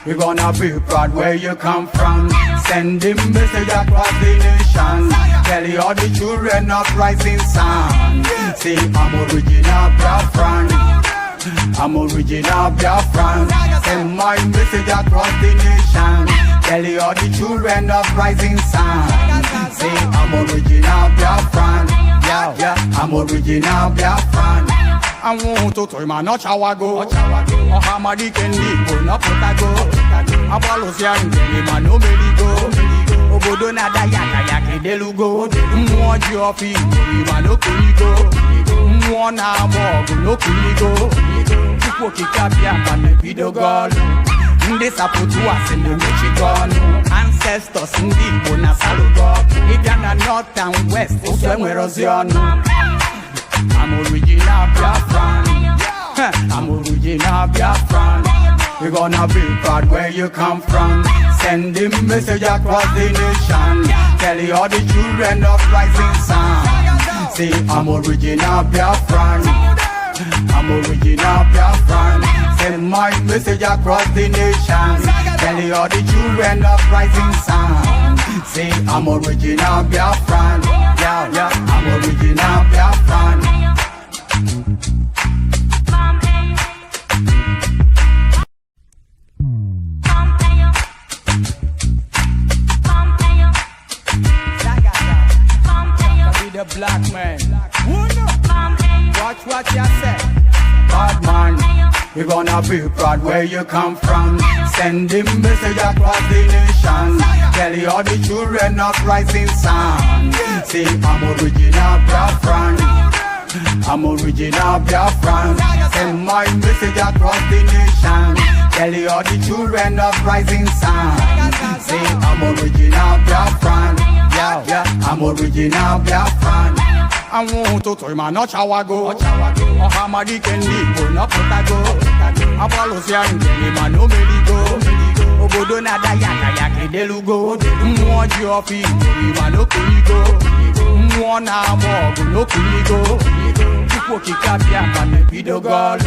We're gonna be proud where you come from. Send him message across the nation. Tell you all the children of rising sun. Say I'm original Biafran. I'm original Biafran. Send my message across the nation. Tell you all the children of rising sun. Say I'm original Biafran. Yeah, I'm original Biafran. I want to tell my not chawago. Oh, Hamadi can leave, not potago. Abalosia, man, no medigo. Obodo na da yaka delugo. More joffy, man, no kuligo. More na more, no kuligo. People kick up ya, man, video girl. This apple to us in the Michigan. Ancestors in the Bona Salugo. If you're not north and west, it's somewhere Ozion. I'm original Biafran. I'm original Biafran. We're gonna be proud where you come from. Send him message across the nation. Tell you all the children of rising sun. Say I'm original Biafran. I'm original Biafran. Send my message across the nation. Tell you all the children of rising sun. Say I'm original Biafran. Yeah, I'm original Biafran. The black man. Watch what you say. Bad man, we're gonna be proud where you come from. Send him message across the nation. Tell you all the children of rising sun. Say I'm original Biafran. I'm original Biafran. Send my message across the nation. Tell you all the children of rising sun. Say I'm original Biafran. Yeah, I'm original Biafran. I want to tell my not chawago. Oh, Hamadi can leave, not potago. Abalosia, man, no medigo. Obodo na da yaka delugo. More joffy, man, no kuligo. More na more, no kuligo. People kick up ya, man, video girl.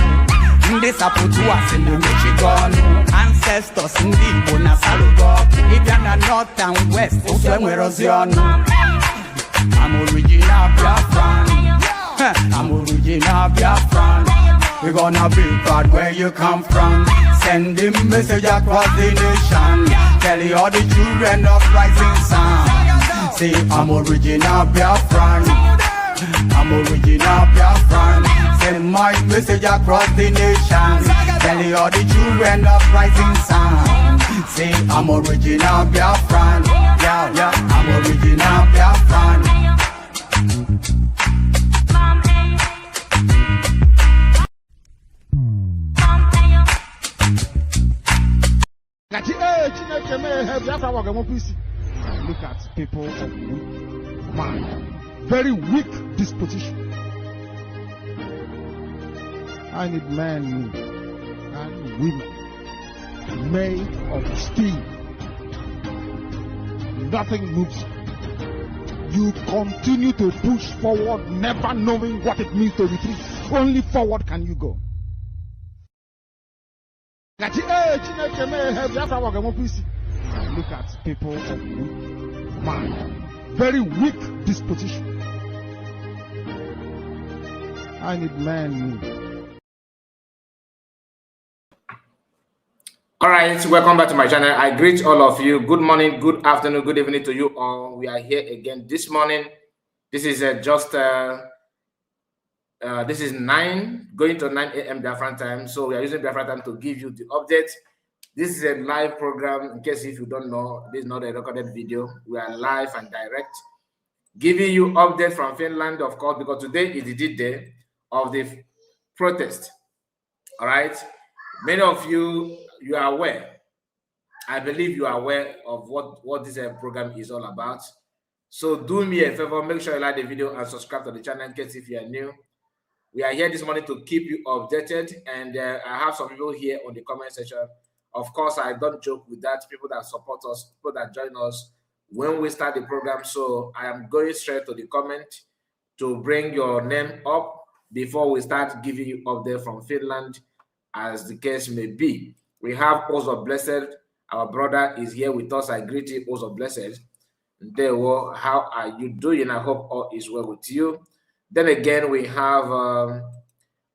This apple to us in the Michigan. Ancestors in the Bona Salugo. If you're not north and west, it's somewhere Ozion. I'm original Biafran. I'm original Biafran. We're gonna be proud where you come from. Send him message across the nation. Tell you all the children of rising sun. Say I'm original Biafran. I'm original Biafran. Send my message across the nation. Tell you all the children of rising sun. Say I'm original Biafran. Yeah, I'm original Biafran. Look at people of weak mind, very weak disposition. I need men and women made of steel. Nothing moves. You continue to push forward, never knowing what it means to retreat. Only forward can you go. Look at people of weak mind, very weak disposition. I need men. All right, welcome back to my channel. I greet all of you. Good morning, good afternoon, good evening to you all. We are here again this morning. This is this is 9 going to 9 a.m. Biafran time. So we are using Biafran time to give you the update. This is a live program. In case if you don't know, this is not a recorded video. We are live and direct, giving you update from Finland, of course, because today is the day of the protest. All right, many of you are aware. I believe you are aware of what this program is all about. So do me a favor, make sure you like the video and subscribe to the channel in case if you are new. We are here this morning to keep you updated, and I have some people here on the comment section. Of course, I don't joke with that. People that support us, people that join us when we start the program. So I am going straight to the comment to bring your name up before we start giving you update from Finland, as the case may be. We have Oaths of Blessed. Our brother is here with us. I greet you, Oaths of Blessed. Ndewo, how are you doing? I hope all is well with you. Then again, we have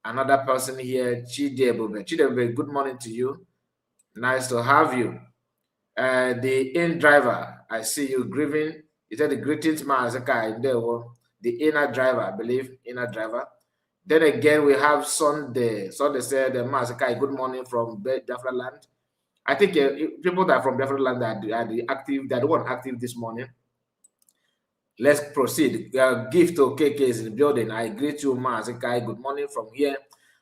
another person here, Chidebube. Chidebube, good morning to you. Nice to have you. The in driver, I see you grieving. You said the greetings, Mazakai, Ndewo. The inner driver, I believe, inner driver. Then again, we have Sunday. Sunday said, Mazakai, good morning from Biafra land. I think people that are from Biafra land are the active, they're the one active this morning. Let's proceed. Gift to KK is in the building. I greet you, Mazakai. Good morning from here.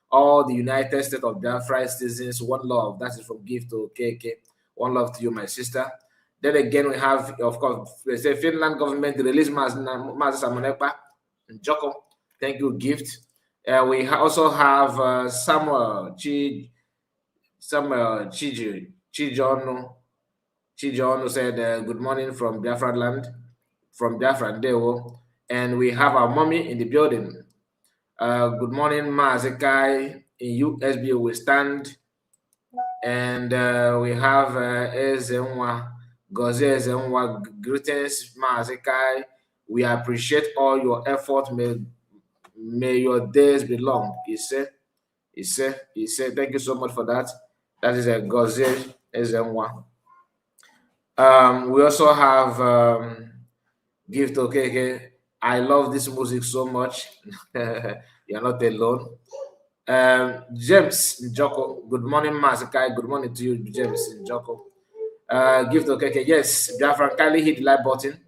All the United States of Biafra citizens, one love. That is from Gift to KK. One love to you, my sister. Then again, we have, of course, the Finland government released Mazasa Monepa and Joko. Thank you, Gift. We also have Samuel Chijono. Chijono said, good morning from Biafra land, from Biafra Dewo. And we have our mommy in the building. Good morning, Mazekai. In USB, we stand. And we have Ezenwa, Goze Ezenwa. Greetings, Mazekai. We appreciate all your effort. May your days be long. He said, thank you so much for that. That is a Goze Ezenwa. We also have Gift okay. I love this music so much. You're not alone. James Njoko, good morning, Masakai. Good morning to you, James Njoko. Gift okay. Yes, Biafran, kindly hit the like button.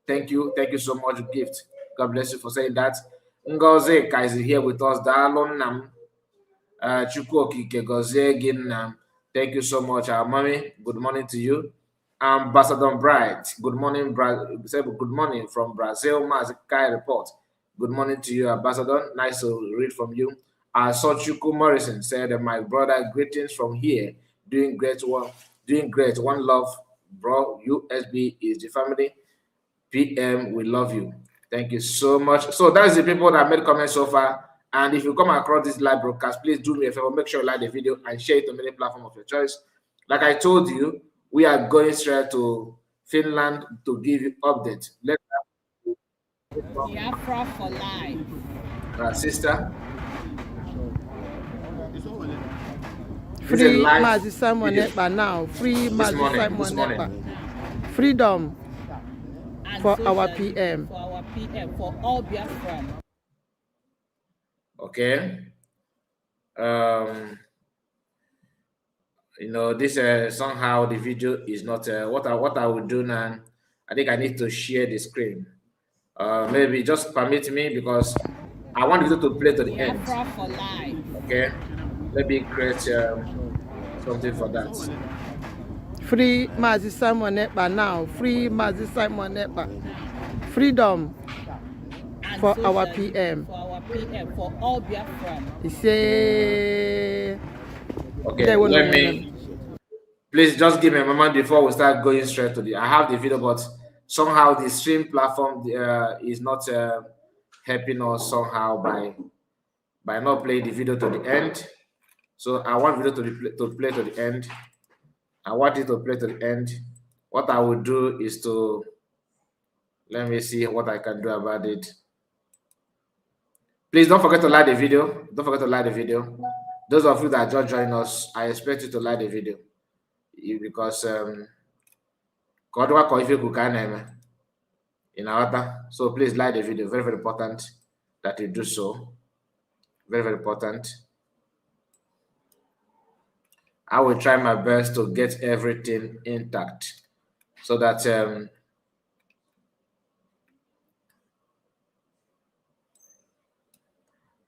Thank you so much, Gift. God bless you for saying that. Ngoze is here with us. Dalon Nam. Chukwuoki Goze Ginnam. Thank you so much, our mommy. Good morning to you. Ambassador Bright, good morning, good morning from Brazil, Mazakai report. Good morning to you, Ambassador. Nice to read from you. Sochuku Morrison said, my brother, greetings from here. Doing great. One love, bro. USB is the family. PM, we love you. Thank you so much. So that's the people that made comments so far. And if you come across this live broadcast, please do me a favor, make sure you like the video and share it on any platform of your choice. Like I told you, we are going straight to Finland to give you updates. Let's Biafra for life. Sister. Free Mazi Simon Ekpa now. Free Mazi Simon Ekpa. Freedom for our PM. For our PM, for all Biafrans. Okay. You know, this somehow the video is not what I will do now. I think I need to share the screen. Maybe just permit me because I want the video to play to the end. For life. Okay. Let me create something for that. Free Mazi Simon Ekpa now. Free Mazi Simon Ekpa. Freedom for our PM. For our PM, for all Biafrans. He say. Okay, let me. Please just give me a moment before we start going straight to the. I have the video, but somehow the stream platform is not helping us somehow by not playing the video to the end. So I want video to play to the end. I want it to play to the end. What I will do is to let me see what I can do about it. Please don't forget to like the video. Don't forget to like the video. Those of you that just joined us, I expect you to like the video because so please like the video. Very, very important that you do so. Very, very important. I will try my best to get everything intact so that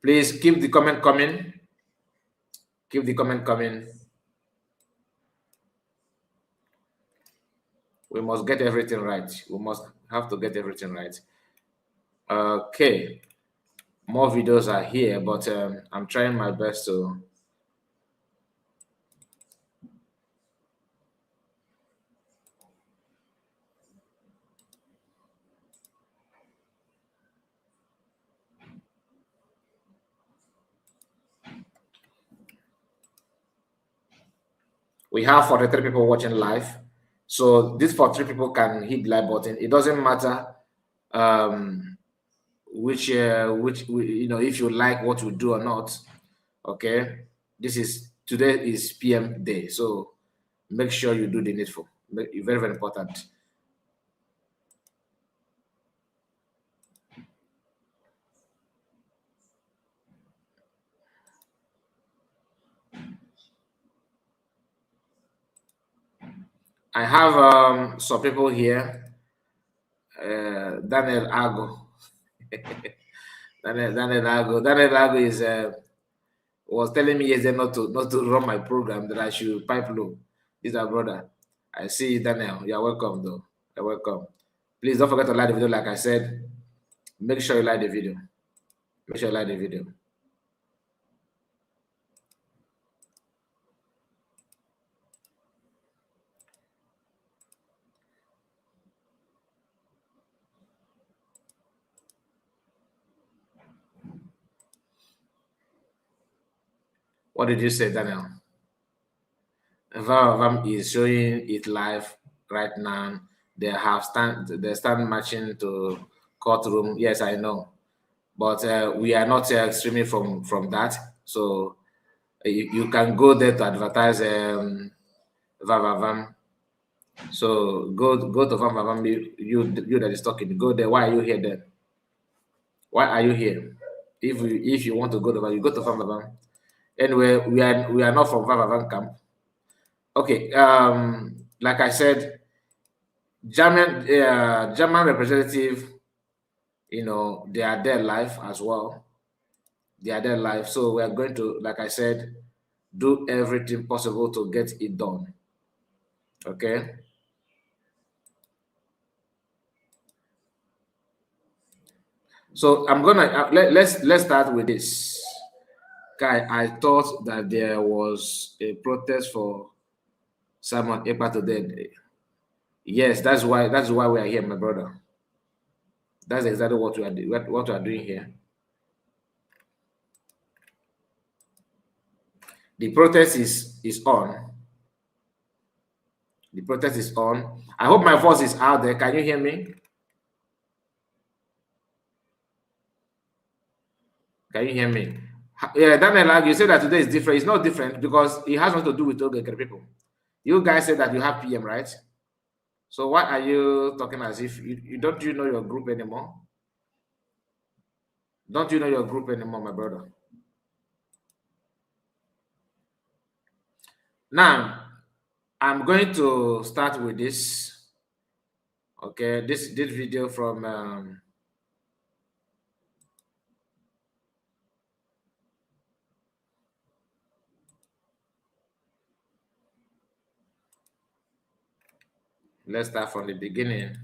please keep the comment coming. Keep the comment coming. We must get everything right. We must have to get everything right. Okay. More videos are here, but I'm trying my best to. We have 43 people watching live. So these 43 people can hit the like button. It doesn't matter which if you like what we do or not. Okay, today is PM day, so make sure you do the needful. Very, very important. I have some people here. Daniel Ago. Daniel Ago is was telling me yesterday not to run my program, that I should pipe low. He's our brother. I see you, Daniel. You're welcome, though. You're welcome. Please don't forget to like the video. Like I said, make sure you like the video. Make sure you like the video. What did you say, Daniel? Vam is showing it live right now. They stand marching to courtroom. Yes, I know, but we are not streaming from that. So you can go there to advertise Vam. So go to Vam. You that is talking. Go there. Why are you here then? Why are you here? If you want to go to Vam, you go to Vam. Anyway, we are not from Vam camp. Okay. Like I said, German representative, they are there live as well. They are there live. So we are going to, like I said, do everything possible to get it done. Okay. So I'm gonna let's start with this. Guy, I thought that there was a protest for Simon Ekpa today. Yes, that's why we are here, my brother. That's exactly what we are doing here. The protest is on. The protest is on. I hope my voice is out there. Can you hear me? Can you hear me? Yeah, Daniel, you said that today is different. It's not different because it has nothing to do with Ogekere people. You guys said that you have PM, right? So why are you talking as if you don't know your group anymore? Don't you know your group anymore, my brother? Now, I'm going to start with this. Okay, this video from let's start from the beginning.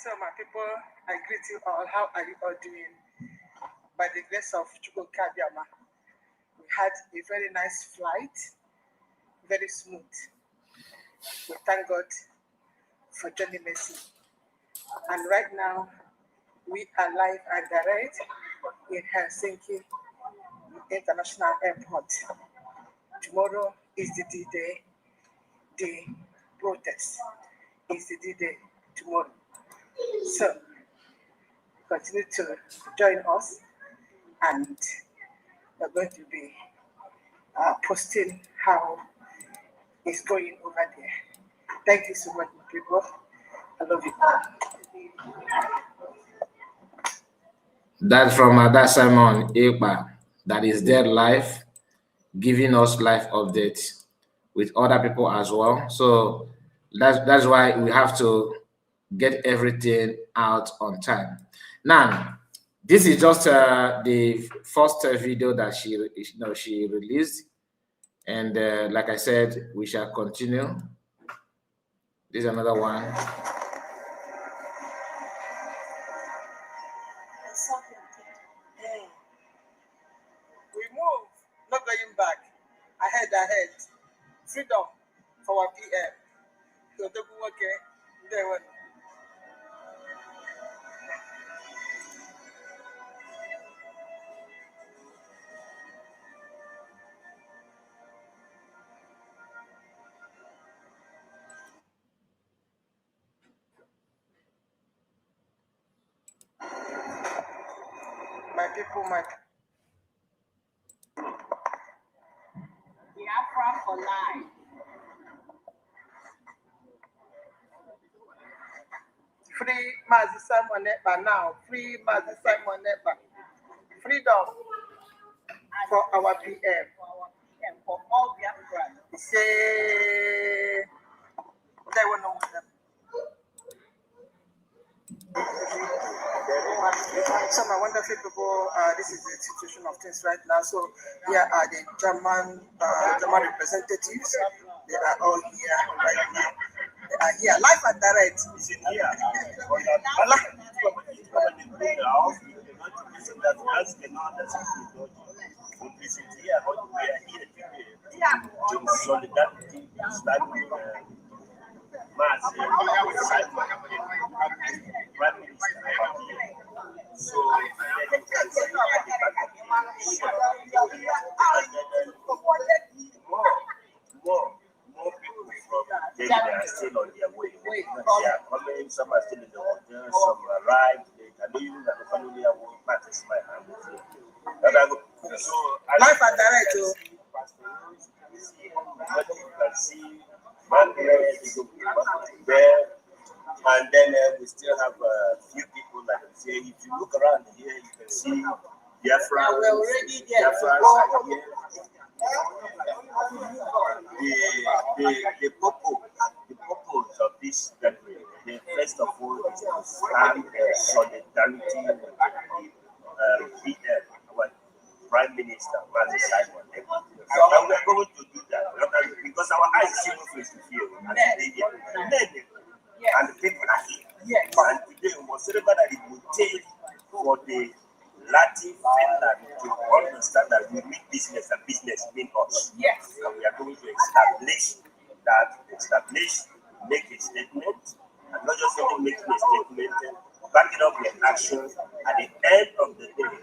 So my people, I greet you all. How are you all doing? By the grace of Chukwuka Biama, we had a very nice flight, very smooth. We thank God for Johnny Mercy. And right now, we are live and direct in Helsinki International Airport. Tomorrow is the D-Day. The protest is the D-Day tomorrow. So, continue to join us, and we're going to be posting how it's going over there. Thank you so much, people. I love you all. That's from that Simon Ekpa that is there live, giving us live updates with other people as well. So that's why we have to get everything out on time. Now, this is just the first video that she released, and like I said, we shall continue. This is another one. We move, not going back. Ahead. Freedom for our PM. Okay. There one. My people, Biafran for life. free Mazi Simon Ekpa now. Free Mazi Simon Ekpa. Freedom for our PM. For all Biafrans. Say they will know them. So my wonderful people, this is the situation of things right now. So here are the German representatives. They are all here right now. They are here live and direct. Solidarity, so more people from Kenya are still on their way. They are coming, some are still in the hotel, some arrived. They can even the family will participate. So live and direct. You can see there, and then we still have a few people like I say. If you look around here, you can see Biafrans. We're already there. Biafrans are here. The purpose of this gathering, first of all, is to stand solidarity with the PM, our Prime Minister, Mazi Simon Ekpa. And we are going to do that because our eyes see no face to feel. And the people are here. Yes. And today, whatsoever that it will take for the Latin Finland to understand that we mean business and business mean us. Yes. And we are going to make a statement, and not just only making a statement, back it up with action. At the end of the day,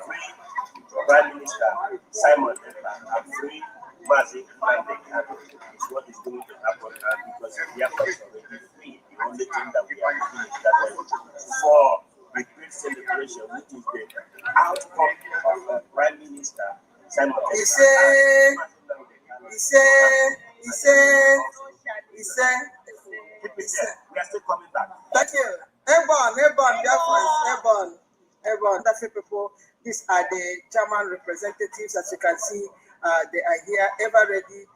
free Prime Minister Simon Ekpa and free Mazi Simon Ekpa is what is going to happen, and because Biafra is already free, the only thing that we are doing is that for the great celebration, which is the outcome of Prime Minister Simon Ekpa. He said, we are still coming back. thank you. Everyone, wonderful people. These are the German representatives. As you can see, they are here, ever ready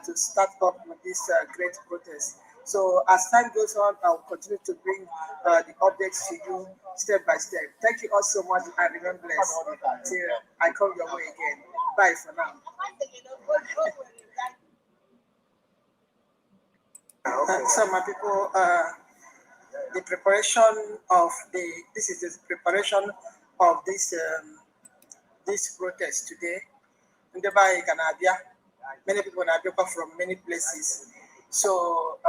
to start up with this great protest. So as time goes on, I will continue to bring the updates to you step by step. Thank you all so much, and remember blessed till I come your way again. Bye for now. So my people, the preparation of this protest today. Many people are from many places, so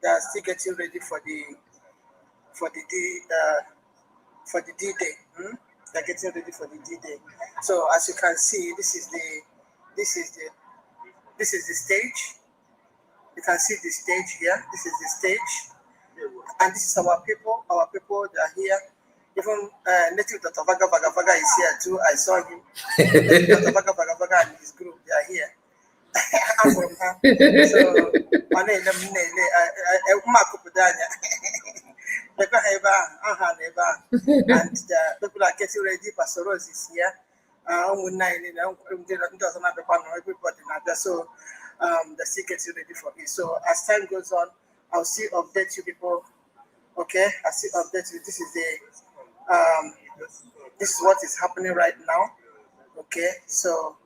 they are still getting ready for the D-Day. They're getting ready for the D-Day. So as you can see, this is the stage. You can see the stage here. This is the stage, and this is our people. Our people, they are here. Even native Dr. Vaga is here too. I saw him. Native Dr. Vaga and his group, they are here. I'm from her. So my name is and the people are getting ready. Pastor Rose is here. So the still getting ready for it. So as time goes on, I'll see update you people. Okay, I see update you. This is this is what is happening right now. Okay, so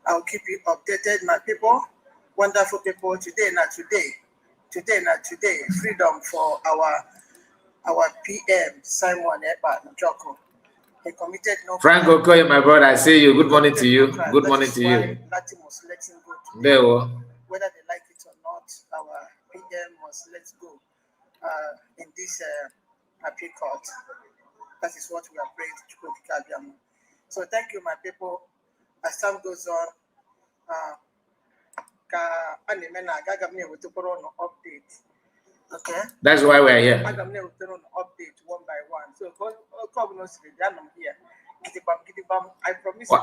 I'll keep you updated, my people. Wonderful people. Today. Freedom for our PM Simon Ekpa Joko. He committed no. Frank Okoye, my brother, I see you. Good morning to you. Good morning to you. Latin must let him go. There. Whether they must let go in this appeal court. That is what we are praying to Chukwuka. So thank you, my people. As time goes on, update. Okay. That's why we are here. I'm going to update one by one. So come on, here. I promise you.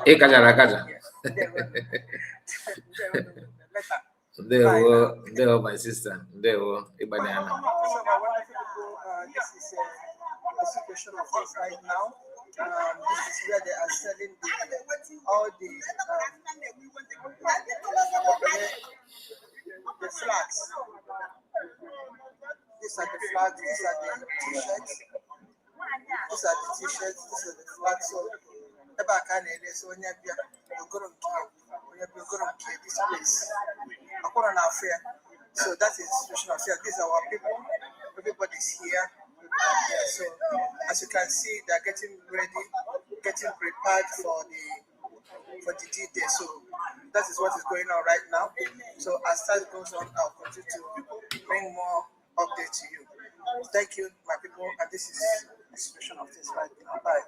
There, my sister. There, Ibadiana. So my wonderful people, this is the situation of things right now. This is where they are selling all the flags. These are the flags. These are the t-shirts. These are the t-shirts. These are the flags. So, this place. So that is the situation of here. These are our people. Everybody's here. So as you can see, they're getting ready, getting prepared for the D-Day. So that is what is going on right now. So as time goes on, I'll continue to bring more updates to you. Thank you, my people, and this is the situation of this right now. Bye.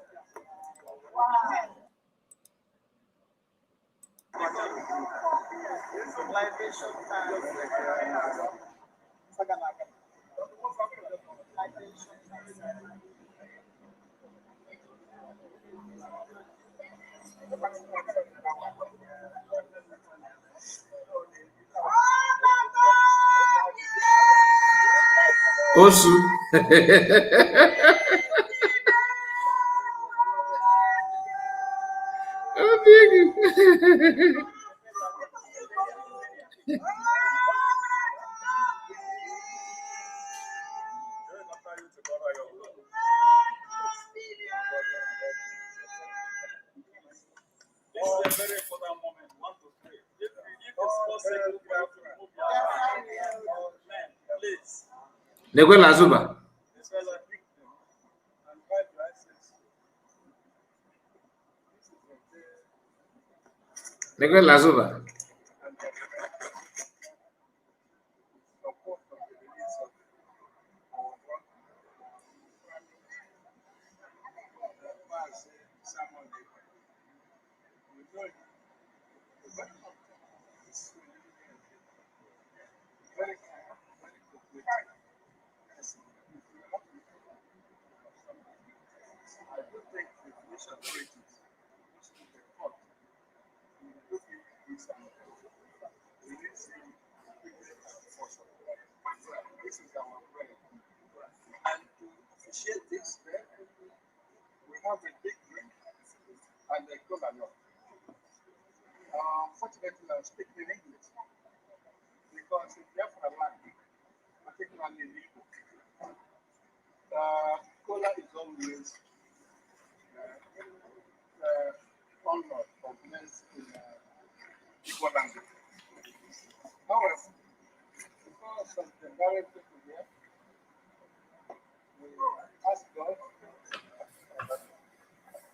Osu. Oh, big. This is a very important moment. Want to pray. If it's possible, please. Nego Lazuba. Nego Lazuba. This is our prayer. And to appreciate this, we have a big drink and a cola nut. Unfortunately, I'm speaking in English because in Biafra land, particularly in Igbo, cola is always honored or blessed in Igbo language. However, because of the very people here, we ask God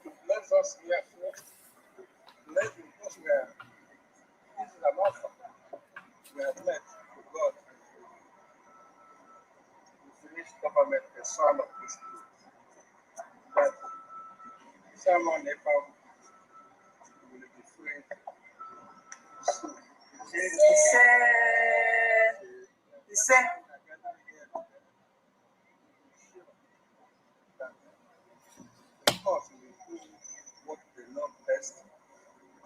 to bless us here first. Bless because we are, this is an offer. We are led to God. We finish government the son of this place. But someone about will be free soon. He said, Of course, we do what they know best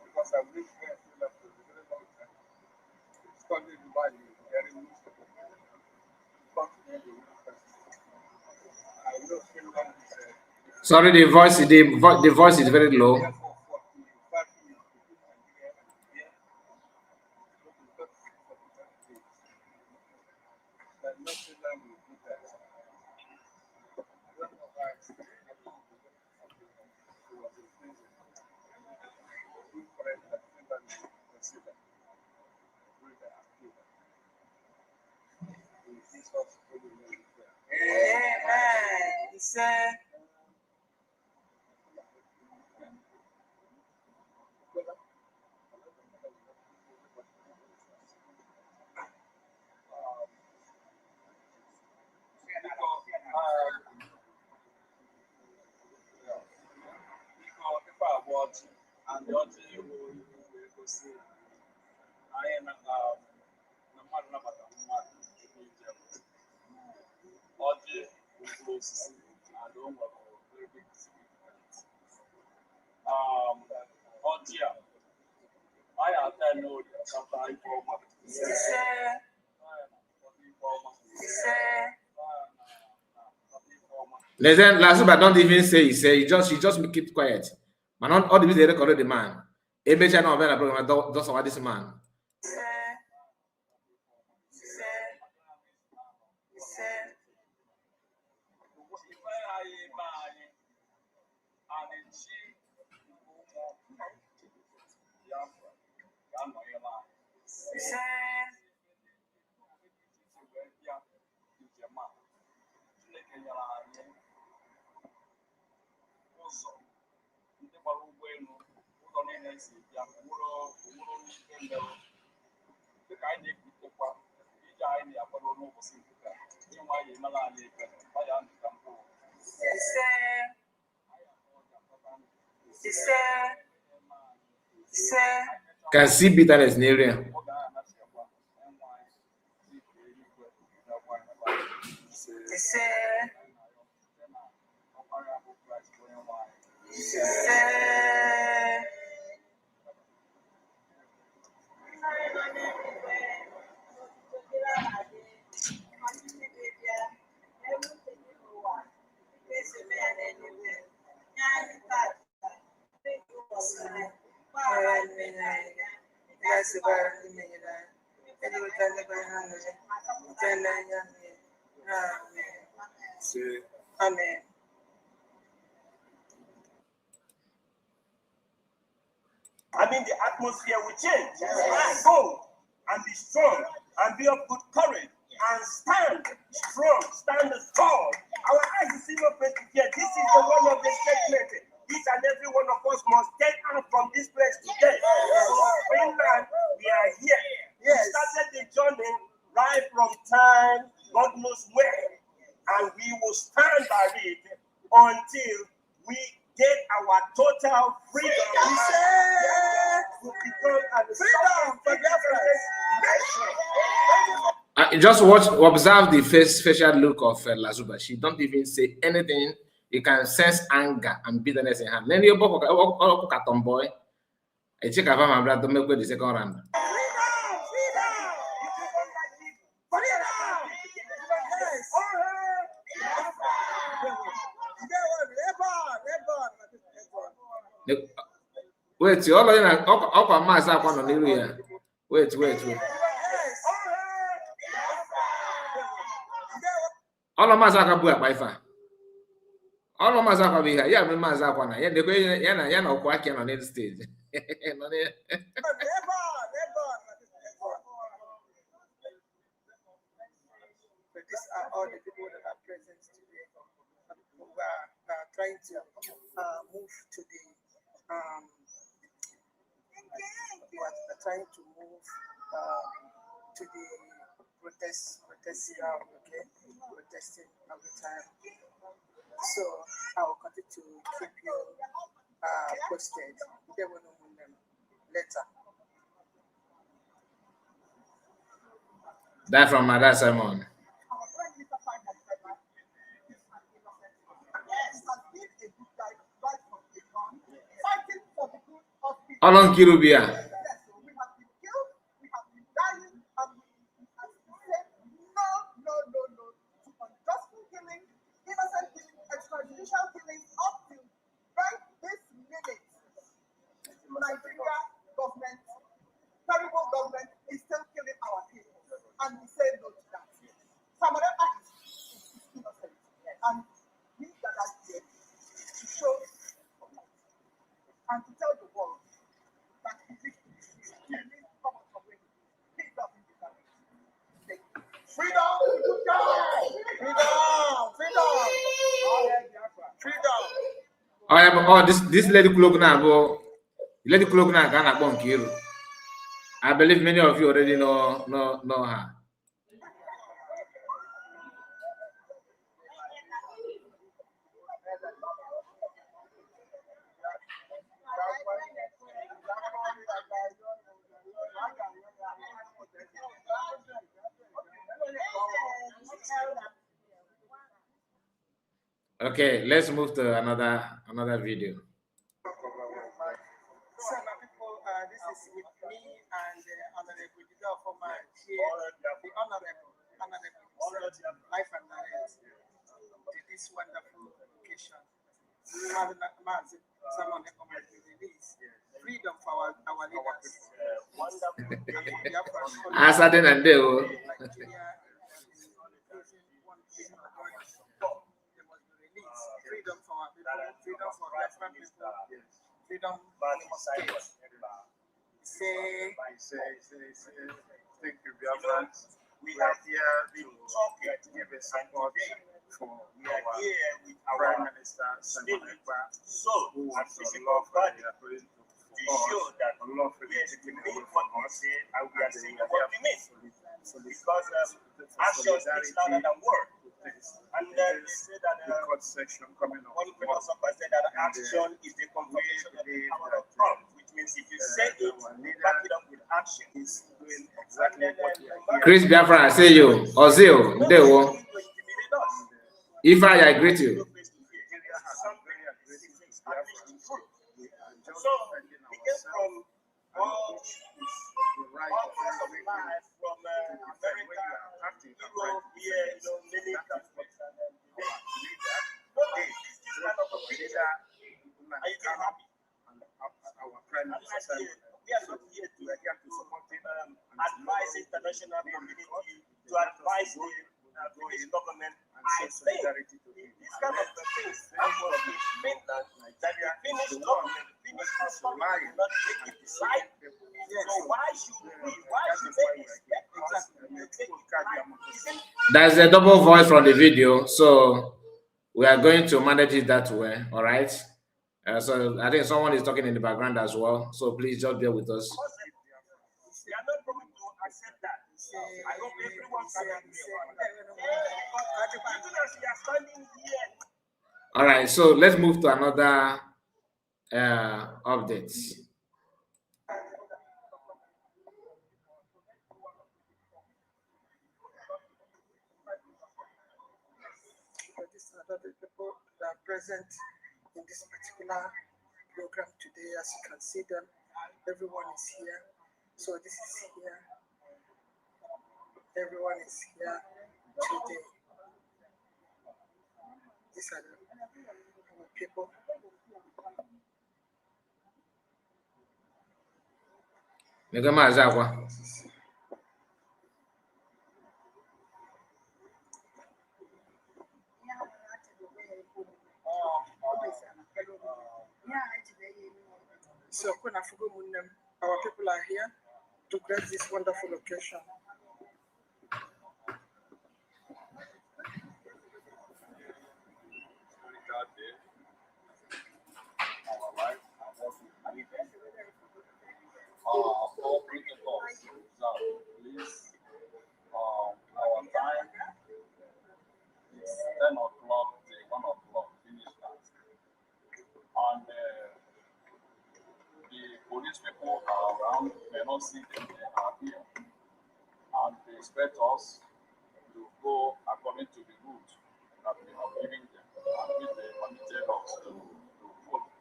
because I wish we had Finland for a very long time. Studied why you very useful. Continue the university. I know Finland is a Sorry, the voice is very low. for 45 years between Nigeria and here. But it's not 45 days. That no Finland will do that. I don't know why it's it was a prison. We pray that Finland will consider doing the appeal. In Jesus' holy name we pray. Amen. He said, and the other will see. I am no matter what Audrey will close and don't work very big significant. Audrey, I attend no sometimes for Listen, last but don't even say he say you just keep it quiet. Man, all the video record the man. Ebe channel over the program does what this man. Can see bitterness in the area. Amen. I mean, the atmosphere will change. Go and be strong and be of good courage and stand strong, stand tall. Our eyes is in your face today. This is the one of the statement. Each and every one of us must get out from this place today. So, Finland, we are here. Yes. We started the journey right from time, God knows where, and we will stand by it until we get our total freedom. To become a freedom for Biafrans. Just observe the facial look of Lazuba. She don't even say anything. You can sense anger and bitterness in her. Then you book a tomboy. I check out my brother to make the second round. Wait, all of you up a mass up on the area. Wait. All of Mazaka Bua by far. All of Mazaka be here. Yeah, Mazakwana. Yeah, the way Yana Quack on the stage. These are all the people that are present today. We are trying to move to the protesting every time. So I will continue to keep you posted. They will know them later. That from my dad, Simon. How long Kirubia? This lady cloak now, lady cloak now Ghana Bonkiru. I believe many of you already know her. Okay, let's move to another video. So now people, this is with me and Honorable Leader for my here, the Honorable Life and Direct to this wonderful occasion. Someone release freedom for our leaders. Asadin and Deo. Nigeria is losing 1 billion dollars. They must be released. Freedom for our people, freedom for Biafran people, freedom for states. Say, thank you, Biafrans. We are here to give a support for our Prime Minister, Simon Ekpa, who was a love for the going to show that love for the taking away from us, and we are saying what we mean. Because action speaks louder than words. And then they say that the court section coming up. One person said that action is the confirmation of the power of Trump, which means if you say it, back it up with action. He's doing exactly what we are here. Chris Biafran, I say you. Ozil, Ndewo. If I agree to you. So we get from all parts of life, from America, Europe, here, many countries. This kind of a leader, are you getting happy? Our Prime Minister, we are not here to support him, advise international community, to advise the British government. I think this kind of things happen in Finland, that the Finnish government, Finnish authority will not take it aside. So why should we expect us to take it? There's a double voice from the video, so we are going to manage it that way. All right. So I think someone is talking in the background as well. So please just bear with us. We are not going to accept that. I hope everyone can here. All right. So let's move to another update. These are the people that are present in this particular program today. As you can see them, everyone is here. So this is here. Everyone is here today. These are the people. So our people are here to grace this wonderful occasion. All protocols. So please, our time is 10 o'clock to 1 o'clock, finish that. And the police people are around, may not see them, they are here. And they expect us to go according to the route that we have given them and which they permitted us to follow.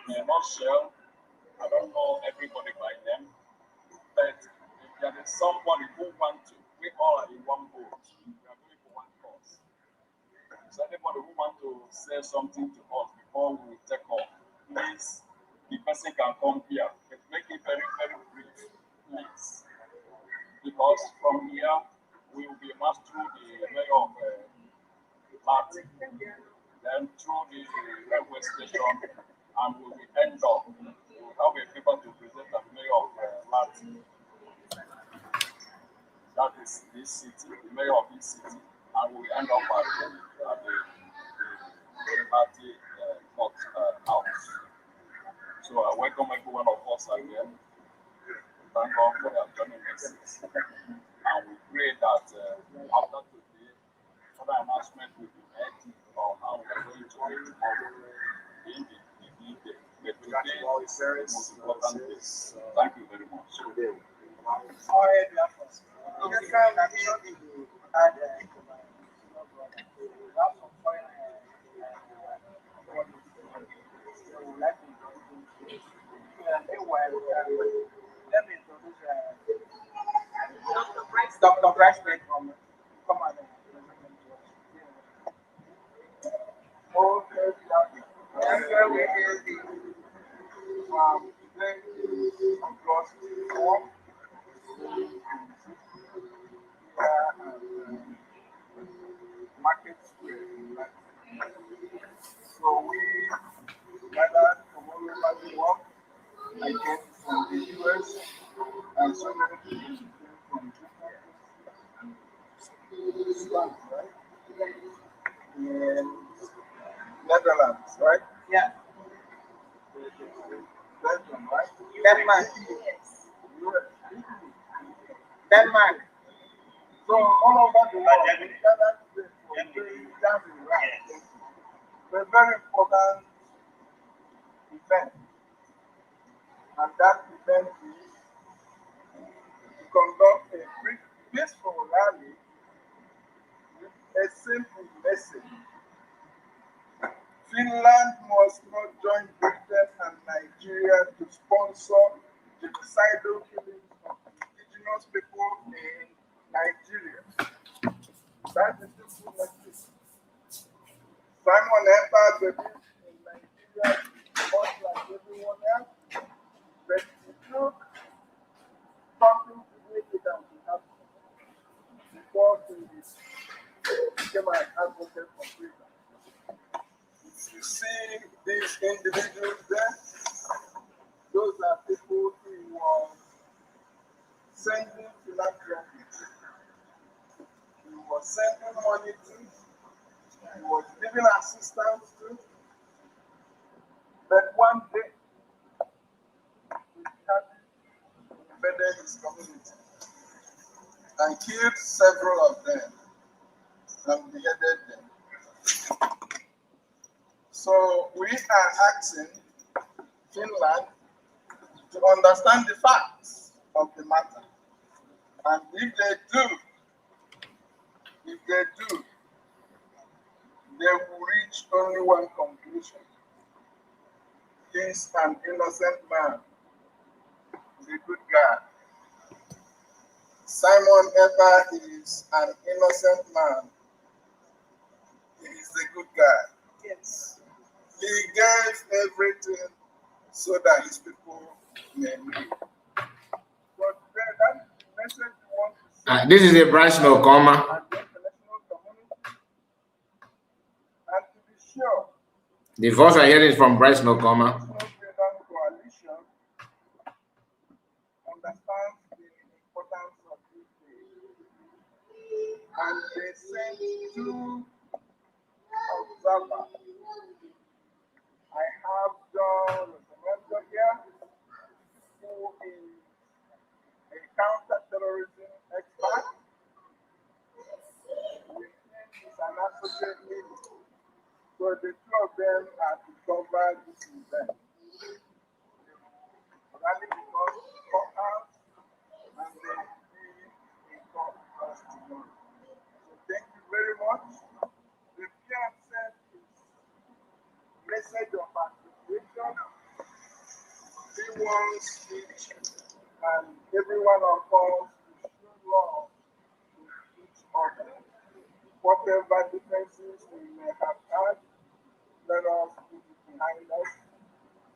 In a nutshell, I don't know everybody by them, but if there is somebody who wants to, we all are in one boat, we are going for one cause. So anybody who wants to say something to us before we take off, please, the person can come here, but make it very, very brief, please. Because from here, we will be marched through the mayor of Martin, then through the railway station, and we will end up. We will have a paper to present as mayor of Martin. That is this city, the mayor of this city, and we will end up at the party court house. So I welcome every one of us again. Thank God for their journey message. And we pray that after today, further announcement will be made on how we are going to meet tomorrow in the day. But today is the most important day. Thank you very much. Let me introduce Dr. Bryce from come on. Oh, yes, then on plus 4, Market Square. So we gathered from all over the world. I came from the US and so many people came from different Islam, right? And Netherlands, right? Yeah. Belgium, right? Denmark. Denmark. So all over the world, we gathered today for a very gathering, right? A very important event. And that event is to conduct a peaceful rally with a simple message. Finland must not join Britain and Nigeria to sponsor genocidal killings of indigenous people in Nigeria. That is the full message. Simon entered the beach in Nigeria much like everyone else, but he took something to make it and to happen before he became an advocate for freedom. You see these individuals there, those are people who were sending philanthropy. He was sending money to, he was giving assistance to, but one day he had invaded his community and killed several of them and beheaded them. So we are asking Finland to understand the facts of the matter. And if they do, they will reach only one conclusion. He's an innocent man, the good guy. Simon Eber is an innocent man. He is a good guy. Yes. He gave everything so that his people may live. But that message we want to send This is a Bryce Nokoma. the international community, and to be sure, The voice I hear is from Bryce Nokoma. no greater coalition understands the importance of this day. And they sent 2 observers. I have John Rosemendo here, who is a counter-terrorism expert. With him is an associate leader. So the 2 of them are to cover this event. Rally because courthouse and then be in courthouse tomorrow. So thank you very much. The PM sent his message of appreciation. He wants each and every one of us to show love to each other. Whatever differences we may have had, let us put it behind us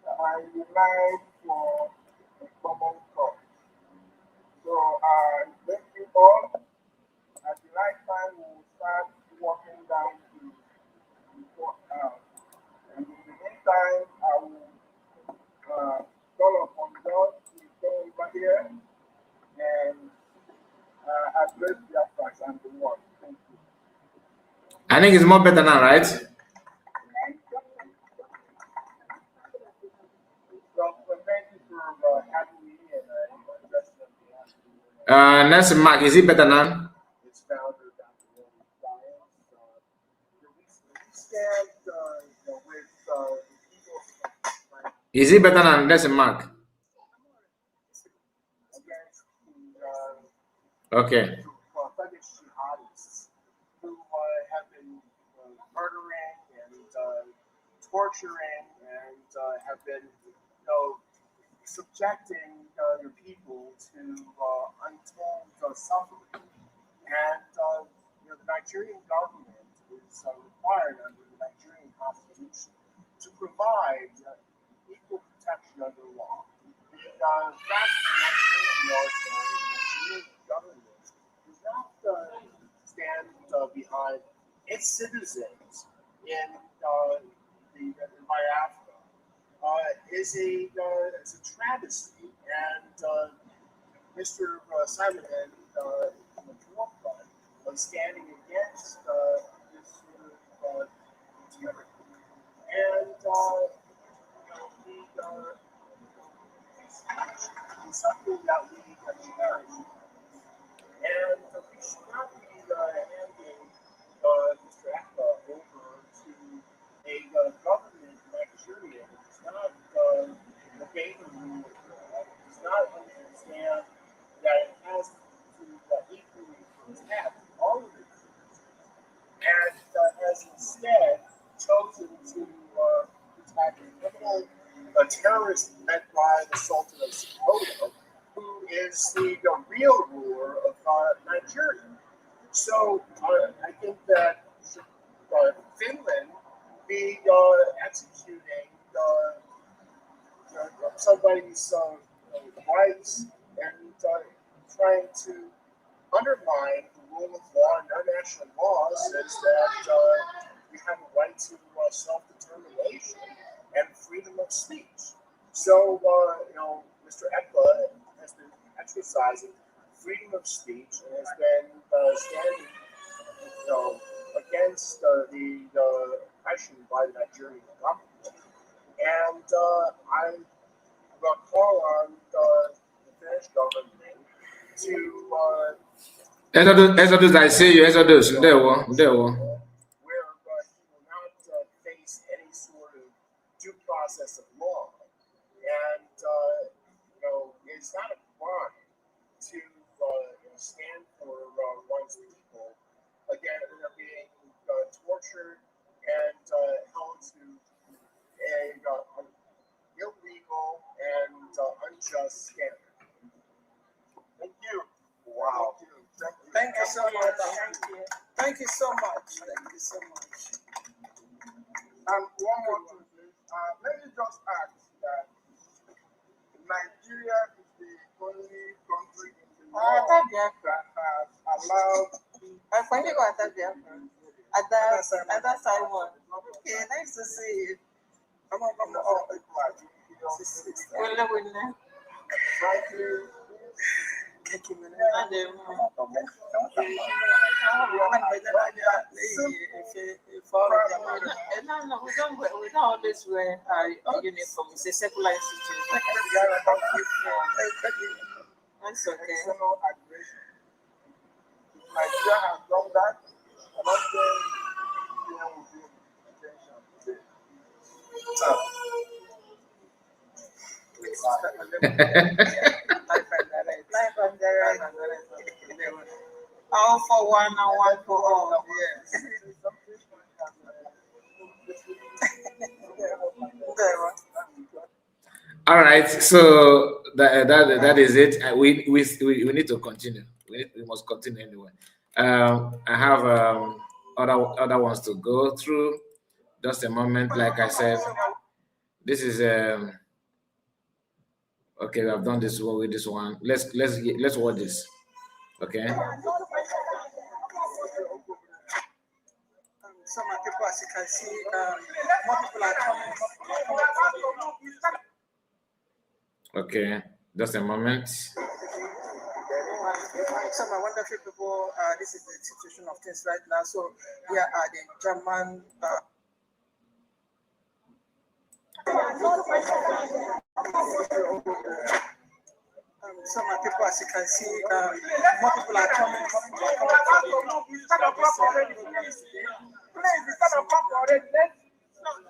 and unite for a common cause. So thank you all. At the right time, we will start walking down to the courthouse. And in the meantime, I will call upon God to come over here and address Biafrans and the world. Thank you. I think it's more better now, right? Thank you for having me here. Next Mark, is it better now? It's founder Dr. William Science. We stand with the people Is it better now? Next Mark. against Okay. authentic jihadists who have been murdering and torturing and have been subjecting your people to untold suffering. And the Nigerian government is required under the Nigerian Constitution to provide equal protection under law. The fact that the Nigerian government does not stand behind its citizens in Biafra is it's a travesty, and Mr. Simon and the forefront of standing against this sort of tyranny. And it's something that we cherish. And we should not be handing Mr. Ekpa over to a government Nigeria that does not obey the rule of law, does not understand that it has to equally protect all of its citizens, and has instead chosen to protect a terrorist led by the Sultan of Sokoto, who is the real ruler of Nigeria. So I think that Finland be executing somebody's rights and trying to undermine the rule of law, and our national law says that we have a right to self-determination and freedom of speech. So, Mr. Ekpa has been exercising freedom of speech and has been standing, against the oppression by the Nigerian government. And I'm going to call on the Finnish government to Exodus, I see you. Exodus, there. where he will not face any sort of due process of law. And, it's not a crime to stand for one's people. Again, they're being tortured and held to an illegal and unjust standard. Thank you. Wow. Thank you so much. Thank you so much. Thank you so much. And one more thing, please. Let me just add that Nigeria is the only country in the world that has allowed. Okay, nice to see you. We don't always wear our uniform. It's a secular institution. That's okay. Nigeria has done that. I don't think Nigeria will be in attention All for one and one for all. Yes. All right, so that is it. We need to continue. We must continue anyway. I have other ones to go through. Just a moment. Like I said, this is okay. We have done this one with this one. Let's watch this. Okay. Some people, as you can see, more people are coming. Okay, just a moment. So my wonderful people, this is the situation of things right now. So here are the German. So my people, as you can see, more people are coming. Please, instead of come already,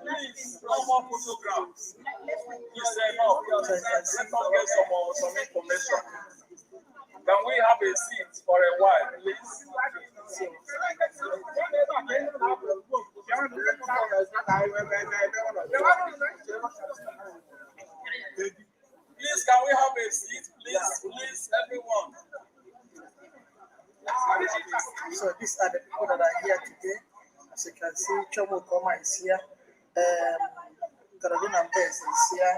please, no more photographs. Please, no, let us get some information. Can we have a seat for a while, please? Please, So these are the people that are here today. As you can see, Chomo Koma is here. Carolina Bez is here.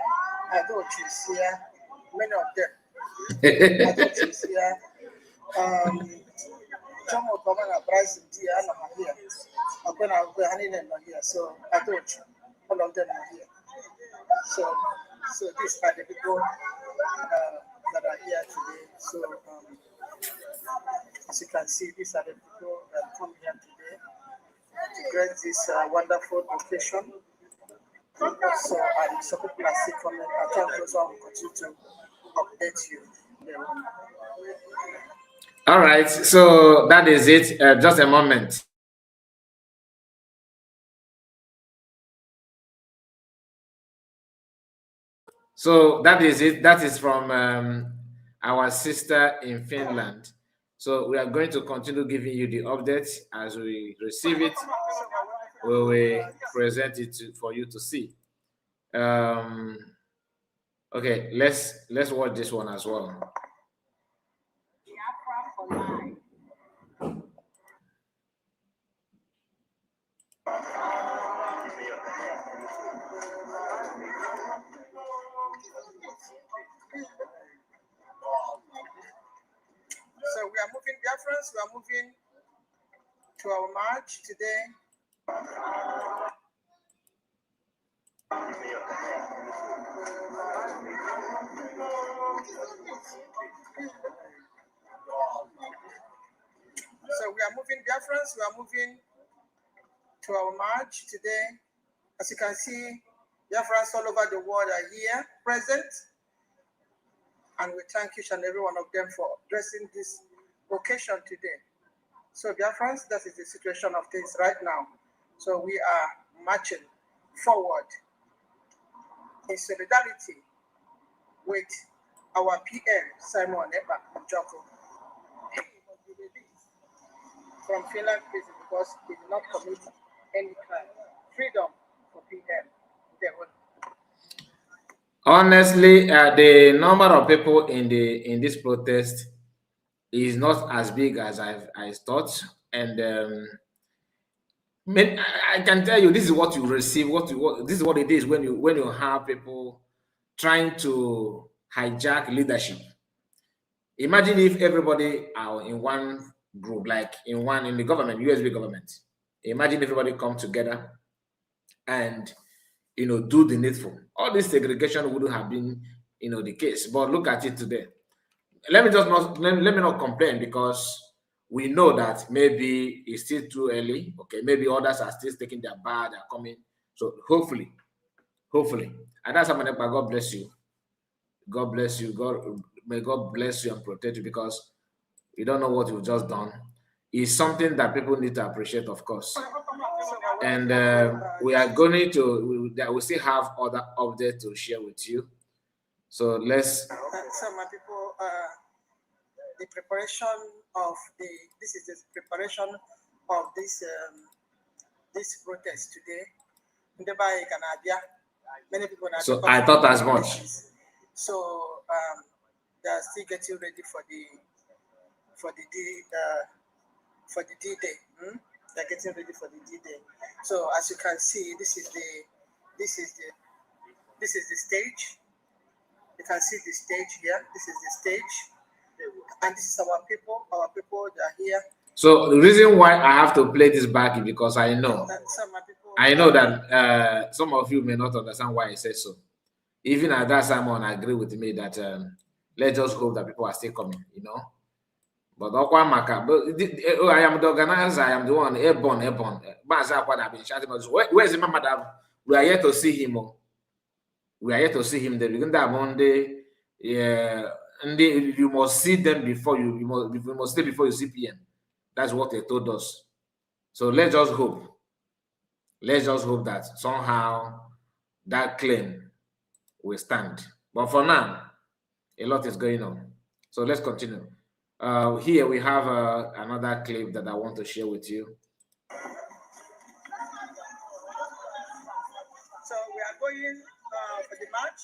Adochi is here. Many of them. Adochi is here. Chomo Koma and Bryce is here. I'm not here. I'm going to not here. So Adochi, all of them are here. So these are the people that are here today. So as you can see, these are the people that come here today to grace this wonderful occasion. So and some people are still coming. I think those one will continue to update you. All right, so that is it. Just a moment. So that is it. That is from our sister in Finland. So we are going to continue giving you the updates as we receive it. We will present it for you to see. Okay, let's watch this one as well. Biafran for life. So we are moving, Biafrans, we are moving to our march today. So we are moving, Biafrans, we are moving to our march today. As you can see, Biafrans all over the world are here, present. And we thank each and every one of them for addressing this occasion today. So Biafrans, that is the situation of things right now. So we are marching forward in solidarity with our PM, Simon Epa Joko. He must be released from Finland prison because he did not commit any crime. Freedom for PM. Honestly, the number of people in this protest is not as big as I thought, and I can tell you this is what you receive. This is what it is when you have people trying to hijack leadership. Imagine if everybody are in one group, like in the government, USB government. Imagine if everybody come together and do the needful. All this segregation wouldn't have been the case. But look at it today. Let me not complain, because we know that maybe it's still too early. Okay, maybe others are still taking their bath, they're coming. So hopefully, and that's how God bless you. God bless you. May God bless you and protect you, because you don't know what you've just done. It's something that people need to appreciate, of course. And we are going to, we still have other updates to share with you. So let's. So my people, the preparation of this is the preparation of this protest today. Many people. So I thought as much. So they are still getting ready for the D-Day. They're getting ready for the D-Day. So as you can see, this is the stage. You can see the stage here. This is the stage, and this is our people. Our people, they are here. So the reason why I have to play this back is because I know that some of you may not understand why I say so. Even at that, Simon agree with me that let's just hope that people are still coming, But I am the organizer, I am the one, airborne. Where's the madam? We are here to see him. We are here to see him. They begin that Monday. Yeah, and you must see them before you must stay before you see PM. That's what they told us. So let's just hope. Let's just hope that somehow that claim will stand. But for now, a lot is going on. So let's continue. Here we have another clip that I want to share with you. So we are going for the match.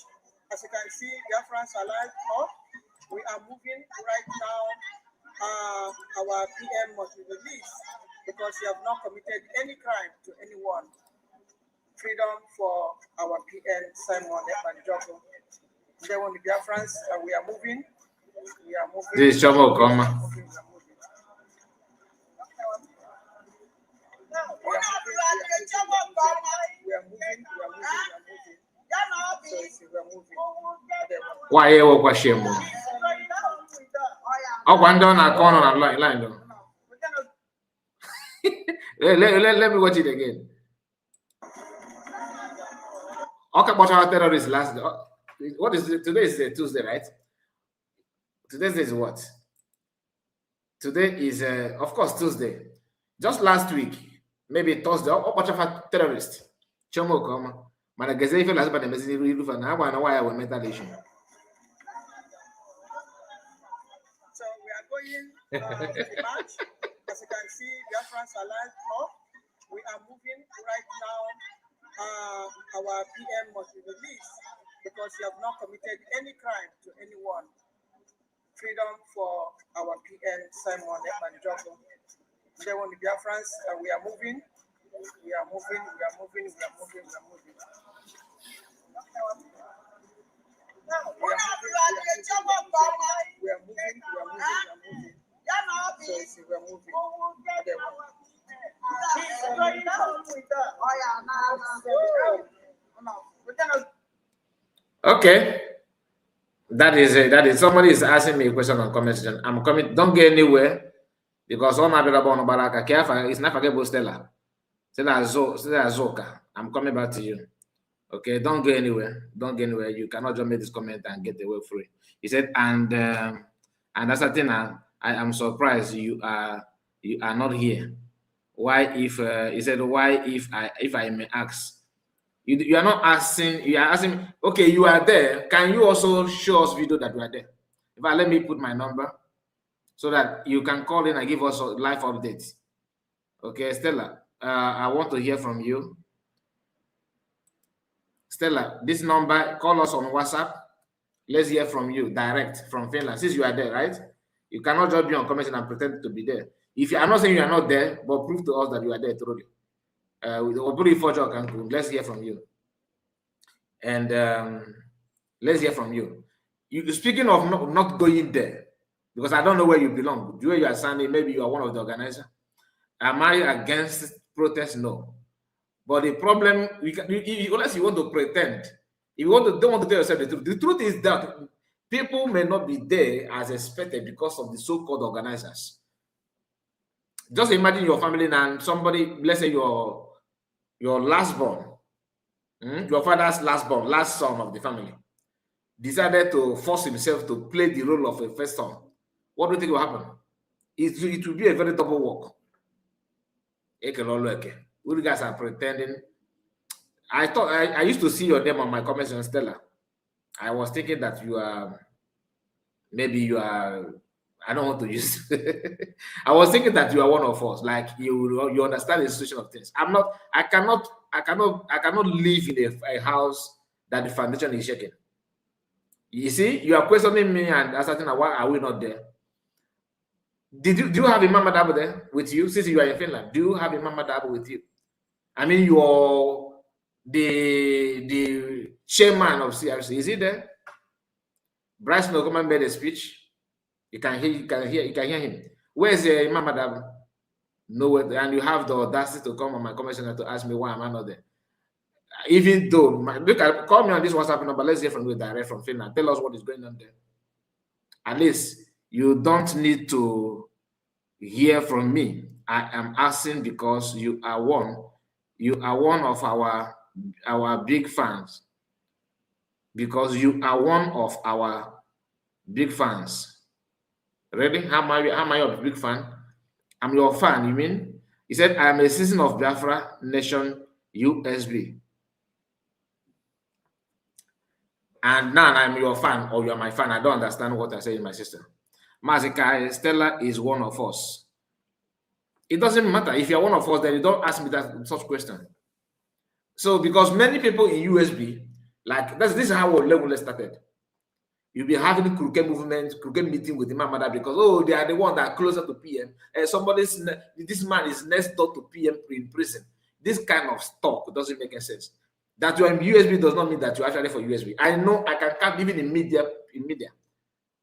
As you can see, Biafrans are live up. We are moving right now. Our our PM must be released because you have not committed any crime to anyone. Freedom for our PM, Simon Epanjogo. They want the Biafrans, and we are moving. We are moving. This is Chomo Koma. Why you walk with shame? Oh, one down a corner and line though. Let me watch it again. Okay, but our terrorists last. What is it? Today is Tuesday, right? Today is what? Today is, of course, Tuesday. Just last week, maybe Thursday, a bunch of terrorists. Chomo Koma. But I guess if you last about the message, I want to know why I will make that issue. So we are going to the march. As you can see, Biafrans are lined up. We are moving right now. Our PM must be released because you have not committed any crime to anyone. Freedom for our PM, Simon Epanjogo. They want the Biafrans, and we are moving. We are moving. We are moving. We are moving. We are moving. We are moving. So we are moving. Okay. That is somebody is asking me a question on comment section. I'm coming, don't get anywhere because all my brother on Baraka careful, it's not forgettable Stella. Stella Zoka. I'm coming back to you. Okay, don't go anywhere. Don't go anywhere. You cannot just make this comment and get away free. He said, and that's the thing. I am surprised you are not here. Why if he said why if I may ask? You are not asking, you are asking, okay, you are there. Can you also show us video that you are there? If I let me put my number so that you can call in and give us live updates. Okay, Stella, I want to hear from you. Stella, this number, call us on WhatsApp. Let's hear from you direct from Finland. Since you are there, right? You cannot just be on comment and pretend to be there. If you are not saying you are not there, but prove to us that you are there truly. Let's hear from you. And let's hear from you. Speaking of not going there, because I don't know where you belong. Where you are standing, maybe you are one of the organizers. Am I against protest? No. But the problem, unless you want to pretend, if you don't want to tell yourself the truth is that people may not be there as expected because of the so-called organizers. Just imagine your family and somebody, let's say your last born, your father's last son of the family, decided to force himself to play the role of a first son. What do you think will happen? It will be a very double work. You guys are pretending. I thought I used to see your name on my comments on Stella. I was thinking that you are, maybe you are, I don't want to use. I was thinking that you are one of us. Like you understand the situation of things. I'm not. I cannot live in a house that the foundation is shaking. You see, you are questioning me and asking why are we not there? Do you have a Mama Dabo there with you? Since you are in Finland, do you have a Mama Dabo with you? I mean, you are the chairman of CRC. Is he there? Bryce Nogoma made a speech. You can hear him. Where is Mama Dabo? Nowhere. And you have the audacity to come on my commissioner to ask me why am I not there? Even though, call me on this WhatsApp number. Let's hear from you direct from Finland. Tell us what is going on there. At least you don't need to hear from me. I am asking because you are one. You are one of our big fans. Because you are one of our big fans. Ready? How am I your big fan? I'm your fan, you mean? He said, I am a citizen of Biafra Nation USB. And now I'm your fan, or you're my fan. I don't understand what I say in my sister. Mazika, Stella is one of us. It doesn't matter. If you're one of us, then you don't ask me that such question. So, because many people in USB, like this is how our level started. You'll be having crooked movement, crooked meeting with Imam Mada because, oh, they are the one that are closer to PM. This man is next door to PM in prison. This kind of talk doesn't make any sense. That you're in USB does not mean that you're actually for USB. I know I can count even in media.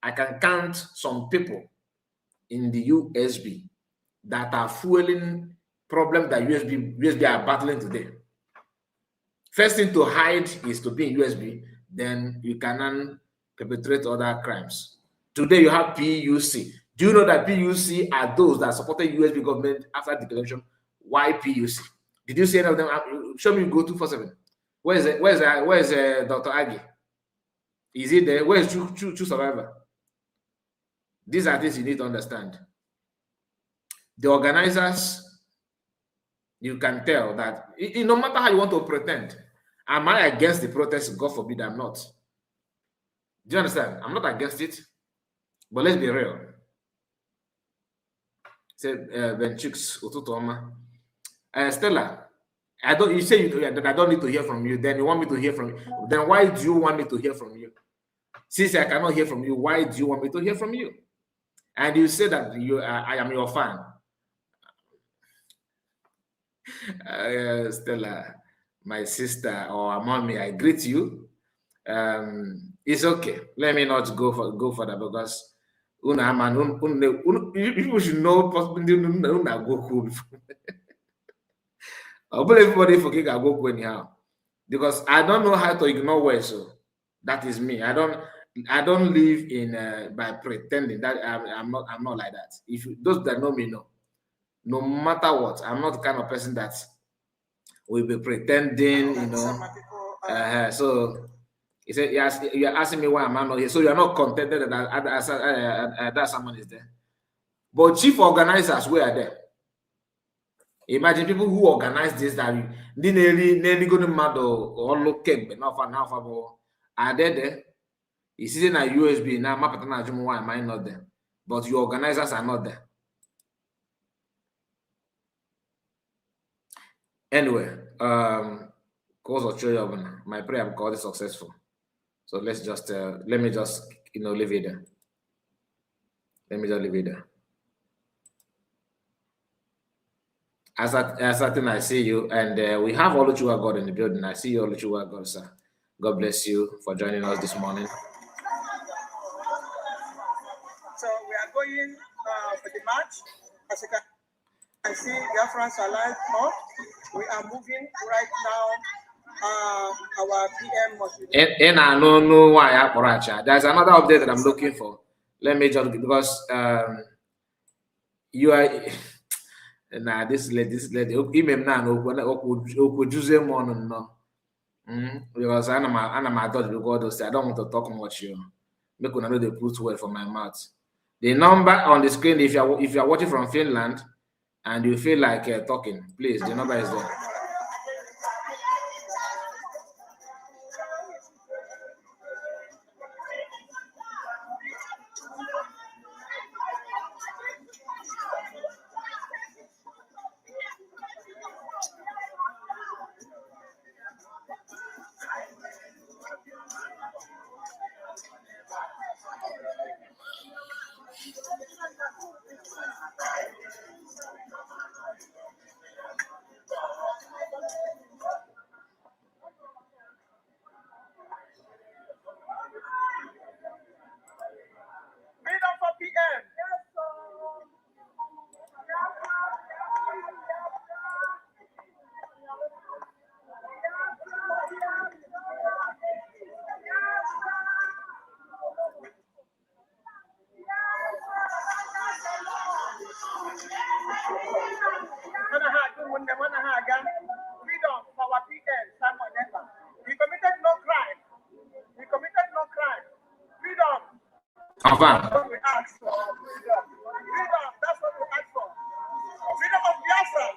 I can count some people in the USB that are fueling problems that USB are battling today. First thing to hide is to be in USB, then you can perpetrate other crimes. Today you have PUC. Do you know that PUC are those that supported USB government after the election? Why PUC? Did you see any of them? Show me go 247. Where's Dr. Agi? Is he there? Where's True Survivor? These are things you need to understand. The organizers, you can tell that no matter how you want to pretend, am I against the protest? God forbid I'm not. Do you understand? I'm not against it, but let's be real. Say Ben Chicks Ututoma. Stella, you say that I don't need to hear from you, then you want me to hear from you. Then why do you want me to hear from you? Since I cannot hear from you, why do you want me to hear from you? And you say that I am your fan. Stella, my sister or mommy, I greet you. It's okay. Let me not go further because people should know possibly go cool. But everybody forget I go anyhow because I don't know how to ignore words. So that is me. I don't live in by pretending that I'm not like that. If those that know me know, no matter what, I'm not the kind of person that will be pretending, you know. So he said, yes, you're asking me why am I not here? So you're not contented that someone is there. But chief organizers were there. Imagine people who organize this that nearly go to mad or look are there. It's sitting at USB now. Why am I not there? But your organizers are not there. Anyway, cause of choice, my prayer God is successful. So let's just let me just leave it there. Let me just leave it there. As I see you, and we have Oluchiwa God in the building. I see you, Oluchiwa God, sir. God bless you for joining us this morning. So we are going for the march. As you can see, Biafrans are live up. We are moving right now. Our PM must be. And I don't know why there's another update that I'm looking for. Let me just because you are. Nah, this lady, because I'm adult because I don't want to talk much. Make una know the put word for my mouth. The number on the screen, if you are watching from Finland and you feel like talking, please, the number is there. Freedom for our PM, Simon Ekpa. He committed no crime. Freedom. That's what we ask for. Freedom. That's what we ask for. Freedom of Biafra.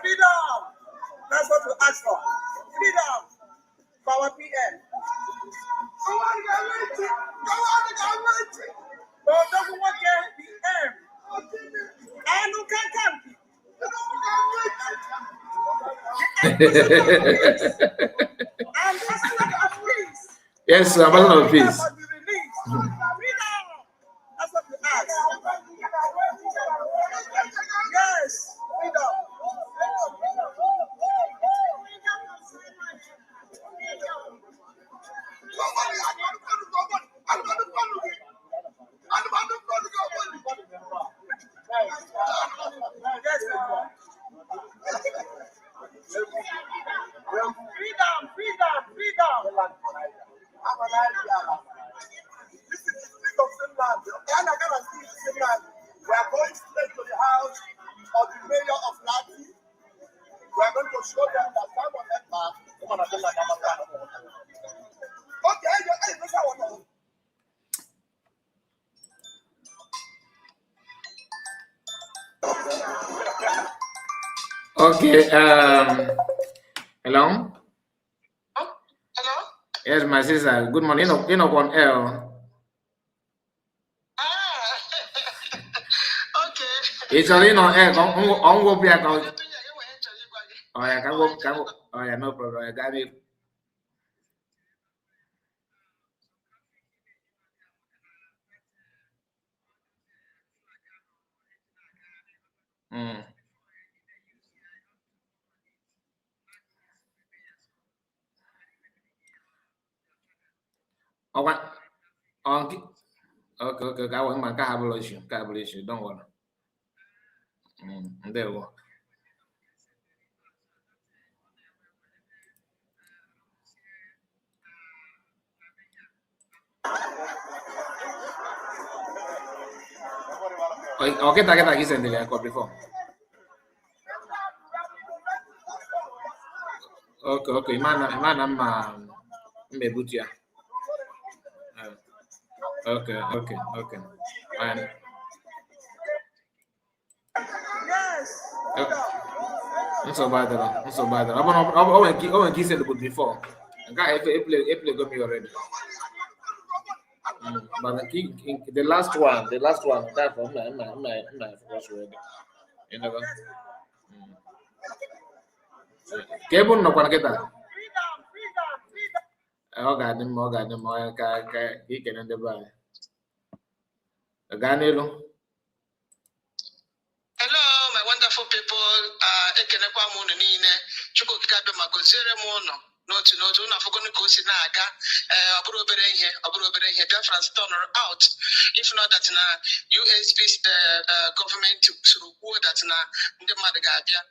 Freedom. That's what we ask for. Freedom for our PM. Come on, oh, doesn't want to PM. Yes, ambassador of peace. That's what we ask. Yes, freedom. Freedom. This is the street of Finland. We are going straight to the house of the mayor of Lati. We are going to show them that some of them are. Okay. Hello. Hello. Yes, my sister. Good morning. You know, on air. Okay. It's only on air. On go be account. Oh yeah, can go. Oh yeah, no problem. I got it. Okay. Okay. I want my car issue. Don't worry. There we go. Okay, I guess in the before. Okay. Man, Mebutia. Okay. And Yes. so bad. I want to kiss it before. I play got me already. But the last one, that one, my was ready. You know. Kebun no kwana kita. Oh God, ka ike na ndebe anyị. Gaa n'elu. Hello, my wonderful people. Ekenekwa m unu niile. Chukwu okike abịa ma goziere m ụnụ n'otu unu afọgonu ka o si na-aga. Ọ bụrụ obere ihe. Biafrans turn out. If not that na USB government soro kwuo that na ndị mmadụ ga-abịa.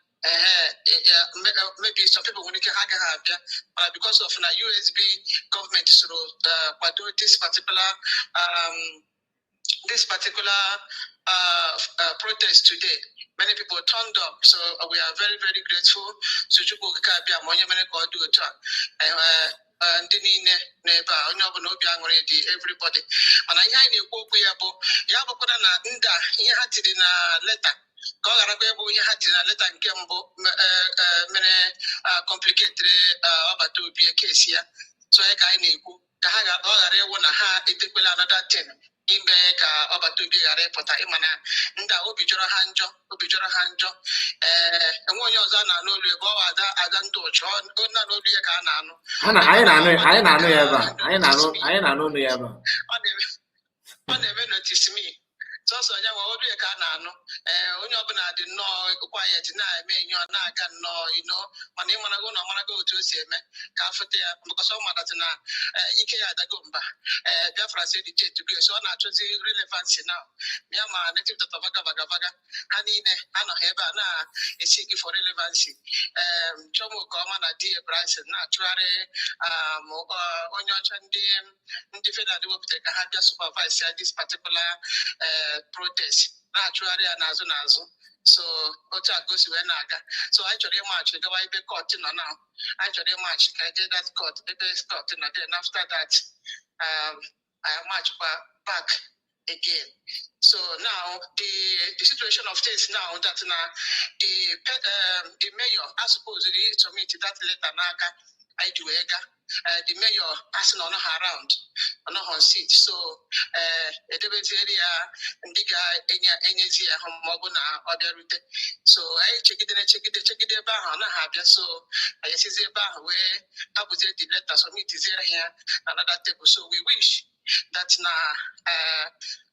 Maybe some people when have because of na USB government sort of this particular protest today. Many people turned up, so we are very, very grateful. So you go everybody. And I letter. Ka ọ ghara ebe onye ha tiri na leta nke mbụ mere complicated ọbata obi kesi ya so ya ka anyị na-ekwu ka ha ọ ghara ịwụ na ha etekwela another 10 ime ka ọbata obi ghara ịpụta ịma na ndị obi jọrọ ha njọ enwe onye ọzọ na-anụ olu ebe ọ ada ndị ụchọ na n'olu ya ka a na-anụ anyị na-anụ ya ebe anyị na-anụ olu ya ebe ọ na-eme notice me sọsọ onye nwe obi ka a na-anụ onye ọbụla dị nnọọ quiet na-eme enyo na-aga nnọọ mana ịmarago na ọmarago otu o si eme ka afụta ya mbakọsọ mmadụ na ike ya adago mba Biafra si dị to go so ọ na-achọzi relevancy now ya ma native data vaga ha niile anọghị ebe a na-esi gị for relevancy chọmụ ka ọma na die Bryson na-achụgharị onye ọcha ndị federal wepụtara ka ha bịa supervise this particular protest na-achụgharị ya n'azụ so otu a gosi wee na-aga so anyị chọrọ ịmachi gawa ebe court nọ na anyị chọrọ ịmachi ka eje that court ebe court nọ then after that I march back again. So now the situation of things now that the mayor I suppose he submitted that letter n'aka I do the mayor asking on around on her seat. So a debate area and the guy any homogona or the route. So I check it about so I see the bar where I was the letter so meet is here another table. So we wish that now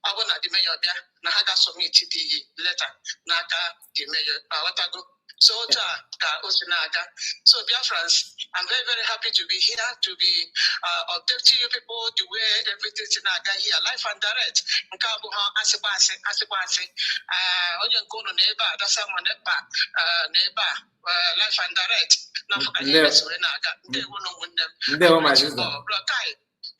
I want the mayor there Nahaga submit the letter Naka the mayor Watago. So Biafrans, I'm very, very happy to be here, to be updating you people the way everything is here, live and direct. Onye nkono neighbor, that's someone neighbor, live and direct.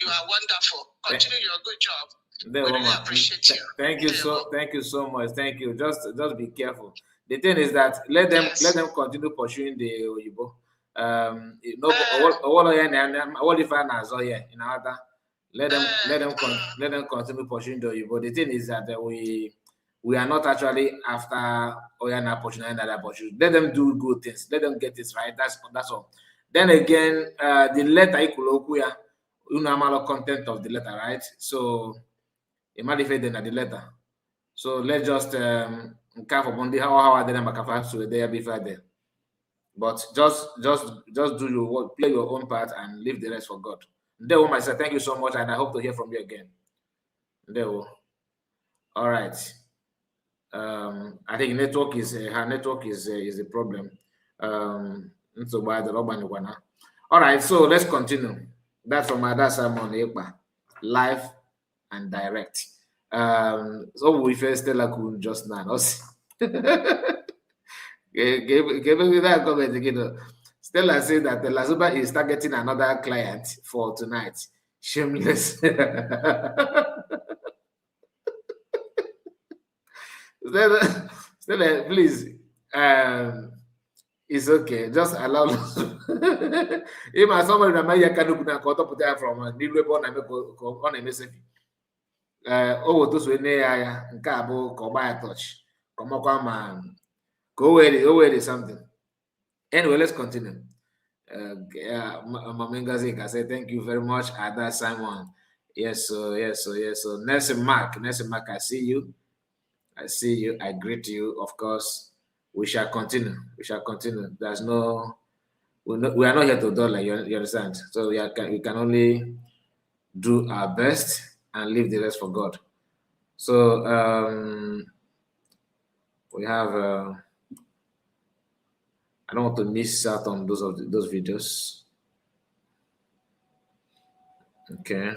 You are wonderful. Continue your good job. We really appreciate you. Thank you so much. Thank you. Just be careful. The thing is that let them continue pursuing the Oyibo. What if I in other let them continue pursuing the Oyibo. The thing is that we are not actually after Oyana pursuing another pursuit. Let them do good things. Let them get it right. That's all. Then again, the letter Ikulokuya, normal content of the letter, right? So it might be the letter. So let's just how are they so they be there. But just do your work, play your own part and leave the rest for God. There, myself, thank you so much, and I hope to hear from you again. There. All right. I think network is her network is a problem. So by the all right, so let's continue. That's from my dad Simon live and direct. So we first tell her just now. Give me that comment again. Stella said that the Lazuba is targeting another client for tonight. Shameless. Stella, please. It's okay. Just allow. If I somebody that from New Weapon and on a message. To swing ya Cabo, Kobaya touch. Go away, something. Anyway, let's continue. Mamingazik, I say thank you very much, Ada Simon. Yes, so. Nelson Mark, I see you. I greet you. Of course, we shall continue. There's no, we are not here to dollar. You understand? So we can only do our best and leave the rest for God. So we have. I don't want to miss out on those videos. Okay.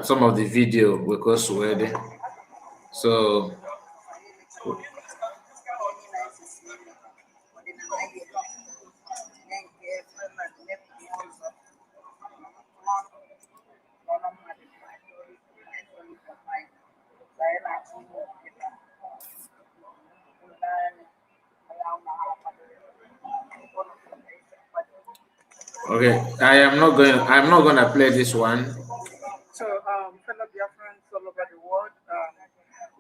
Some of the video because we're there. So okay, I'm not going to play this one. So, fellow Biafrans all over the world,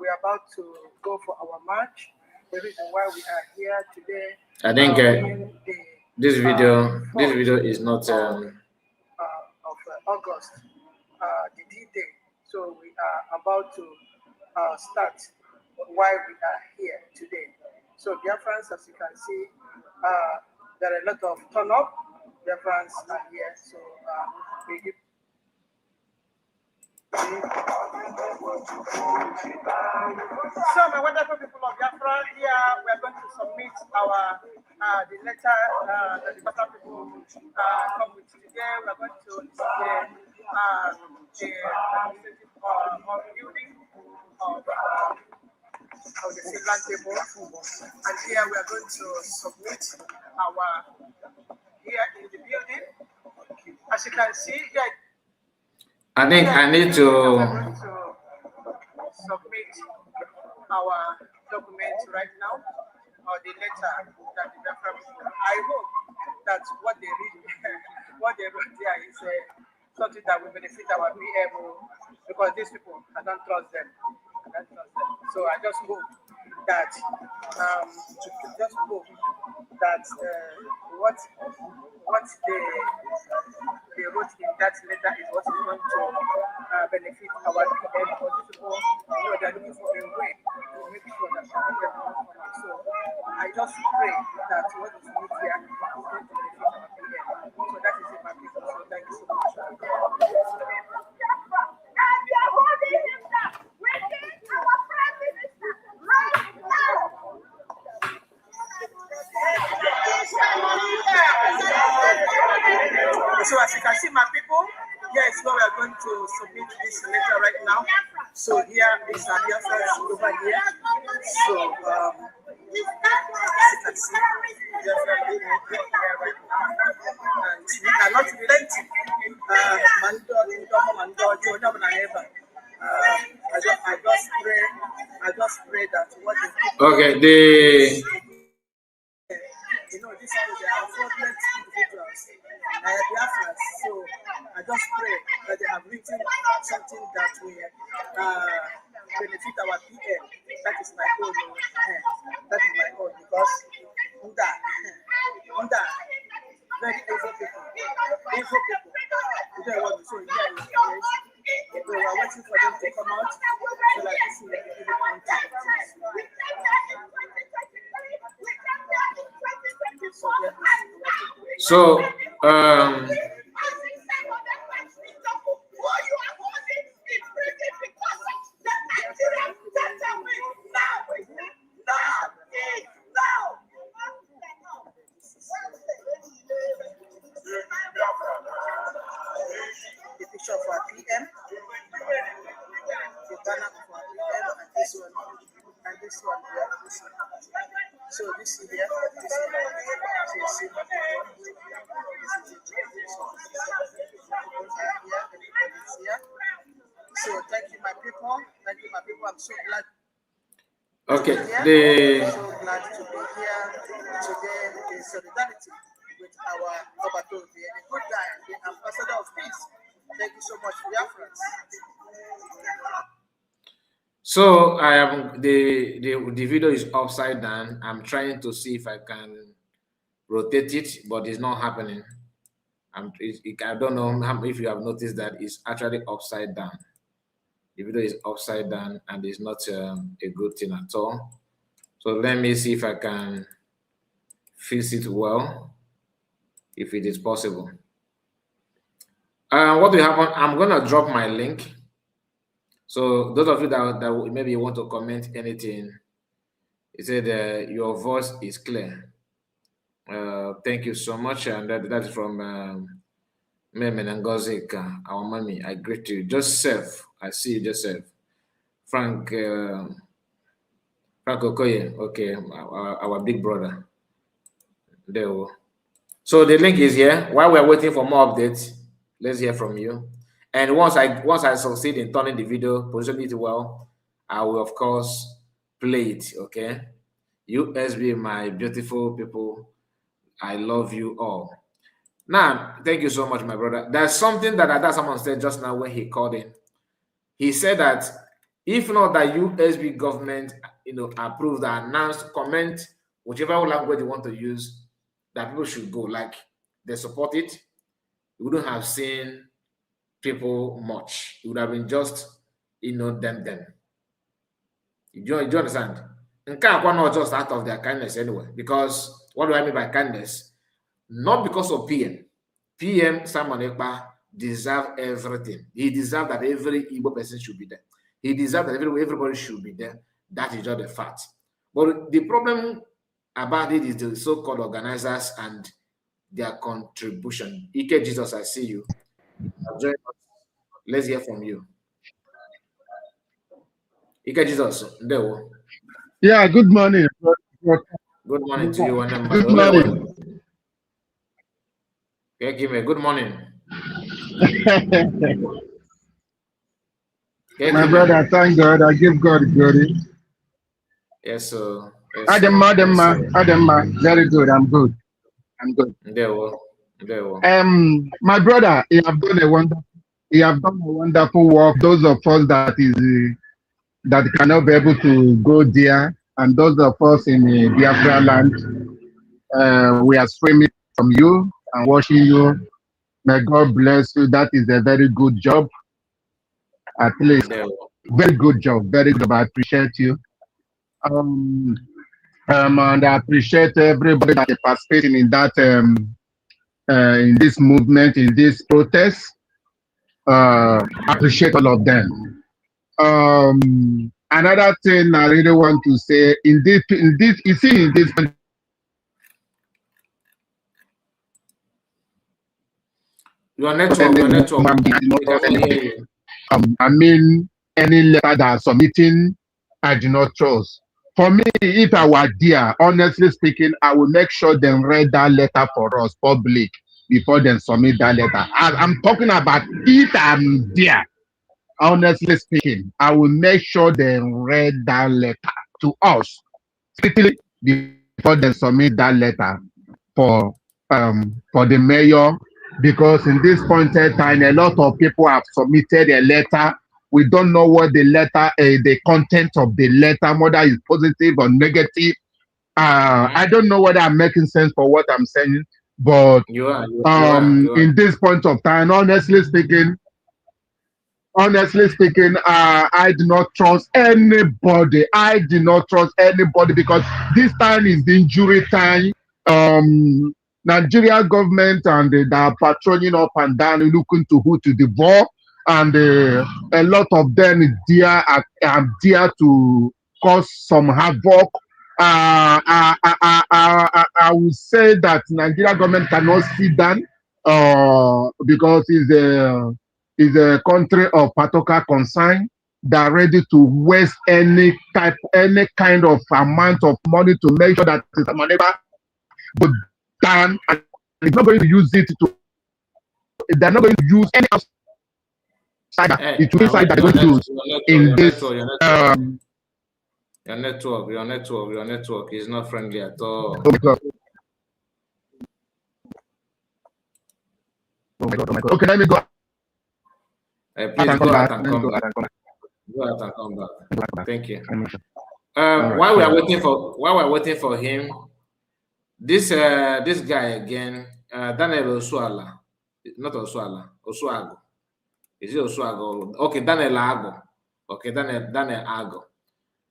we're about to go for our march. The reason why we are here today. I think this video is not of August, the D-Day. So we are about to start why we are here today. So Biafrans, as you can see, there are a lot of turn up. Biafrans are here, so we give. So, my wonderful people of Biafra, here we are going to submit our the letter that the Biafra people come with today. We are going to display the building of the Finland table, and here we are going to submit our here in the building. As you can see here. I think I need to submit our documents right now, or the letter that the Biafran people. I hope that what they read, what they wrote there is something that will benefit our PM, because these people, I don't trust them. So I just hope that what they wrote in that letter is what is going to benefit our PM. Because these people, they're looking for a way to make sure that our PM will not come out. So I just pray that what is written here is going to benefit our PM. So that is it, my people. So thank you so much. So as you can see, my people, here is where we are going to submit this letter right now. So here is our Biafrans over here. So as you can see, Biafrans here right now, and we are not relenting. I just pray that what is okay, these people, they are fraudulent individuals. Biafrans. So I just pray that they have written something that will benefit our PM. That is my own. That is my own, because very evil people. You don't want to. So here is we are waiting for them to come out so that this will be given contact. So the picture of our PM, the banner of our PM, and this one here, this one. So this is here, this is here. So you see, everybody's here. So thank you, my people. Thank you, my people. I'm so glad. okay, I'm so glad to be here today in solidarity with our Obato, the good guy, the ambassador of peace. Thank you so much for your friends. so I am the video is upside down. I'm trying to see if I can rotate it, but it's not happening. I don't know if you have noticed that it's actually upside down. The video is upside down and it's not a good thing at all. So let me see if I can fix it well, if it is possible. What will happen? I'm gonna drop my link. So those of you that maybe want to comment anything, it said your voice is clear. Thank you so much, and that is from Meme Ngozika, our mommy. I greet you, Joseph. I see you, Joseph. Frank Okoye, okay, our big brother. There we go. So the link is here. While we are waiting for more updates, let's hear from you. And once I succeed in turning the video, position it well, I will of course play it. Okay, USB, my beautiful people, I love you all. Now, thank you so much, my brother. There's something that someone said just now when he called in. He said that if not the USB government, approved, announced, comment, whichever language you want to use, that people should go, like they support it, we wouldn't have seen people much. It would have been just, them. Do you understand? And not just out of their kindness anyway, because what do I mean by kindness? Not because of PM. PM Simon Ekpa deserve everything. He deserves that every Igbo person should be there. He deserves that everybody should be there. That is just a fact. But the problem about it is the so-called organizers and their contribution. Ike Jesus, I see you. Let's hear from you. Ike Jesus, there. Yeah, good morning. Good morning to you. Good morning. Okay, good morning. My brother, thank God. I give God glory. Yes, sir. Yes, Ademma, sir. Yes, sir. Ademma. Very good. I'm good. I'm good. There will. There will. My brother, you have done a wonderful work. Those of us that cannot be able to go there, and those of us in Biafra land, we are streaming from you and watching you. May God bless you. That is a very good job. At least, There will. very good job. Very good. I appreciate you. Um, and I appreciate everybody that is participating in that in this movement, in this protest. I appreciate all of them. Another thing I really want to say you see, in this Your network. We cannot hear you. I mean, any letter that are submitting, I do not trust. For me, if I were there, honestly speaking, I will make sure they read that letter for us, public, before they submit that letter. I'm talking about if I'm there. Honestly speaking, I will make sure they read that letter to us strictly before they submit that letter for the mayor, because in this point in time, a lot of people have submitted a letter. We don't know what the letter, the content of the letter, whether it's positive or negative. I don't know whether I'm making sense for what I'm saying, but You are. in this point of time, honestly speaking, I do not trust anybody. I do not trust anybody because this time is the injury time. Nigeria government and they are patrolling up and down, looking to who to devour, and a lot of them is there are there to cause some havoc. I would say that Nigeria government cannot sit down because it's a country of particular concern that are ready to waste any kind of amount of money to make sure that it's never go down, and it's not going to use it to. They're not going to use any outside. It's inside that they're going to use in this. Your network is not friendly at all. Okay, let me go. Please go out and come back. Go out and come back. Thank you. While we're waiting for him, this guy again, Daniel Osuala, not Osuala, Osuago. Is it Osuago? Okay, Daniel Ago. Okay, Daniel Ago.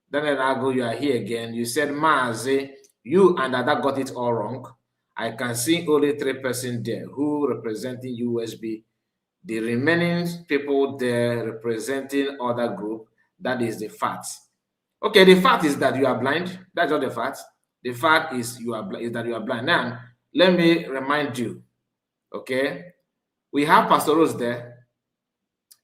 Daniel Ago, you are here again. You said, Mazi, you and Ada got it all wrong. I can see only 3 persons there who representing USB. The remaining people there representing other group. That is the fact. Okay, the fact is that you are blind. That's not the fact. The fact is that you are blind. Now, let me remind you. Okay, we have Pastor Rose there.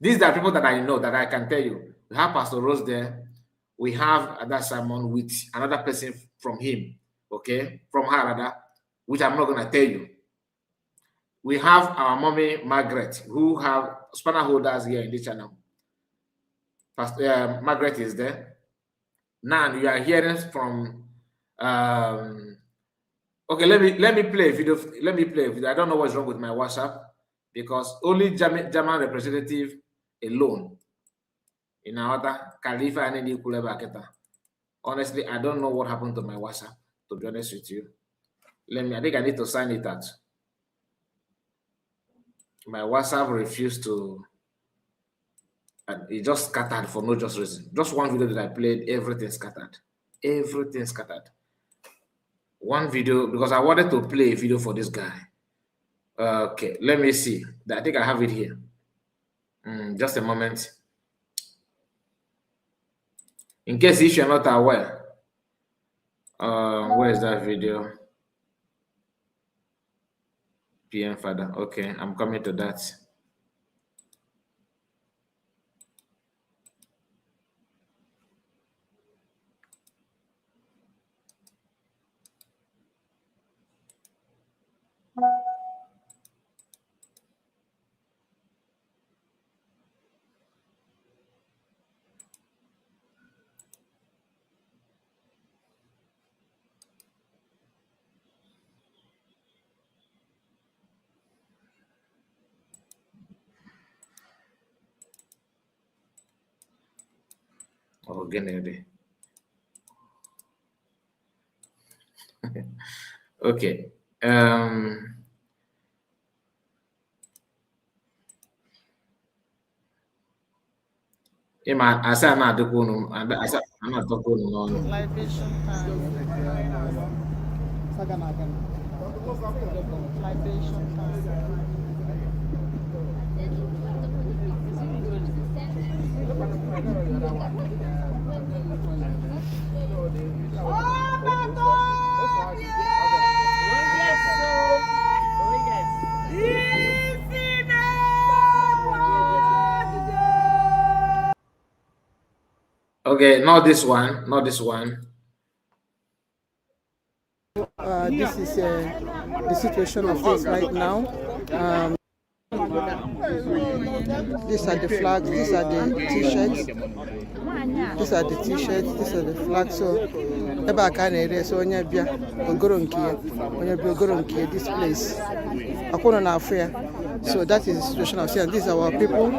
These are people that I know that I can tell you. We have Pastor Rose there. We have Ada Simon with another person from him. Okay, from her rather, which I'm not gonna tell you. We have our mommy Margaret, who have spanner holders here in this channel. Pastor Margaret is there. Now you are hearing from. Okay, let me play a video. Let me play a video. I don't know what's wrong with my WhatsApp because only German representative alone in our Khalifa and Kuleba. Honestly, I don't know what happened to my WhatsApp. To be honest with you, I think I need to sign it out. My WhatsApp refused to, and it just scattered for no just reason. Just one video that I played, everything scattered. Everything scattered. One video, because I wanted to play a video for this guy. Okay, let me see. I think I have it here. Just a moment. In case if you're not aware, where is that video? PM Father. Okay, I'm coming to that. Ogenede. Okay. Ima asa na adukunu asa na adukunu no. Libation time. Libation time. Okay, not this one, not this one. This is the situation of things right now. These are the flags, these are the t-shirts, these are the t-shirts, these are the flags. So, so this place. So that is the situation of things. These are our people.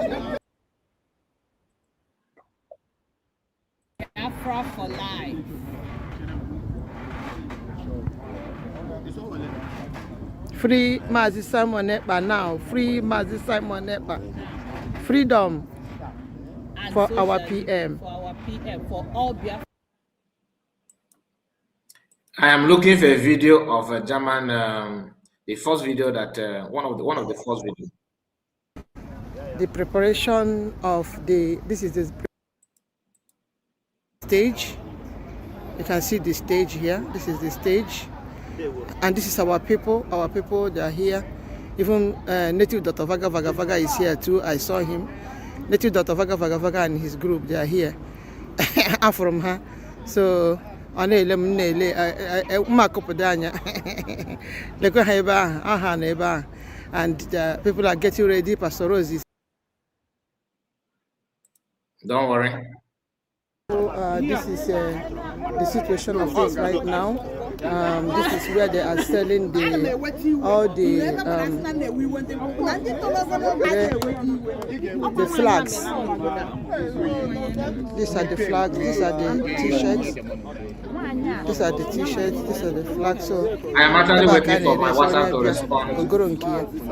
Biafra for life. Free Mazi Simon Ekpa now. Free Mazi Simon Ekpa. Freedom for our PM. For our PM, for all Biafra. I am looking for a video of a German, the first video that one of the first videos. The preparation of this is the stage. You can see the stage here. This is the stage. And this is our people. Our people, they are here. Even native Dr. Vaga is here too. I saw him. Native Dr. Vaga and his group, they are here. I'm from her. So, and people are getting ready. Pastor Rose is. Don't worry. So, this is the situation of things right now. This is where they are selling all the flags. These are the flags. These are the t-shirts. These are the t-shirts. These are the flags. So I am actually waiting for my WhatsApp to respond.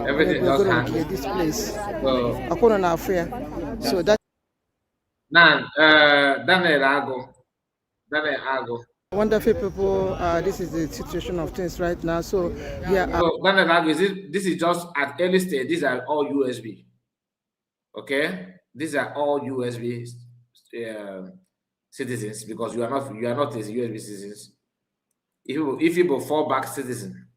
Everything just hangs. This place. So, so that. Now, Daniel Ago. Wonderful people. This is the situation of things right now. So yeah. So Daniel Ago, this is just at early stage. These are all USB. Okay, these are all USB citizens because you are not a USB citizens. If you fall back citizen.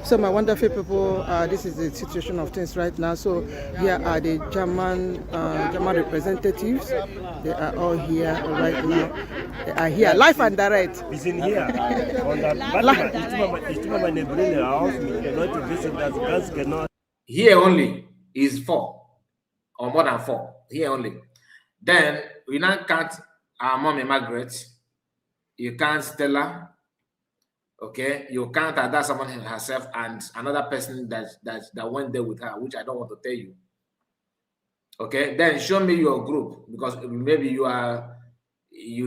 So my wonderful people, this is the situation of things right now. So here are the German representatives. They are all here right now. They are here live and direct. It's in here. Here only is 4 or more than 4. Here only. Then we now count our mommy Margaret. You count Stella. Okay, you can't add someone herself and another person that went there with her, which I don't want to tell you. Okay, then show me your group because maybe you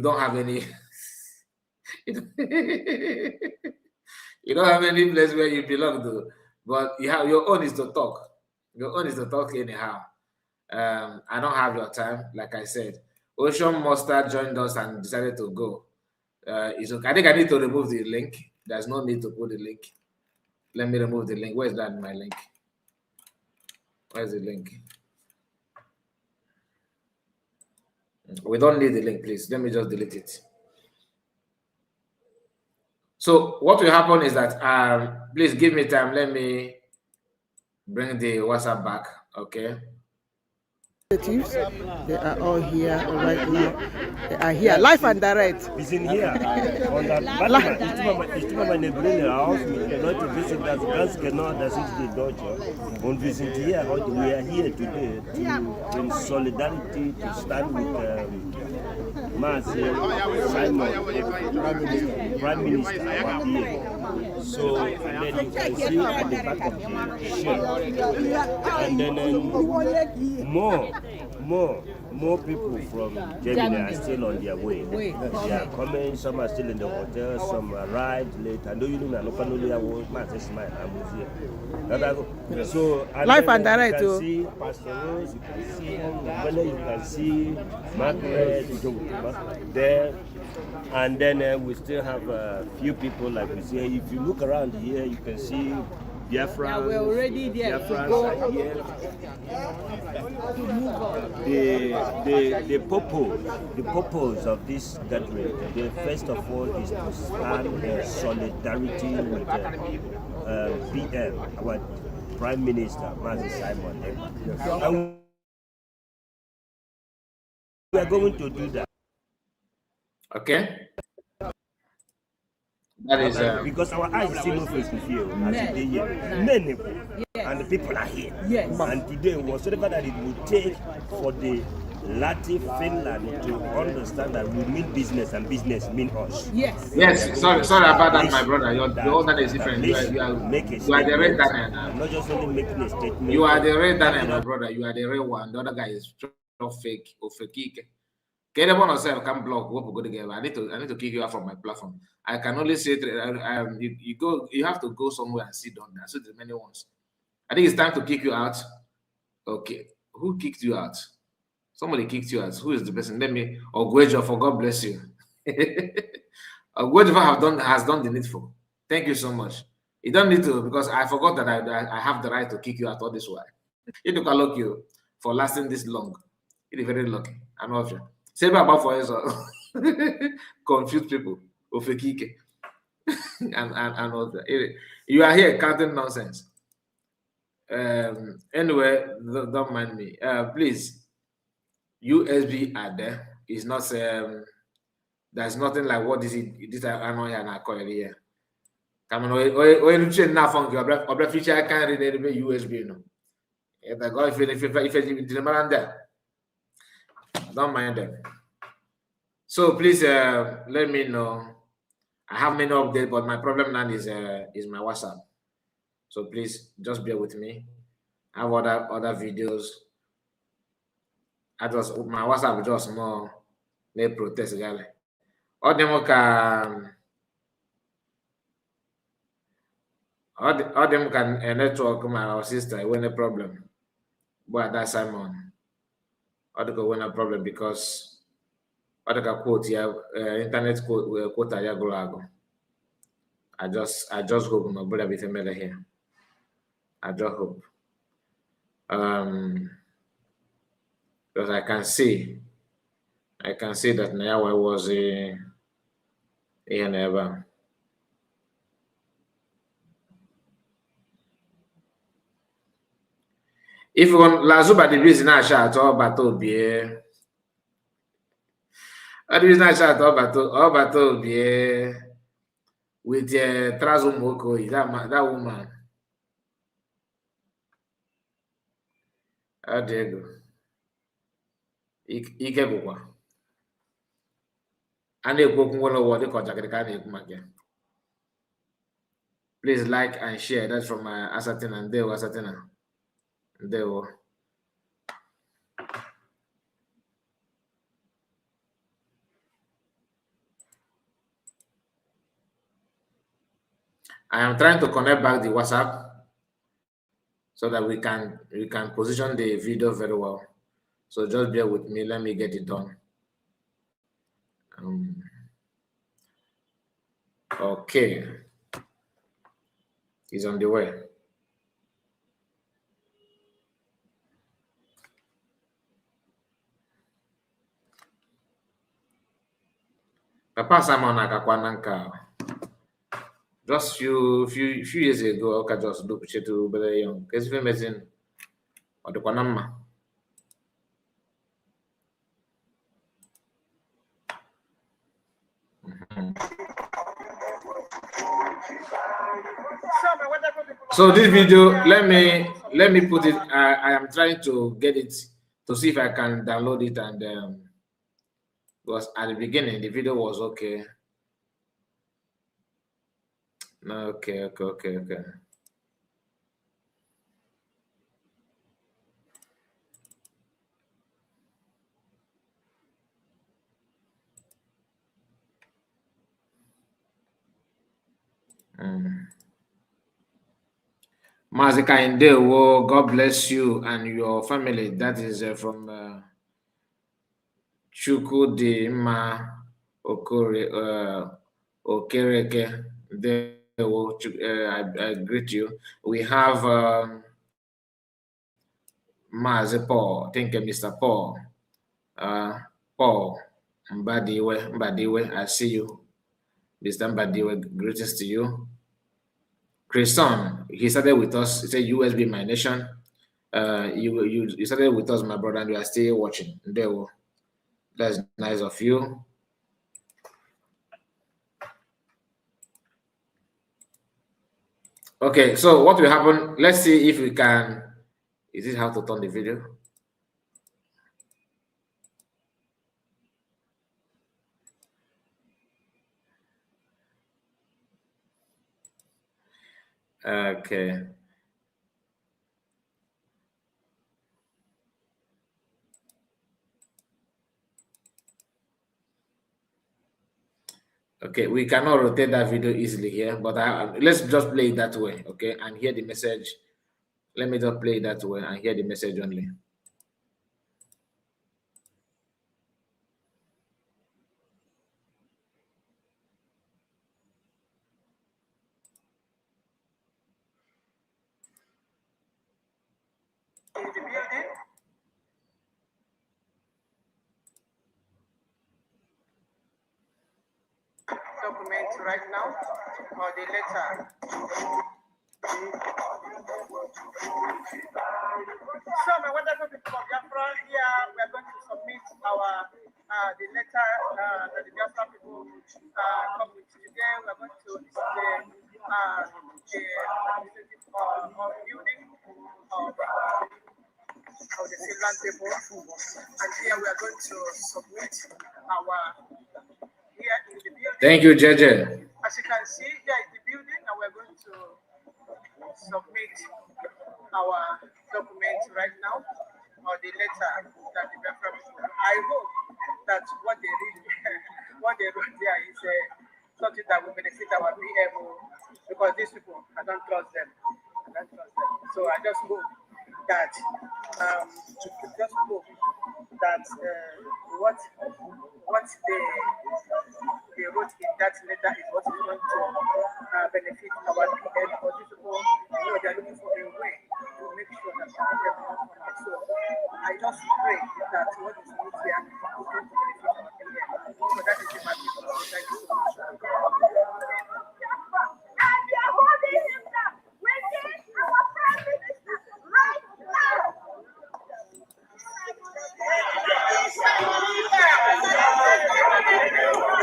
don't have any. You don't have any place where you belong to, but you have your own is to talk. Your own is to talk anyhow. I don't have your time, like I said. Ocean Mustard joined us and decided to go. It's okay. I think I need to remove the link. There's no need to put the link. Let me remove the link. Where's that my link? Where's the link? We don't need the link, please. Let me just delete it. So what will happen is that please give me time. Let me bring the WhatsApp back. Okay. They are all here right now. They are here live and direct. It's in here. Und wir sind hier heute, we are here today in solidarity to stand with Mazi Simon, Prime Minister, our here. So, and then you can see at the back of the shirt. And then more more people from Germany are still on their way. They are coming. Some are still in the hotel. Some arrived late. I know you know. So live and direct. You can see Pastor Rose. You can see Mele. You can see Margaret there. And then we still have a few people, like we say. If you look around here, you can see Biafrans. Yeah, we're already there. Biafrans are here. The purpose of this gathering, first of all, is to stand in solidarity with PM, our Prime Minister, Mazi Simon. And we are going to do that. Okay. That is because our eyes see no face to feel as today here. Many and the people are here. Yes. And today, whatsoever that it would take for the Latin Finland to understand that we mean business and business mean us. Yes. Yes. Sorry about that, my brother. Your that is different. You are the red Daniel. I'm not just only making a statement. You are the red Daniel, my brother. You are the real one. The other guy is fake or fake. Get up on yourself, can block what we go together. I need to kick you out from my platform. I can only say you have to go somewhere and sit down there. So there's many ones. I think it's time to kick you out. Okay. Who kicked you out? Somebody kicked you out. Who is the person? Let me Ogwejo, for God bless you. Ogwejo has done the needful. Thank you so much. You don't need to, because I forgot that I have the right to kick you out all this while. You look lucky you for lasting this long. You're very lucky. I'm not sure. Say about for us, confused people, ofekike, and all that. You are here counting nonsense. Anyway, don't mind me. Please, USB are there. It's not there's nothing like what is it? This I know and I call it here. Come on, you change now from your feature. I can't read any USB. No, if I go if there. Don't mind them. So please let me know. I have many updates, but my problem now is my WhatsApp. So please just bear with me. I have other videos. My WhatsApp just more they protest guy. All them can network my sister when a problem. But that's Simon. All the when a problem because quote internet quote I just hope my brother be familiar here. I just hope. Because I can see that Nayawa was a never. If you want Lazuba the business at all battle be the business at all battle be with Trazumoko, that woman. How there you go. Ike bụkwa a na-ekwu okwu nwere ụwa dịka ọjakịrị ka a na-ekwu maka ya. Please like and share. That's from Asatina. Ndewo Asatina. Ndewo. I am trying to connect back the WhatsApp so that we can position the video very well. So just bear with me. Let me get it done. Okay. It's on the way. Papa Simon Akakwananka. Just few years ago, I just do picture to very young. Because if medicine or the Kwanama. So this video, let me put it. I am trying to get it to see if I can download it, and because at the beginning the video was okay. No, okay. Mazika Indewo, God bless you and your family. That is from Chukudima Okereke. I greet you. We have Mazi Paul. I think Mr. Paul. Paul Mbadiwe, I see you. Mr. Mbadiwe, greetings to you. Christian, he started with us. He said, USB My Nation. You started with us, my brother, and you are still watching. That's nice of you. Okay, so what will happen? Let's see if we can. Is it how to turn the video? Okay. Okay, we cannot rotate that video easily here, but let's just play it that way, okay, and hear the message. Let me just play it that way and hear the message only. Document right now, or the letter. So, my wonderful people of Biafra, here we are going to submit our the letter that the Biafra people come with today. We are going to display the building of the Finland people, and here we are going to submit our here in the building. Thank you, JJ. As you can see, here is the building, and we're going to submit our document right now, or the letter that the Biafra people. I hope that what they read, what they wrote there is something that will benefit our PM, because these people, I don't trust them. So I just hope that what they wrote in that letter is what is going to benefit our PM, because these people, they are looking for a way to make sure that our PM will come out. So I just pray that what is written here is going to benefit our PM. So that is my people. So thank you so much.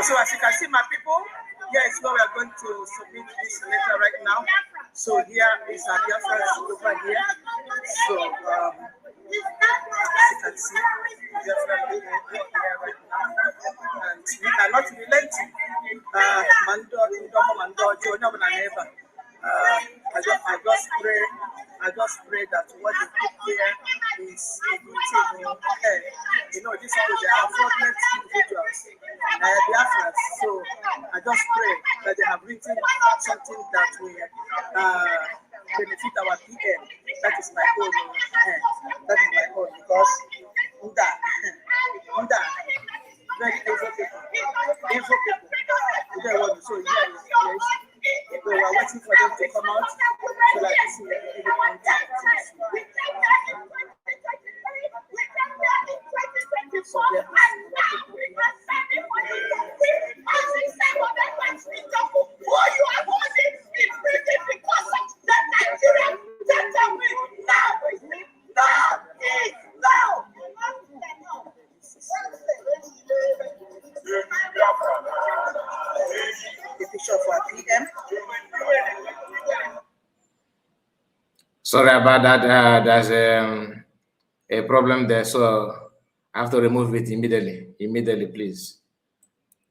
So as you can see, my people, here is where we are going to submit this letter right now. So here is our Biafrans over here. So as you can see, Biafran people here right now, and we are not relenting. I just pray that what they put here is these people, they are fraudulent individuals, Biafrans. So I just pray that they have written something that will benefit our PM. That is my own. That is my own, because very evil people. So yes, we are waiting for them to come out so that this will be the contact. So Sorry about that. There's a problem there, so I have to remove it immediately. Immediately, please.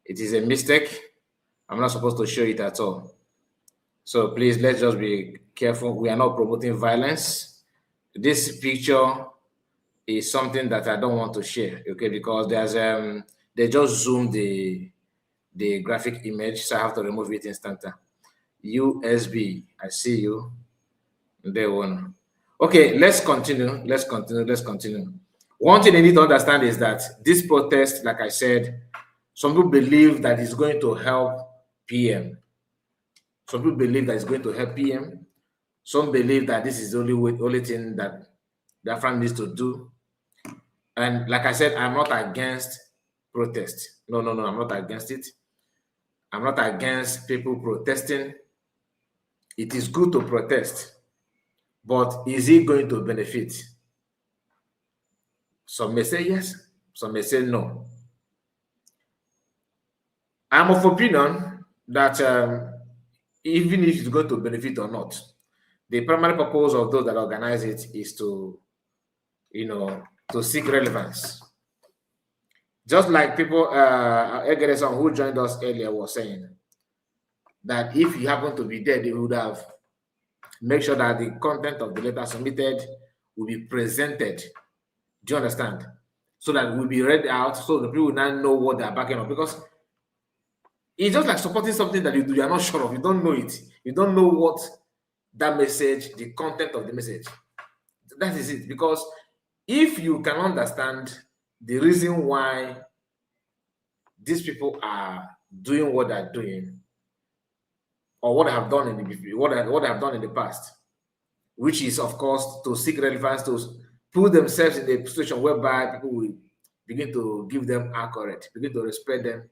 It is a mistake. I'm not supposed to show it at all. So please, let's just be careful. We are not promoting violence. This picture is something that I don't want to share, okay? Because there's they just zoomed the graphic image, so I have to remove it instantly. USB. I see you. There one. Okay, let's continue. Let's continue. One thing they need to understand is that this protest, like I said, some people believe that it's going to help PM. Some people believe that it's going to help PM. Some believe that this is the only thing that Biafran needs to do. And like I said, I'm not against protest. No, I'm not against it. I'm not against people protesting. It is good to protest, but is it going to benefit? Some may say yes, some may say no. I'm of opinion that even if it's going to benefit or not, the primary purpose of those that organize it is to, to seek relevance. Just like people, Egerson, who joined us earlier, was saying that if you happen to be there, they would have made sure that the content of the letter submitted will be presented. Do you understand? So that it will be read out, so the people will not know what they're backing up. Because it's just like supporting something that you are not sure of. You don't know it. You don't know what that message, the content of the message. That is it. Because if you can understand the reason why these people are doing what they're doing, or what they have done in the past, which is of course to seek relevance, to put themselves in a position whereby people will begin to give them accurate, begin to respect them.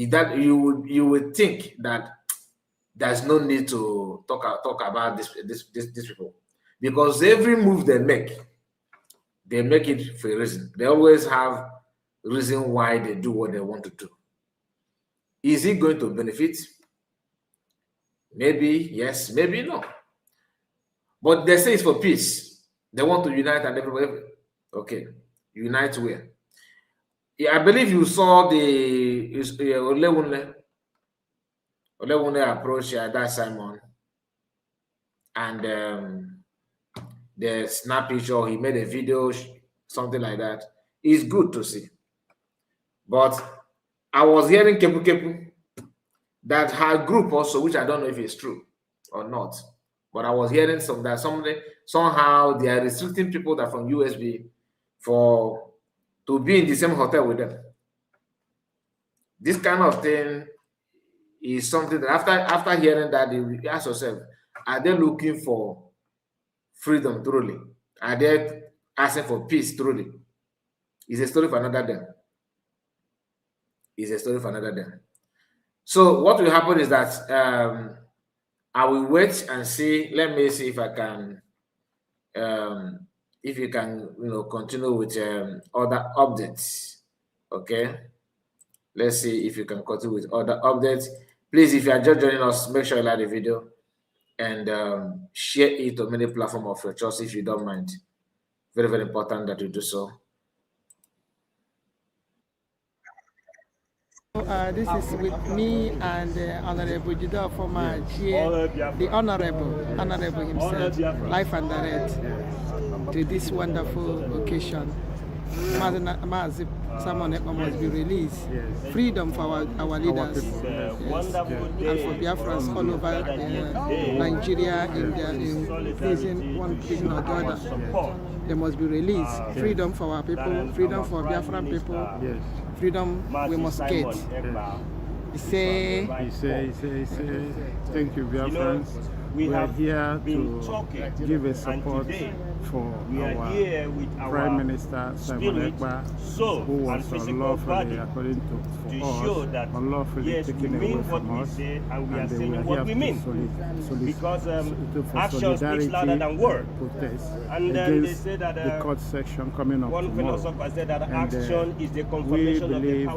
That you would think that there's no need to talk about these people, because every move they make it for a reason. They always have reason why they do what they want to do. Is it going to benefit? Maybe yes, maybe no. But they say it's for peace. They want to unite and everybody. Okay, unite where? Yeah, I believe you saw the Olewunle approach that Simon, and the snap picture. He made a video, something like that. It's good to see. But I was hearing Kepu that her group also, which I don't know if it's true or not, but I was hearing somehow they are restricting people that from USB to be in the same hotel with them. This kind of thing is something that after hearing that, you ask yourself, are they looking for freedom truly? Are they asking for peace truly? It's a story for another day. It's a story for another day. So what will happen is that I will wait and see. Let me see if I can, if you can, continue with other updates. Okay. Let's see if you can continue with other updates. Please, if you are just joining us, make sure you like the video and share it on many platforms of your choice if you don't mind. Very, very important that you do so. This is with me and Honorable Judah former GA, the Honorable himself, live and direct to this wonderful occasion. Mazi Simon Ekpa must be released. Freedom for our leaders, and for Biafrans all over Nigeria in prison, one prison or the other. They must be released. Freedom for our people, freedom for Biafran people, freedom we must get. He say, thank you, Biafrans. We are here to give a support for our Prime Minister Simon Ekpa, who was unlawfully, according to us, unlawfully taken away from us, and they were here for solidarity protest against the court section coming up tomorrow. And we believe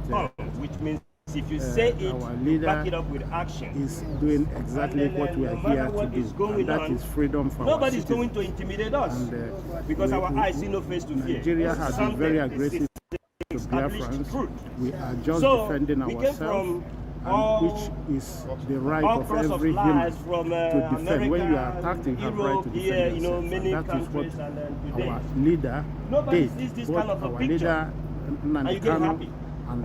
that which means if you say it, our leader back it up with action. Is doing exactly what we are here to do, and that is freedom for Nobody's going to intimidate us, because our eyes see no face to fear. Nigeria has been very aggressive to Biafrans. We are just defending ourselves, which is the right of every human to defend. When you are attacked, you have right to defend yourself. That is what our leader did. What our leader Nandekano and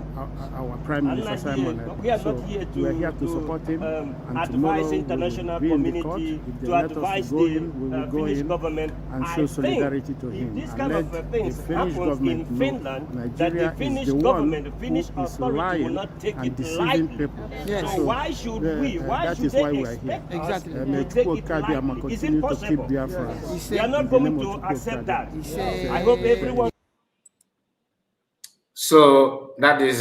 our Prime Minister Simon. We are so not here we are here to support him and advise the international community to advise the Finnish government and show solidarity to him. This kind of things happens in Finland, that the Finnish government, the Finnish authority will not take it lightly. Yes. So why should we? Why should they expect us to take it lightly? Is it possible? We are not going to accept that. I hope everyone. So that is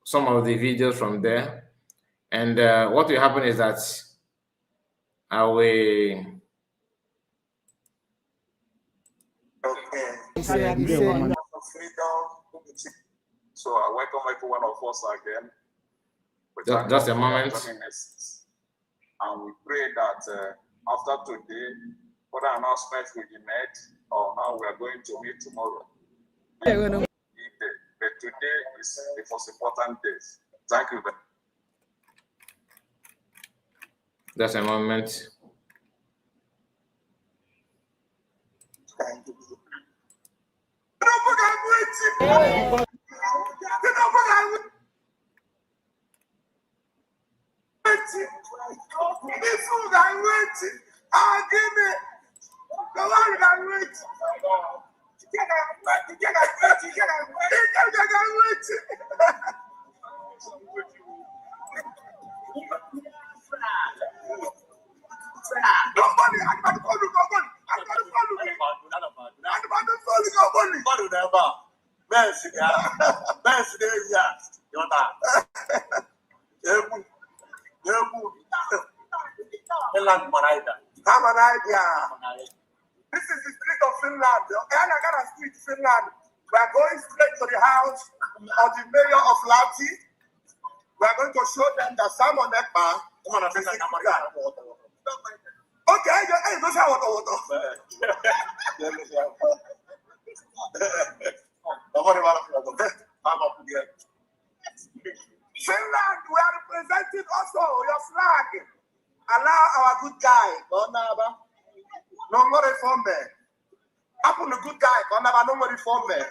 some of the videos from there, and what will happen is that I will. So I welcome every one of us again. Just a moment. And we pray that after today, further announcements will be made on how we are going to meet tomorrow. But today is the most important day. Thank you. Just a moment. Thank you. This is the street of Finland, the Anagara Street, Finland. We are going straight to the house of the mayor of Lahti. We are going to show them that Simon Ekpa is a good guy. Okay, hey, don't say water. Finland, we are representing also your flag. Allow our good guy, no more reform there. Happen a good guy, no more reform there.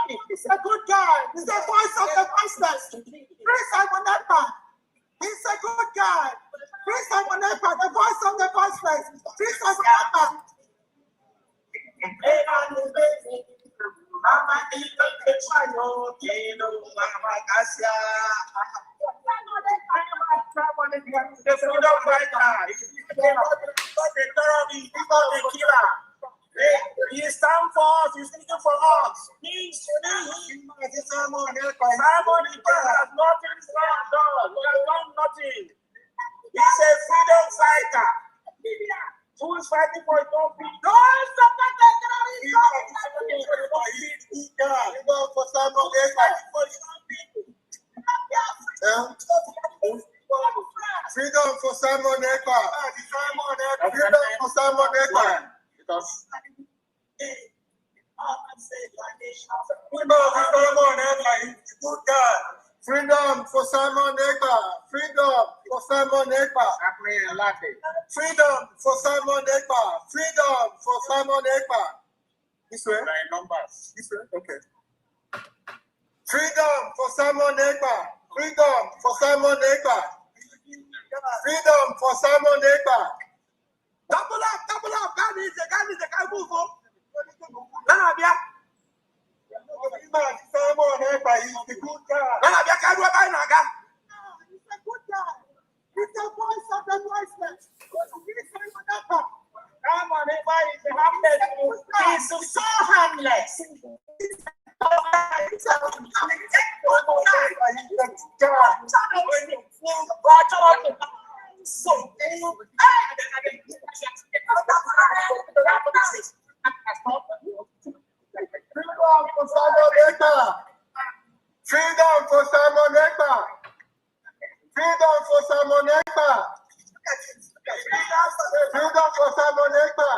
He's a good guy. He's the voice of the voiceless. Free Simon Ekpa. He's a good guy. Free Simon Ekpa, the voice of the voiceless. Free Simon Ekpa. The freedom fighter. He stands for us. He's speaking for us. He's Simon Ekpa has nothing done. He has done nothing. He's a freedom fighter. Who is fighting for his own people? Don't support the freedom for Simon Ekpa. Freedom for Simon Ekpa. Because freedom for Simon Ekpa. Freedom for Simon Ekpa. Freedom for Simon Ekpa. Freedom for Simon Ekpa. This way. Numbers. This way. Okay. Freedom for Simon Ekpa. Freedom for Simon Ekpa. Freedom for Simon Ekpa. Double up. God is a guy move up. Nanabia. Simon Ekpa is the good guy. Nanabia can do a naga. He's a good guy. He's the voice of the voiceless. Simon Ekpa is harmless. He's so harmless. Freedom for Simon Ekpa. Freedom for Simon Ekpa. Freedom for Simon Ekpa.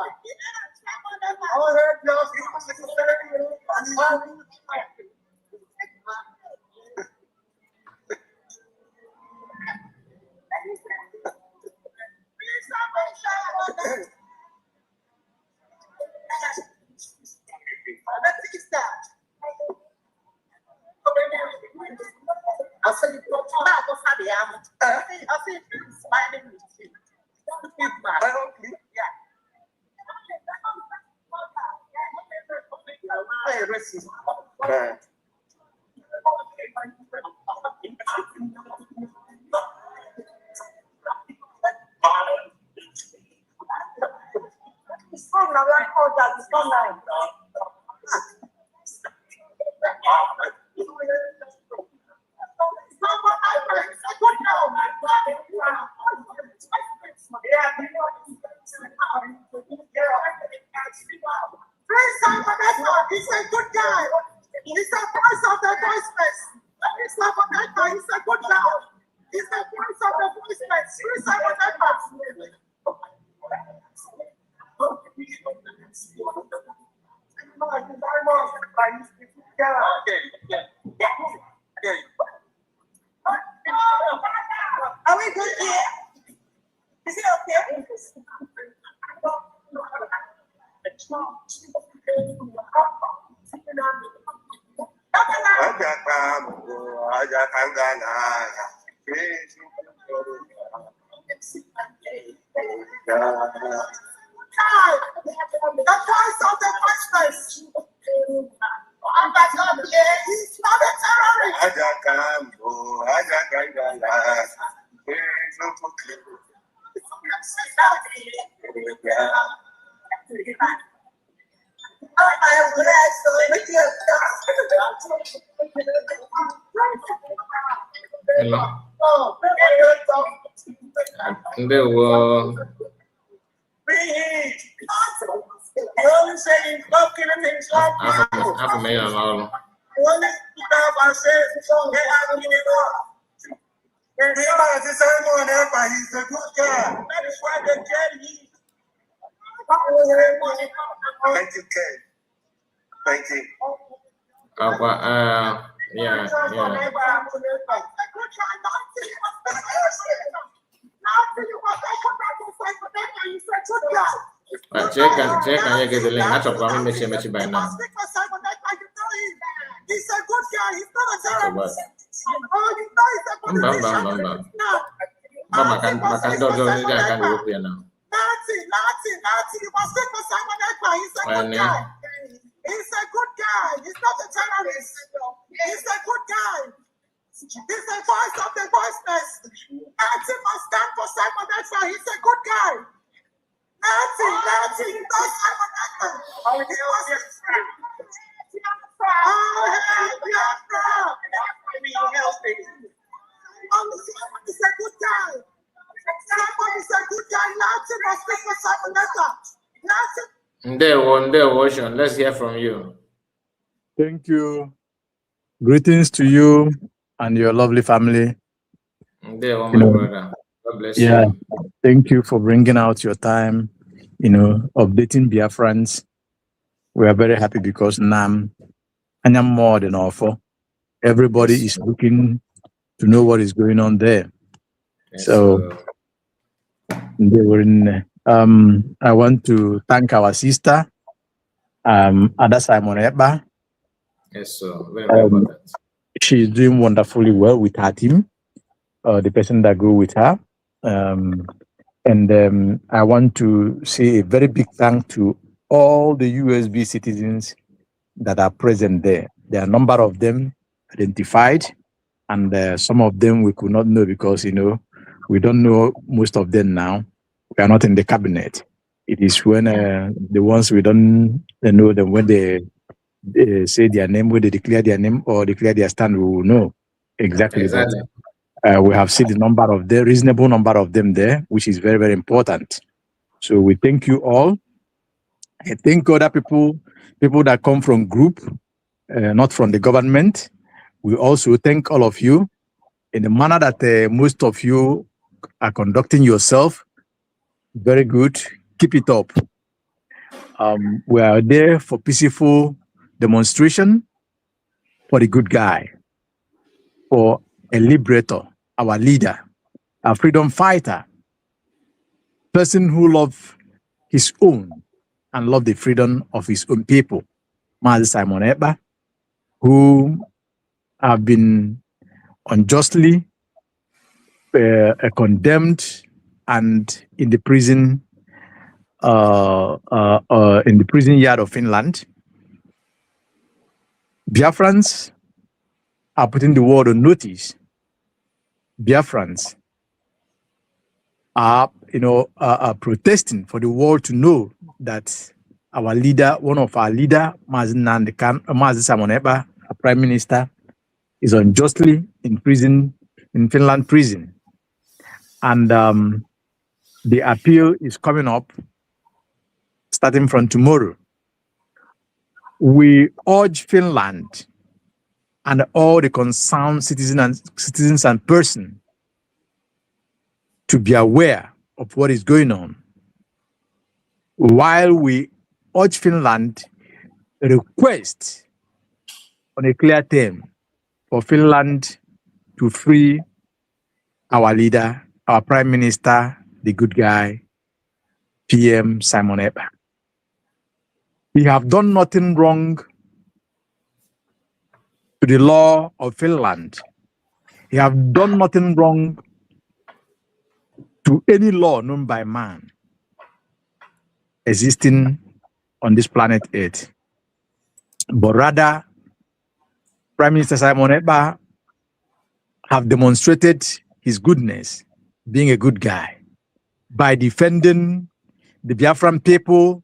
He's a good guy. He's a voice of the voiceless. He's a good guy. He's a good guy. He's the voice of the voiceless. He's a good guy. Are we good here? Is it okay? The voice of the voiceless. He's not a terrorist. Hello. There were half a million dollars. He's a good guy. That is why they get him. Thank you, Ken. Thank you. Yeah. Check and you get the link. That's a problem. Make sure by now. He's a good guy. He's not a terrorist. Makan dodo ni dia akan dirupiah now. Nazi. You must take for someone that guy. He's a good guy. He's a good guy. He's not a terrorist. He's a good guy. He's the voice of the voiceless. Nazi must stand for someone that guy. He's a good guy. Nazi. He does someone that guy. He's a good guy. Somebody's a good guy. Nazi must speak for someone that guy. There, let's hear from you. Thank you. Greetings to you and your lovely family. There, my brother. God bless you. Thank you for bringing out your time, updating Biafrans. We are very happy because NAM, and I'm more than awful. Everybody is looking to know what is going on there. Yes, so they were in. I want to thank our sister, Ada Simon Eba. Yes, sir. Very important. She's doing wonderfully well with her team, the person that go with her. And I want to say a very big thank to all the USB citizens that are present there. There are a number of them identified, and some of them we could not know because, we don't know most of them now. We are not in the cabinet. It is when the ones we don't know them, when they say their name, when they declare their name or declare their stand, we will know exactly. But, we have seen the reasonable number of them there, which is very, very important. So we thank you all. I thank other people that come from group, not from the government. We also thank all of you in the manner that most of you are conducting yourself. Very good. Keep it up. We are there for peaceful demonstration for the good guy, for a liberator, our leader, a freedom fighter, person who loved his own and loved the freedom of his own people, Mazi Simon Ekpa, who have been unjustly condemned and in the prison yard of Finland. Biafrans are putting the world on notice. Biafrans are, protesting for the world to know that our leader, one of our leader, Mazi Simon Ekpa, our prime minister, is unjustly in prison, in Finland prison. And the appeal is coming up starting from tomorrow. We urge Finland and all the concerned citizens and persons to be aware of what is going on. While we urge Finland, request on a clear term for Finland to free our leader, our prime minister, the good guy, PM Simon Ekpa. He have done nothing wrong to the law of Finland. He have done nothing wrong to any law known by man existing on this planet Earth. But rather, Prime Minister Simon Ekpa have demonstrated his goodness, being a good guy, by defending the Biafran people,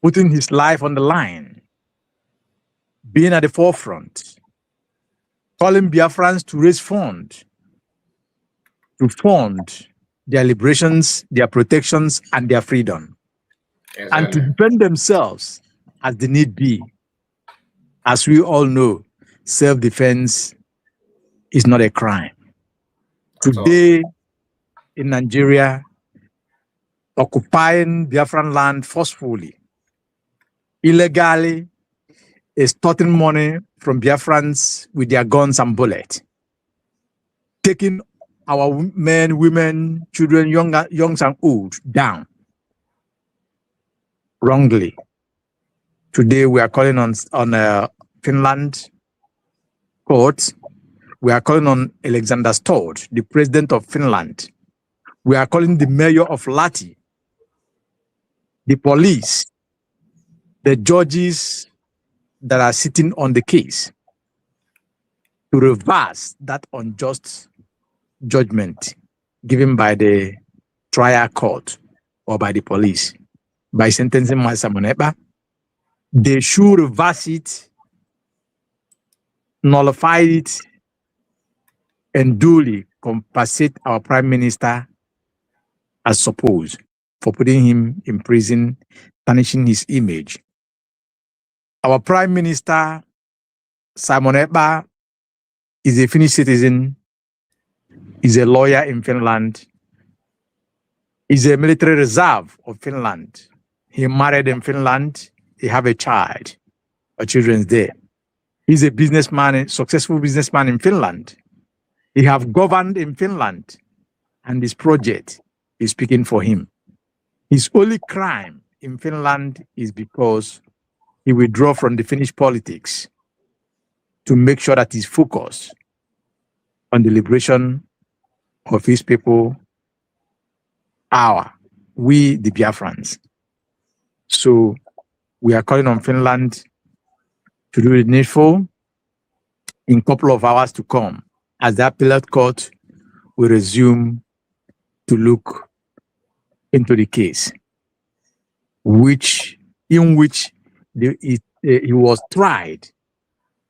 putting his life on the line, being at the forefront, calling Biafrans to raise funds, to fund their liberations, their protections, and their freedom, and to defend themselves as the need be. As we all know, self-defense is not a crime. Today, in Nigeria, occupying Biafran land forcefully, illegally, extorting money from Biafrans with their guns and bullets, taking our men, women, children, young and old down wrongly. Today we are calling on Finland court. We are calling on Alexander Stord, the president of Finland. We are calling the mayor of Lahti, the police, the judges that are sitting on the case to reverse that unjust judgment given by the trial court or by the police by sentencing Mazi Simon Ekpa. They should reverse it, nullify it, and duly compensate our prime minister as supposed for putting him in prison, tarnishing his image. Our prime minister, Simon Ekpa, is a Finnish citizen, is a lawyer in Finland, is a military reserve of Finland. He married in Finland, he have a child, or children's there. He's a businessman, a successful businessman in Finland. He have governed in Finland, and this project is speaking for him. His only crime in Finland is because he withdrew from the Finnish politics to make sure that he's focused on the liberation of his people, we the Biafrans. So we are calling on Finland to do the needful in a couple of hours to come, as the appellate court will resume to look into the case, in which he was tried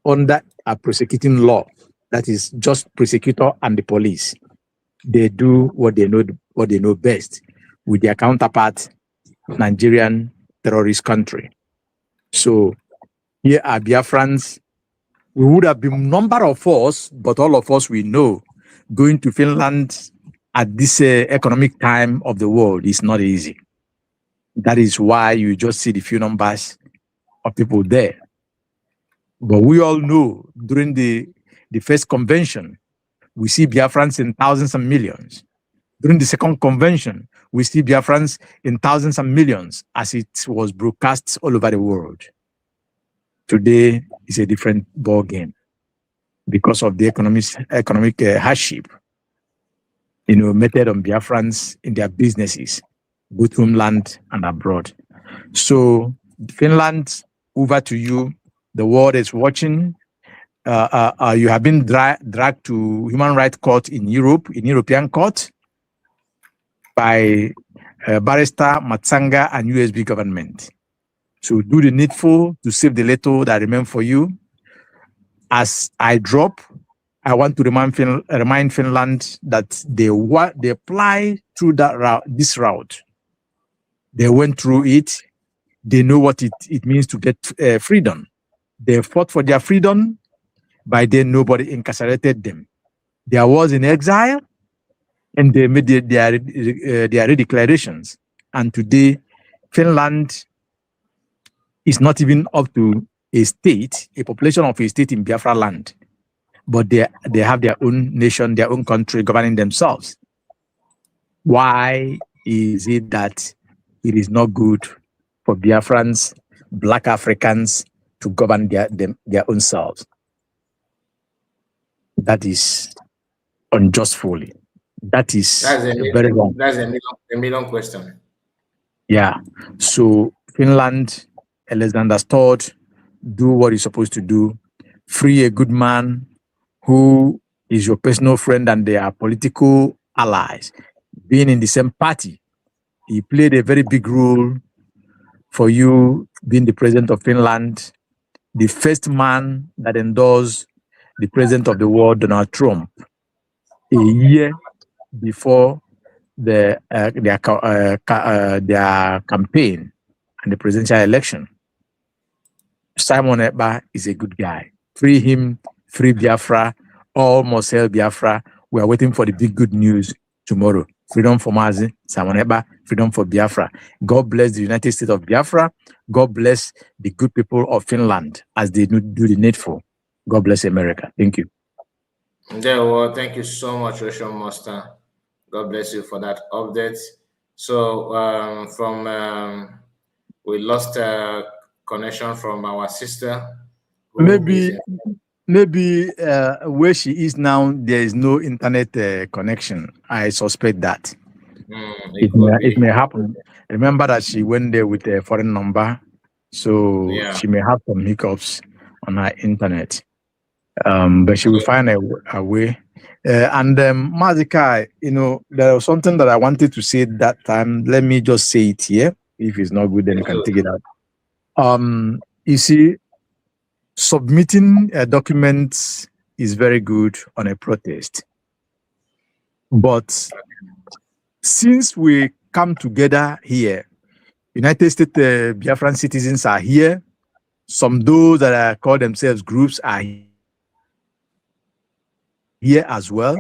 under a prosecuting law, that is just prosecutor and the police. They do what they know best with their counterpart, Nigerian terrorist country. So here are Biafrans. We would have been a number of us, but all of us we know going to Finland at this economic time of the world is not easy. That is why you just see the few numbers of people there. But we all know during the first convention, we see Biafrans in thousands and millions. During the second convention, we see Biafrans in thousands and millions as it was broadcast all over the world. Today is a different ball game because of the economic hardship, meted on Biafrans in their businesses, both homeland and abroad. So Finland, over to you. The world is watching. You have been dragged to human rights court in Europe, in European court, by Barrister Matsanga and USB government. So do the needful to save the little that remains for you. As I drop, I want to remind Finland that they apply through this route. They went through it. They know what it means to get freedom. They fought for their freedom. By then, nobody incarcerated them. There was in exile, and they made their declarations. And today, Finland is not even up to a population of a state in Biafra land, but they have their own nation, their own country governing themselves. Why is it that it is not good for Biafrans, Black Africans to govern their own selves? That is unjustfully. That's very wrong. That's a million question. Yeah. So Finland, as understood, do what you're supposed to do. Free a good man who is your personal friend and they are political allies. Being in the same party, he played a very big role for you being the president of Finland, the first man that endorsed the president of the world, Donald Trump, a year before their campaign and the presidential election. Simon Ekpa is a good guy. Free him, free Biafra, all must hail Biafra. We are waiting for the big good news tomorrow. Freedom for Mazi, Simon Ekpa, freedom for Biafra. God bless the United States of Biafra. God bless the good people of Finland as they do the needful. God bless America. Thank you. Well, thank you so much, Ocean Master. God bless you for that update. So we lost a connection from our sister. Maybe where she is now, there is no internet connection. I suspect that. It may happen. Remember that she went there with a foreign number, so she may have some hiccups on her internet. But she will find a way. Mazika, there was something that I wanted to say that time. Let me just say it here. If it's not good, then you can take it out. You see, submitting documents is very good on a protest. But since we come together here, United States Biafran citizens are here. Some those that call themselves groups are here as well.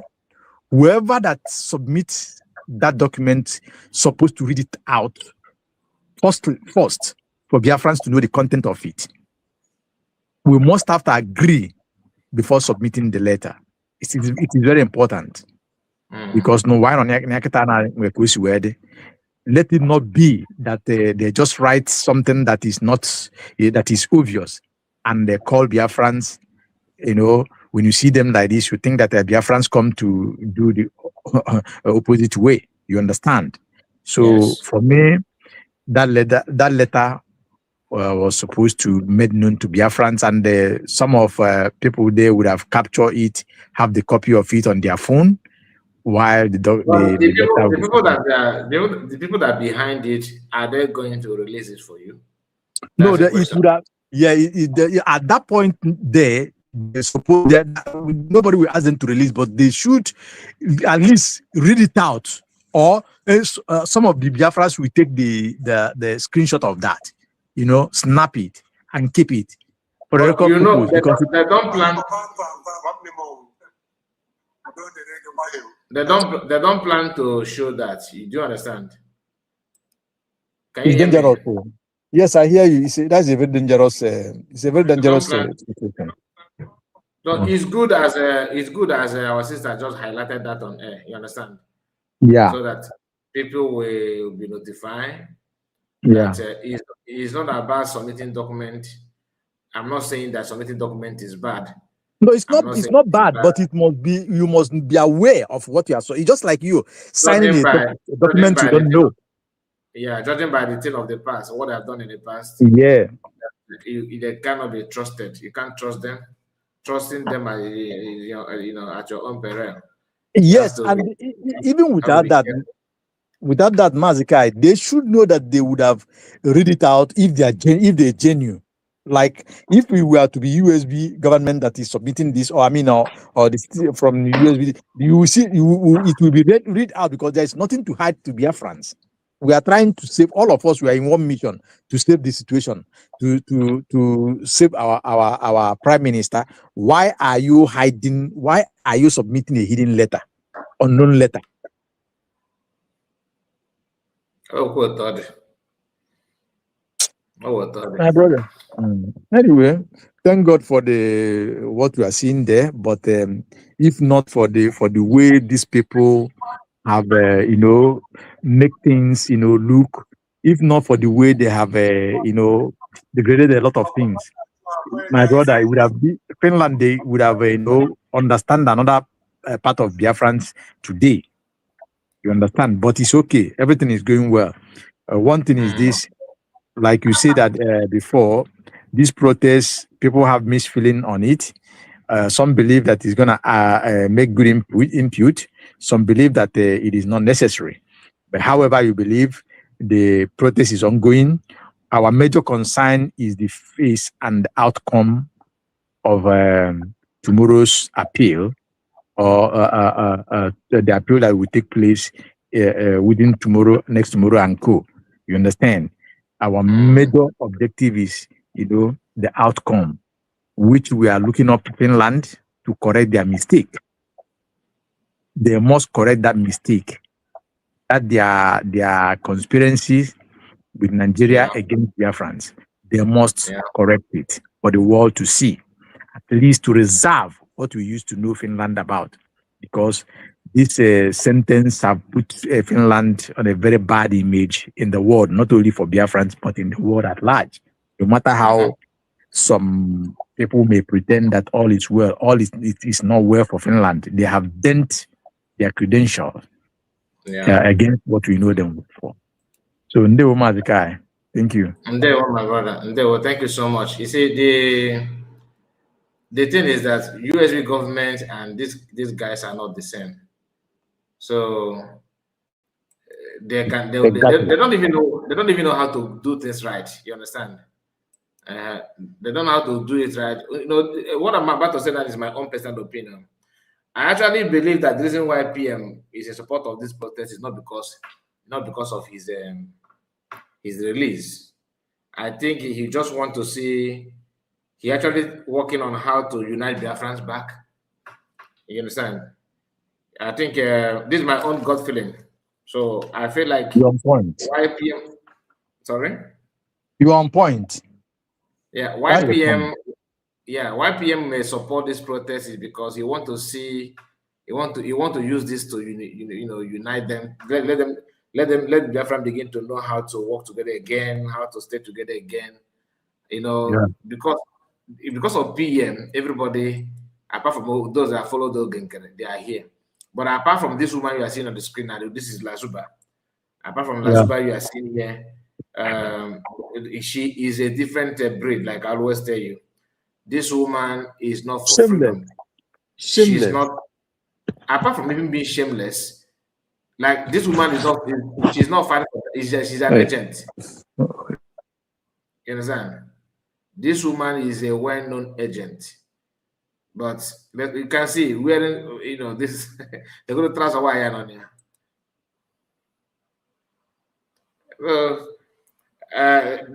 Whoever that submits that document supposed to read it out first for Biafrans to know the content of it. We must have to agree before submitting the letter. It is very important because no why on let it not be that they just write something that is not that is obvious and they call Biafrans. When you see them like this, you think that Biafrans come to do the opposite way. You understand? So for me, that letter was supposed to made known to Biafrans, and some of people there would have captured it, have the copy of it on their phone, while the people that are behind it, are they going to release it for you? No, it would have. Yeah, at that point there. They suppose that nobody will ask them to release, but they should at least read it out, or some of the Biafras will take the screenshot of that, snap it and keep it for the record purpose. Because they don't plan. They don't plan to show that. You do understand? Can you It's hear me? dangerous. Yes, I hear you. That's a very dangerous. It's a very dangerous situation. So it's good as our sister just highlighted that on air. You understand? Yeah. So that people will be notified Yeah. that it's not about submitting document. I'm not saying that submitting document is bad. No, it's not. It's not bad, but it must be. You must be aware of what you are. So it's just like you signing a document you don't know. Yeah, judging by the thing of the past, what I've done in the past. Yeah, they cannot be trusted. You can't trust them. Trusting them, at your own peril. Yes, and even without that, Mazikai, they should know that they would have read it out if they're genuine. Like if we were to be USB government that is submitting this, or the from the USB, you will see it will be read out because there is nothing to hide to Biafrans. We are trying to save all of us. We are in one mission to save the situation, to save our prime minister. Why are you hiding? Why are you submitting a hidden letter, unknown letter? My brother. Anyway, thank God for what we are seeing there. But if not for the way these people have make things look, if not for the way they have degraded a lot of things, my brother, it would have been Finland. They would have understand another part of Biafrans today. You understand? But it's okay. Everything is going well. One thing is this. Like you said that before, this protest, people have mixed feeling on it. Some believe that it's going to make good input. Some believe that it is not necessary. But however you believe, the protest is ongoing. Our major concern is the face and outcome of tomorrow's appeal, or the appeal that will take place within next tomorrow and co. You understand? Our major objective is, the outcome, which we are looking up to Finland to correct their mistake. They must correct that mistake, that their conspiracies with Nigeria against Biafrans. They must correct it for the world to see, at least to reserve what we used to know Finland about, because this sentence have put Finland on a very bad image in the world, not only for Biafrans, but in the world at large. No matter how some people may pretend that all is well, it is not well for Finland. They have dent their credentials against what we know them for. So, Ndewo Mazikai, thank you. Ndewo, my brother. Ndewo, thank you so much. You see, the thing is that USB government and these guys are not the same. So they don't even know how to do things right. You understand? They don't know how to do it right. What I'm about to say that is my own personal opinion. I actually believe that the reason why PM is in support of this protest is not because of his release. I think he just want to see. He actually working on how to unite Biafrans back. You understand? I think this is my own gut feeling. So I feel like you're on point. YPM. Sorry. You're on point. Yeah, YPM. Yeah, YPM may support this protest is because he want to see. He want to use this to unite them. Let Biafran begin to know how to work together again, how to stay together again. Because of PM, everybody, apart from those that follow the Genkere, they are here. But apart from this woman you are seeing on the screen now, this is Lazuba. Apart from Lazuba, you are seeing here, she is a different breed, like I always tell you. This woman is not for freedom. She's not, apart from even being shameless, like this woman is not, she's not fighting, she's an agent. You understand? This woman is a well-known agent. But you can see wearing, this, they're going to transfer wire on here.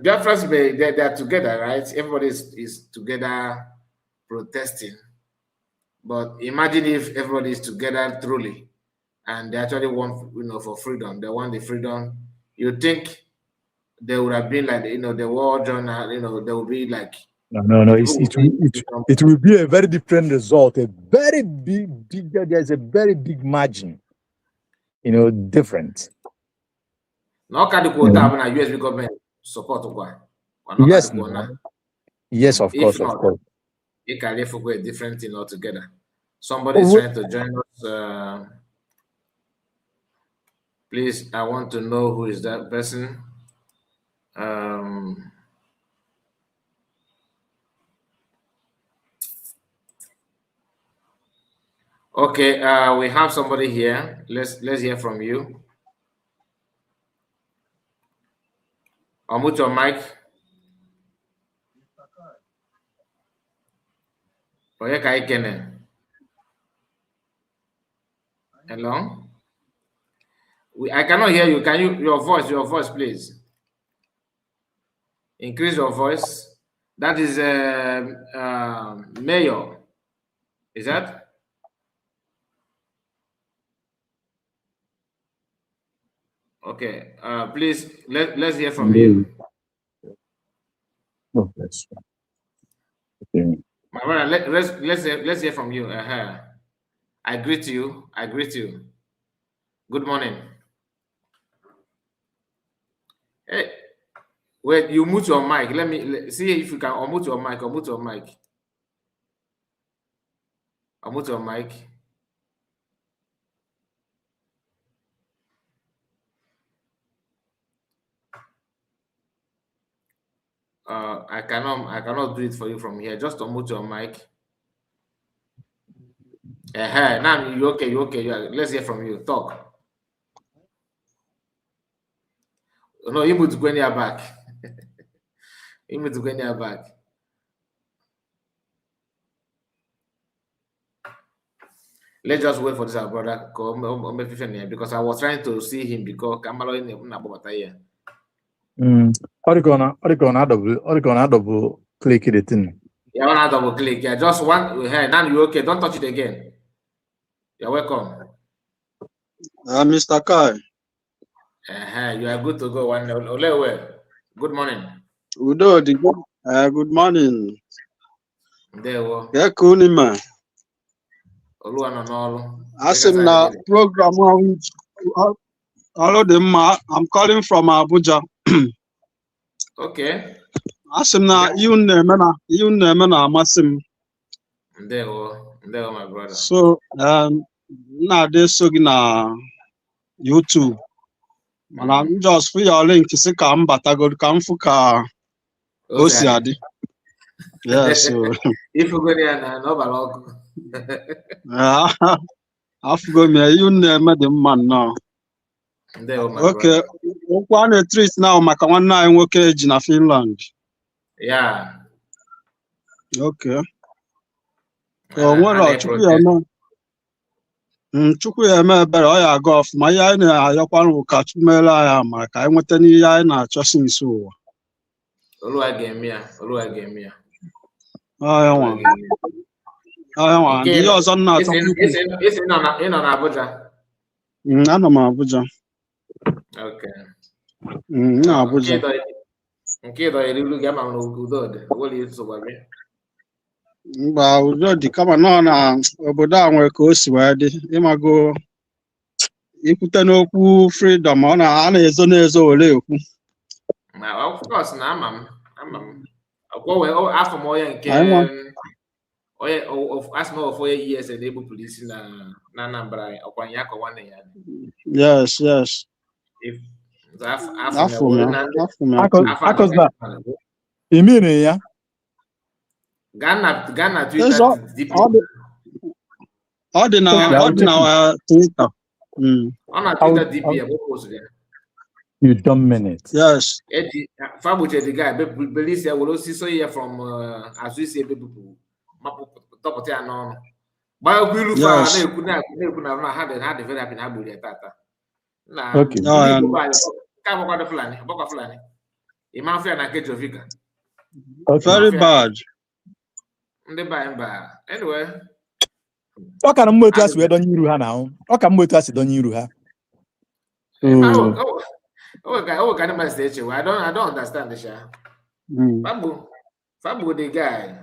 Biafrans, they are together, right? Everybody is together protesting. But imagine if everybody is together truly and they actually want, for freedom. They want the freedom. You think there would have been like, the war journal, there would be like. No. It will be a very different result. A very big. There's a very big margin. Different. No, can the quota have a USB government support? Yes, yes, of course, not, of course. It can live for a different thing altogether. Somebody is trying to join us. Please, I want to know who is that person. Okay, we have somebody here. Let's hear from you. Unmute your mic. Hello? I cannot hear you. Can you, your voice, please? Increase your voice. That is Mayor. Is that? Okay. Please let's hear from you. Oh, that's okay. My brother, let's hear from you. I greet you. Good morning. Hey, wait, you mute your mic. Let me see if you can unmute your mic. Unmute your mic. I cannot do it for you from here. Just unmute your mic. Now you okay? Let's hear from you. Talk. No, you move to go near back. Let's just wait for this our brother because I was trying to see him because Kamalo in here. Double click it in. Yeah, I want to double click. Yeah, just one. Hey, now you okay? Don't touch it again. You're welcome. Mr. Kai. You are good to go. Good morning. Good morning. There we go. Yeah, Kunima. Asim na program. Hello, I'm calling from Abuja. Okay. Asim na you name na Masim. There my brother. So na this na YouTube. And I'm just for your link to see come but I go come for ka Osiadi. Yes. So if you go there now, no balog. I forgot me. You name the man now. Okay. One treat now. Makawana in work in Finland. Yeah. Okay. So what are Chukwuyeme better I go off my eye na yakwan will catch mela ya maka I want any eye na choosing so. Oluwa gemia. I want. You also not talking. It's in Abuja. I know Abuja. Okay. Abuja. Okay, do you look at my good? What is so baby? Mba udo dị kama nọ na obodo a nwere ka o si wee dị ịmago ikwute n'okwu freedom ọ na-ezo were ekwu. Of course na ama m afọ m onye nke asị of 4 years na-ebu polisi na Anambra ọkwa ya ka nwanne ya. Yes. Imiri ya. Ghana Twitter. Ọ dị na Twitter. On a Twitter DP, you don't mean it. Yes. Fabuche the guy, Belize will also see here from as we say people top of the unknown. But we look for they could not had a very happy habit at that. Okay. Come on, the flanny, Boca Flanny. Imafia and Kejovika. Very bad. Anyway. What kind of motors we don't you now? What kind of motors don't you have? Oh, can I say I don't understand the share. Fabu the guy.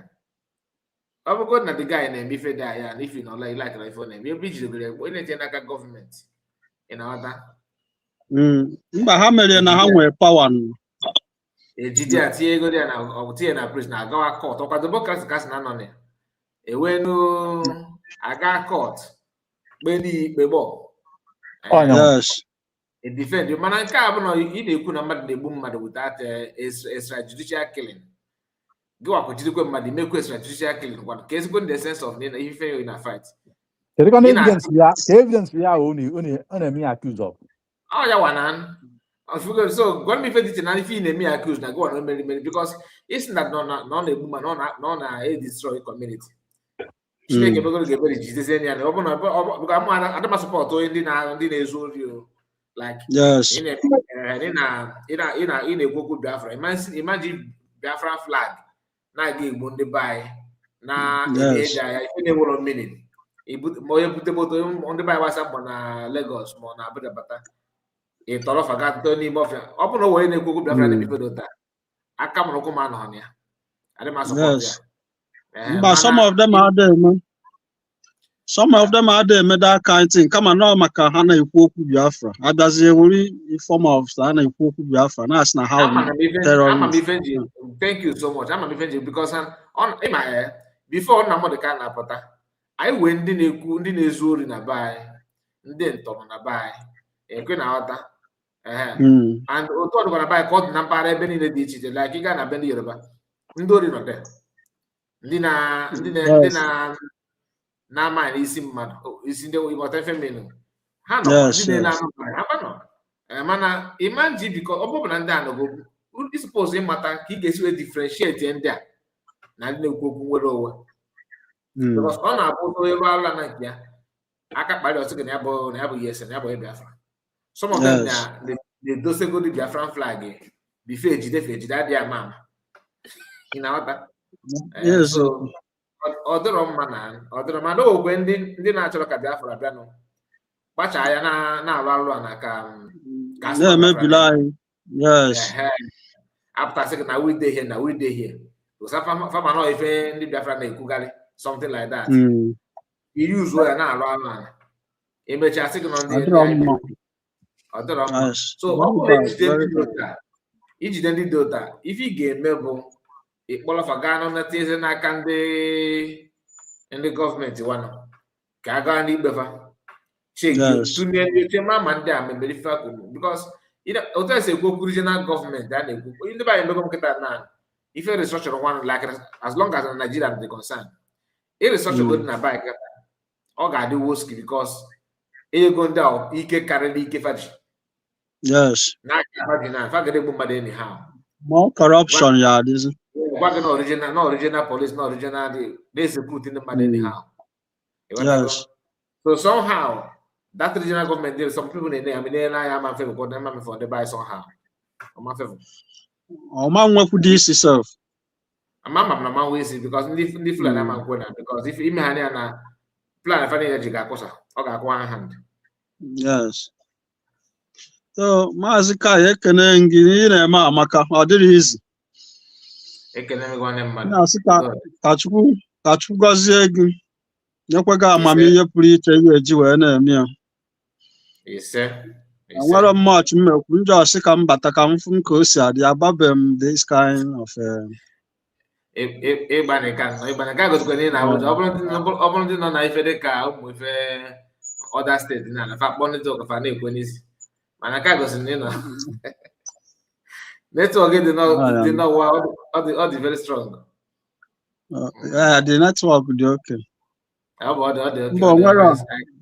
I'm going to the guy name if you die, and if you know like phone name, you bridge the when it's like government in order. Mba ha mere na ha nwere power. Ejide atie ego there na o tie na prisoner agawa court. O kwado democracy kasi na no ne. Ewe no aga court. Be ni ikpe bo. Yes. A defend you man nke abụ no ị na-ekwu na mmadụ na-egbu mmadụ without extrajudicial killing. Go akọjidekwe mmadụ mekwe extrajudicial killing kwa ka ezigbo in the sense of na ife you na fight. Evidence ya only me accused of. Oh ya wanan. So go me fit it na if you me accused na go on many because it's not no na-egbu ma no na destroy community. Chineke begoro ga-ebere jidezi ya na ọ bụ na because I'm adama support ndị na-ezu ori like yes in na-ekwu Biafra. Imagine Biafra flag na-aga igbo ndị bai na eja ya ife na-ewere mmiri ma onye bute moto ndị bai gbasa mbọ na Lagos ma na Abuja bata ịtọrọ fagatọ n'ime ọfịa ọ bụ na o were na-ekwu Biafra na-emepe dota aka mụrụ ụkwụ ma anọ ya adị m asọpọt ya. But some of them are there, that kind of thing. Come on, no, maka hana ikwoku Biafra. Adazi wuri form of hana ikwoku Biafra. That's not how thank you so much. I'm even because on in my head before na mother can apota. I went ndị na-ekwu ndị na-ezu ori na bai ndị ntọrọ na bai ekwe na ghọta and otu ọdụkwa na bai ka ọ dị na mpaghara ebe niile dị iche iche like ị gaa na be ndị Yoruba ndị ori nọ there. Ndị na-ama isi mmadụ isi ndị ịghọta ife menu ha nọ ndị na-anọ mana imanji biko ọ bụrụ na ndị a nọgo suppose ịmata ka ị ga-esi wee differentiate ndị a na ndị na-ekwu okwu nwere onwe because ọ na-abụ ụzọ elu ala na nke ya aka kpali ọsị gị na ya bụ yes na ya bụ Biafra. Some of them na-edosegodi Biafran flag bife ejide adịghị ama ị na-aghọta. So ọ dịrọ mma na ogwe ndị na-achọrọ ka Biafra bịanụ kpacha ya na-alụ alụ na ka na-emebila anyị. Yes. Apụtasị gị na we dey here fama nọ ife ndị Biafra na-ekwugarị something like that. Iri uzuo ya na-alụ alụ ala emechaa sị gị nọ ndị ọ dịrọ mma. So ọ bụrụ ijide ndị dị ụta ife ị ga-eme bụ ịkpọlọfa gaa n'ọnata eze n'aka ndị gọọmenti wanụ ka a gaa n'ikpefa tụnye ma ndị a memere ife kwuru because otu esi ekwu okwu regional gọọmenti a na-ekwu ndị be anyị emego nkịta na ife restructure one like as long as na Nigeria dị concern restructure go dị na bai kịta ọ ga-adị woski because ego ndị a ike karịrị ike faji n'aka faji na fagade egbu mmadụ enyi ha more corruption ya adịzi. Working original police, not original they execute in the money anyhow. Yes. So somehow that regional government there some people in there. I mean I am in favor, but them for the buy somehow. I'm in favor. Oh man, what could this serve? I'm not way because the plan I'm going because if you me na plan if any ga kosa o ga one hand. Yes. So mazika ekene ngiri na-eme amaka ọ dịrị izi. Ekene m gwa mmadụ. Na-asị ka Chukwu gọzie gị nyekwa gị amamihe pụrụ iche ihe eji wee na-eme ya. Enwere much mmekwu njọ asị ka m bata ka m fụ ka o si adị ababe m this kind of ịgbanịka gozikwa na ị na-abụja ọ bụrụ ndị nọ na ife dị ka ụmụ ife other steeti na ala fa kpọ ndị ọkafa na-ekwe n'isi mana ka gosiri na ị nọ network dị n'ụwa ọ dị very strong. The network dị okay.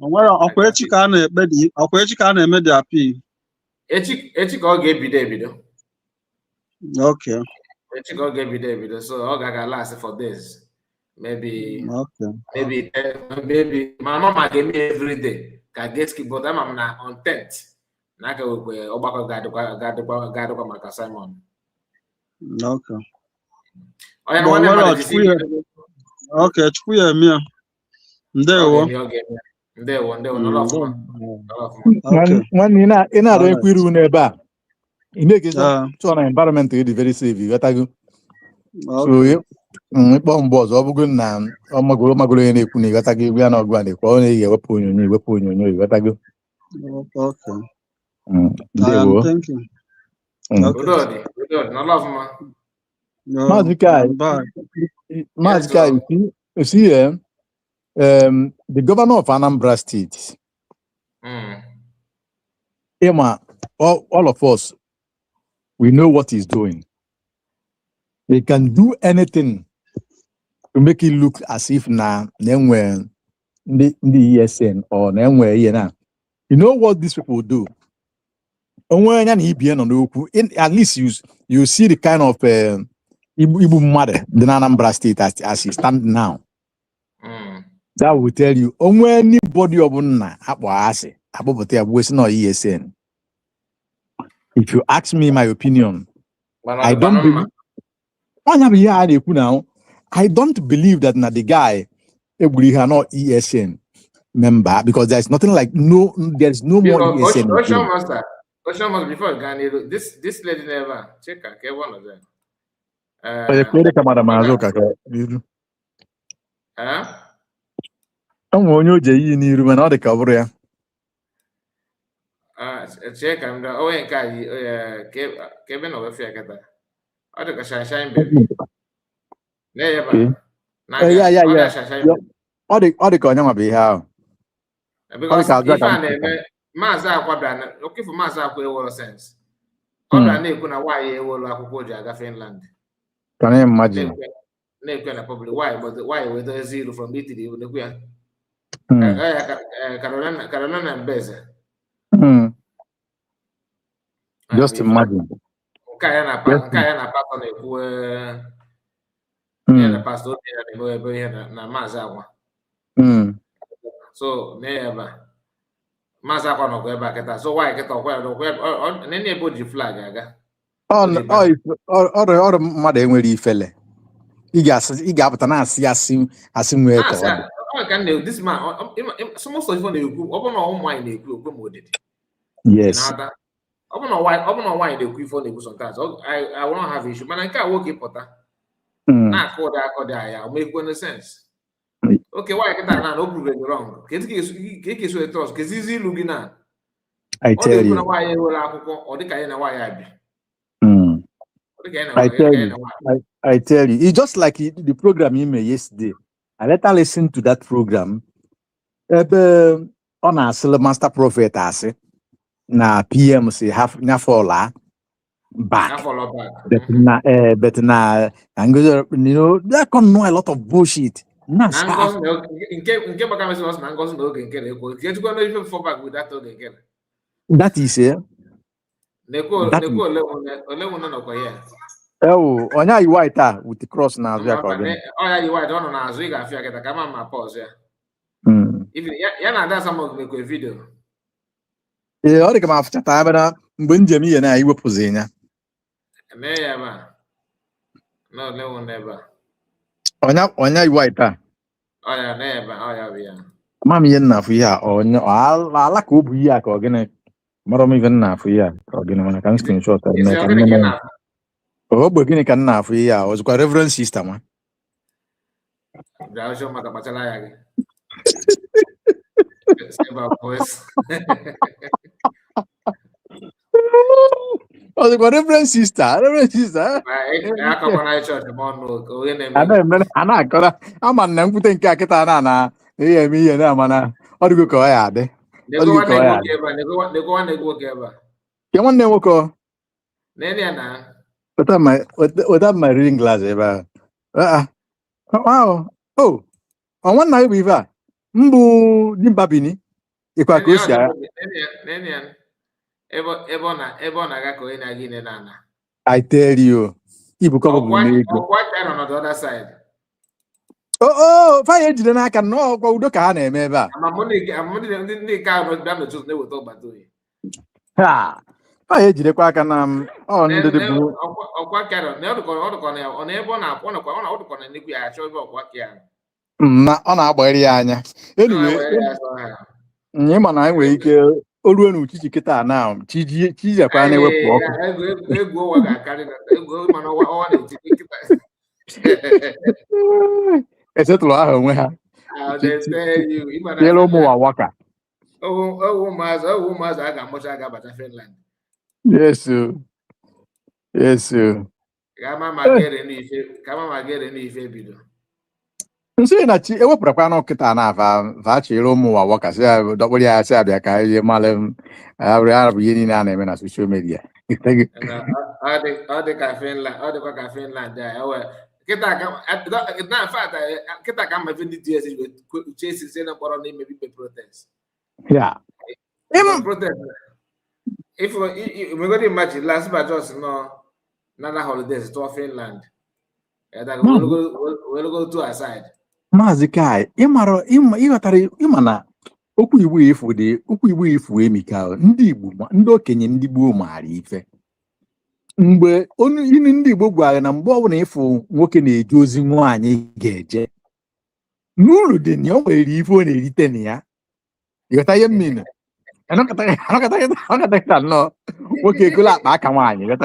Onwere ọkwa echi ka a na-eme dị appeal. Echi ka ọ ga-ebido. Okay. Echi ka ọ ga-ebido so ọ ga last for days maybe my mama ga-eme every day ka gatekeep but ama m na on 10th na aka wekwe ọgbakọ ga-adịkwa maka Simon. Okay. Okay, Chukwu ya eme ya. Ndewo. Nwanne ị na-arụ ekwu iru n'ebe a In make it so an environment is very safe. You got to go. So yeah. Bombs over now. Magolo any kuni got to give. We are not going to call any weapon. You got to go. Okay. Thank you. Okay. Good. No love, man. Mazika, you see, the governor of Anambra State, Emma, all of us, we know what he's doing. They can do anything to make it look as if now, when the ESN or you know what these people do? At least you see the kind of Ibu mother, the Anambra State as he stand now. That will tell you, anybody of ESN. If you ask me my opinion, I don't believe. I don't believe that the guy we are not ESN member because there's nothing like there's no more ESN. Ocean Master, before Ghana, this lady never check her. Okay, one of them. Check him. Kevin over Fiakata. I took a shine baby. Yeah. All the Konyama be how. Because if I name Maza Quadrant, okay for Maza Quay sense. Other kuna why you will like Finland. Can you imagine? Probably why, but why with the zero from Italy with the Carolina and Beza. Just imagine. Kayana pattern a pastor na Mazawa. So never Mazawa no go back at so why get on any body flag? Or mother when fell. He got an ass, as him where can this man some of the group open all mine they promoted. Yes. I don't know why they quit for the sometimes. I won't have issue, but I can't work in Potter. Now call that make no sense. Okay, why can't I not prove it wrong? Get so trust, because easy looking at. I tell you. Why you will or the kind of why I be. I tell you, it's just like the program you made yesterday. I let her listen to that program. On our master prophet, I say. Na PM say half na fall back. But now and you know that can know a lot of bullshit. In case back with that again. That is it. Oh, onya you white with the cross now. Oh yeah, you white on as we got to come on my pause. Even that's some of make a video. All the come after time, Benjamin and I were posing. Never. No, never. On your white. Oh, yeah, never. Oh, yeah. Mammy enough, yeah, or no, I'll like Ubuyak or again. Madam even enough, yeah, or again when I can screenshot. Oh, beginning can enough, yeah, was quite reverend sister, man. Oh, the reverend sister. I'm not putting Kakatana. Hey, me and Amana. Or do you go ahead? They go You want to go? What my reading glass ever? Wow. Oh, on one night with her. Mbu Jimbabini. I tell you, you become on the other side. Oh, fire didn't I can know go to Cane, maybe. I'm only damage to never talk about doing. Ha! Fire did a quack and on the blue. On everyone, I want to go on the Nicky. I show you what can. Not on our body, Anya. Anyway, Nim and I wake olu nu chichi kita na chiji akwa na ewepụ ọkụ ego ụwa ga-akarị na ego mana ọwa na-etinye nkịta. esetụlụ aha onwe ha tinyere ụmụ wawaka ụmụazụ a ga-amụcha ga-abata Finland. Yes. Kama ma gere n'ife bido. Nso na chi ewepụrakwa anụ nkịta na va chịrị ụmụ wawaka si dọkpụrụ ya si abịa ka ihe malụ arabụ ihe niile a na-eme na soshal midia. Ọ dịkwa ka Finland kịta ka mma ndị DS chesi si na mkpọrọ na-emebi ikpe protest. If we go to imagine last but just another holidays to Finland. We'll go to our side. Maazị Kai, ịma na okwu Igbo ifu emika ndị Igbo ndị okenye ndị gboo maara ife. Mgbe ndị Igbo gwara na mgbe ọbụla ịfụ nwoke na-eje ozi nwaanyị ga-eje n'ụlọ dị na o nwere ife ọ na-erite na ya. Ịghọta ihe mmiri anọkọta nnọọ nwoke egola akpa aka nwaanyị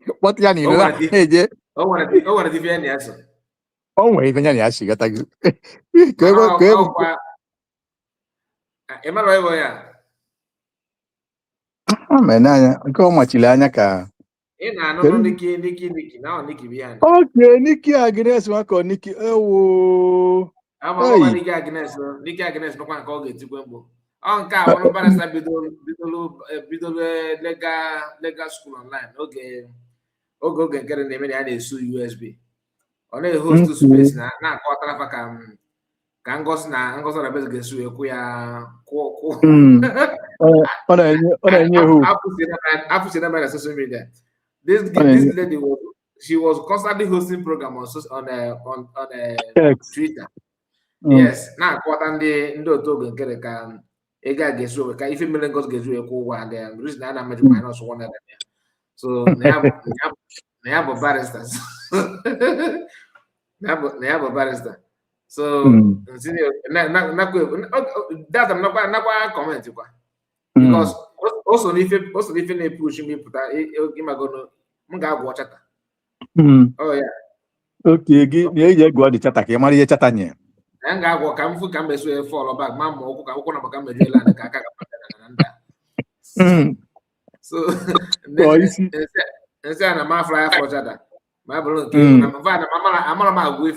kpọtụ ya n'ilo na-eje o nwere ife ya na ya si gata gị anya nke ọ machiri anya ka oke Niki Agnes maka Niki ewo Niki Agnes nọkwa nke ọ ga-etikwe mgbo nke a ọrụ barista bidoro legal school online oge nkere na-eme na ya na-esu USB ọ na-ehost space na-akọtara fa ka ngosi na bez ga-esu ekwu ya apụsina na social media. This lady she was constantly hosting program on Twitter. Yes, na-akọta ndị otu oge nkere ka ego a ga-esu ka ife mere ngosi ga-esu ekwu ụgwọ and the reason na major minus one ya so na ya bụ barrister na ya bụ barrister so data nakwa comment kwa because also n'ife na-epush mepụta ịmagono m ga-agwọ chata. Okay, gị na-eji egwu ọdị chata ka ị mara ihe chata nye m ga-agwọ ka m fụ ka m mesu fall back ma ụkwụ ka ụkwụ na maka mejuela ndị ka aka ga na nda so nsị a na ma afọ ya fọ chata ma bụrụ nke amara m agwụ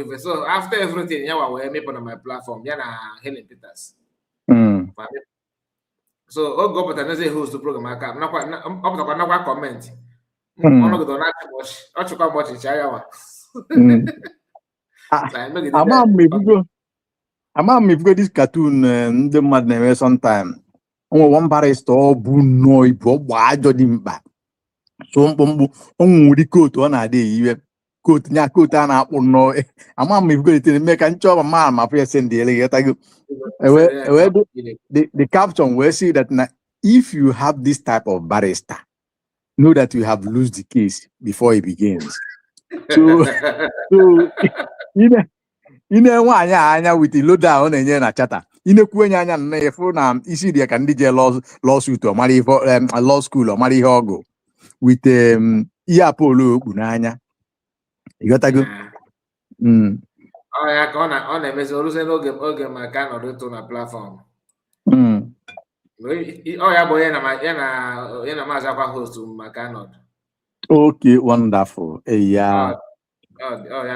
ife so after everything ya wee mepụ na my platform ya na Helen Peters so oge ọ pụtara n'eze host program aka ọ pụtakwa nakwa kọmentị ọnọgide ọ chịkwa mgbochicha ya wa ama m ifugo dis cartoon ndị mmadụ na-eme sometime onwe one barrister ọ bụ nnọọ ibu ọ gba ajọ dị mkpa so mkpụmkpụ onwere kootu ọ na-adị eyiwe kootu nya kootu a na-akpụ nnọọ ama m ifugo itere mme ka nchọba ma ma pụ ese ndị ele getago the caption wee say that na if you have this type of barrister know that you have lost the case before it begins. So ị na-enwe anya with the loader ọ na-enye na chata ị na-ekwu enye anya na efu na isi dị ka ndị je lawsuit ọ mara ihe law school ọ mara ihe ọgụ with ihe apolo okpu n'anya ịghọtago ya ka ọ na-emezi oruzie n'oge maka nọdụ ịtụ na platform ya bụ ya na maazị akwa host maka nọdụ. Okay, wonderful. Ya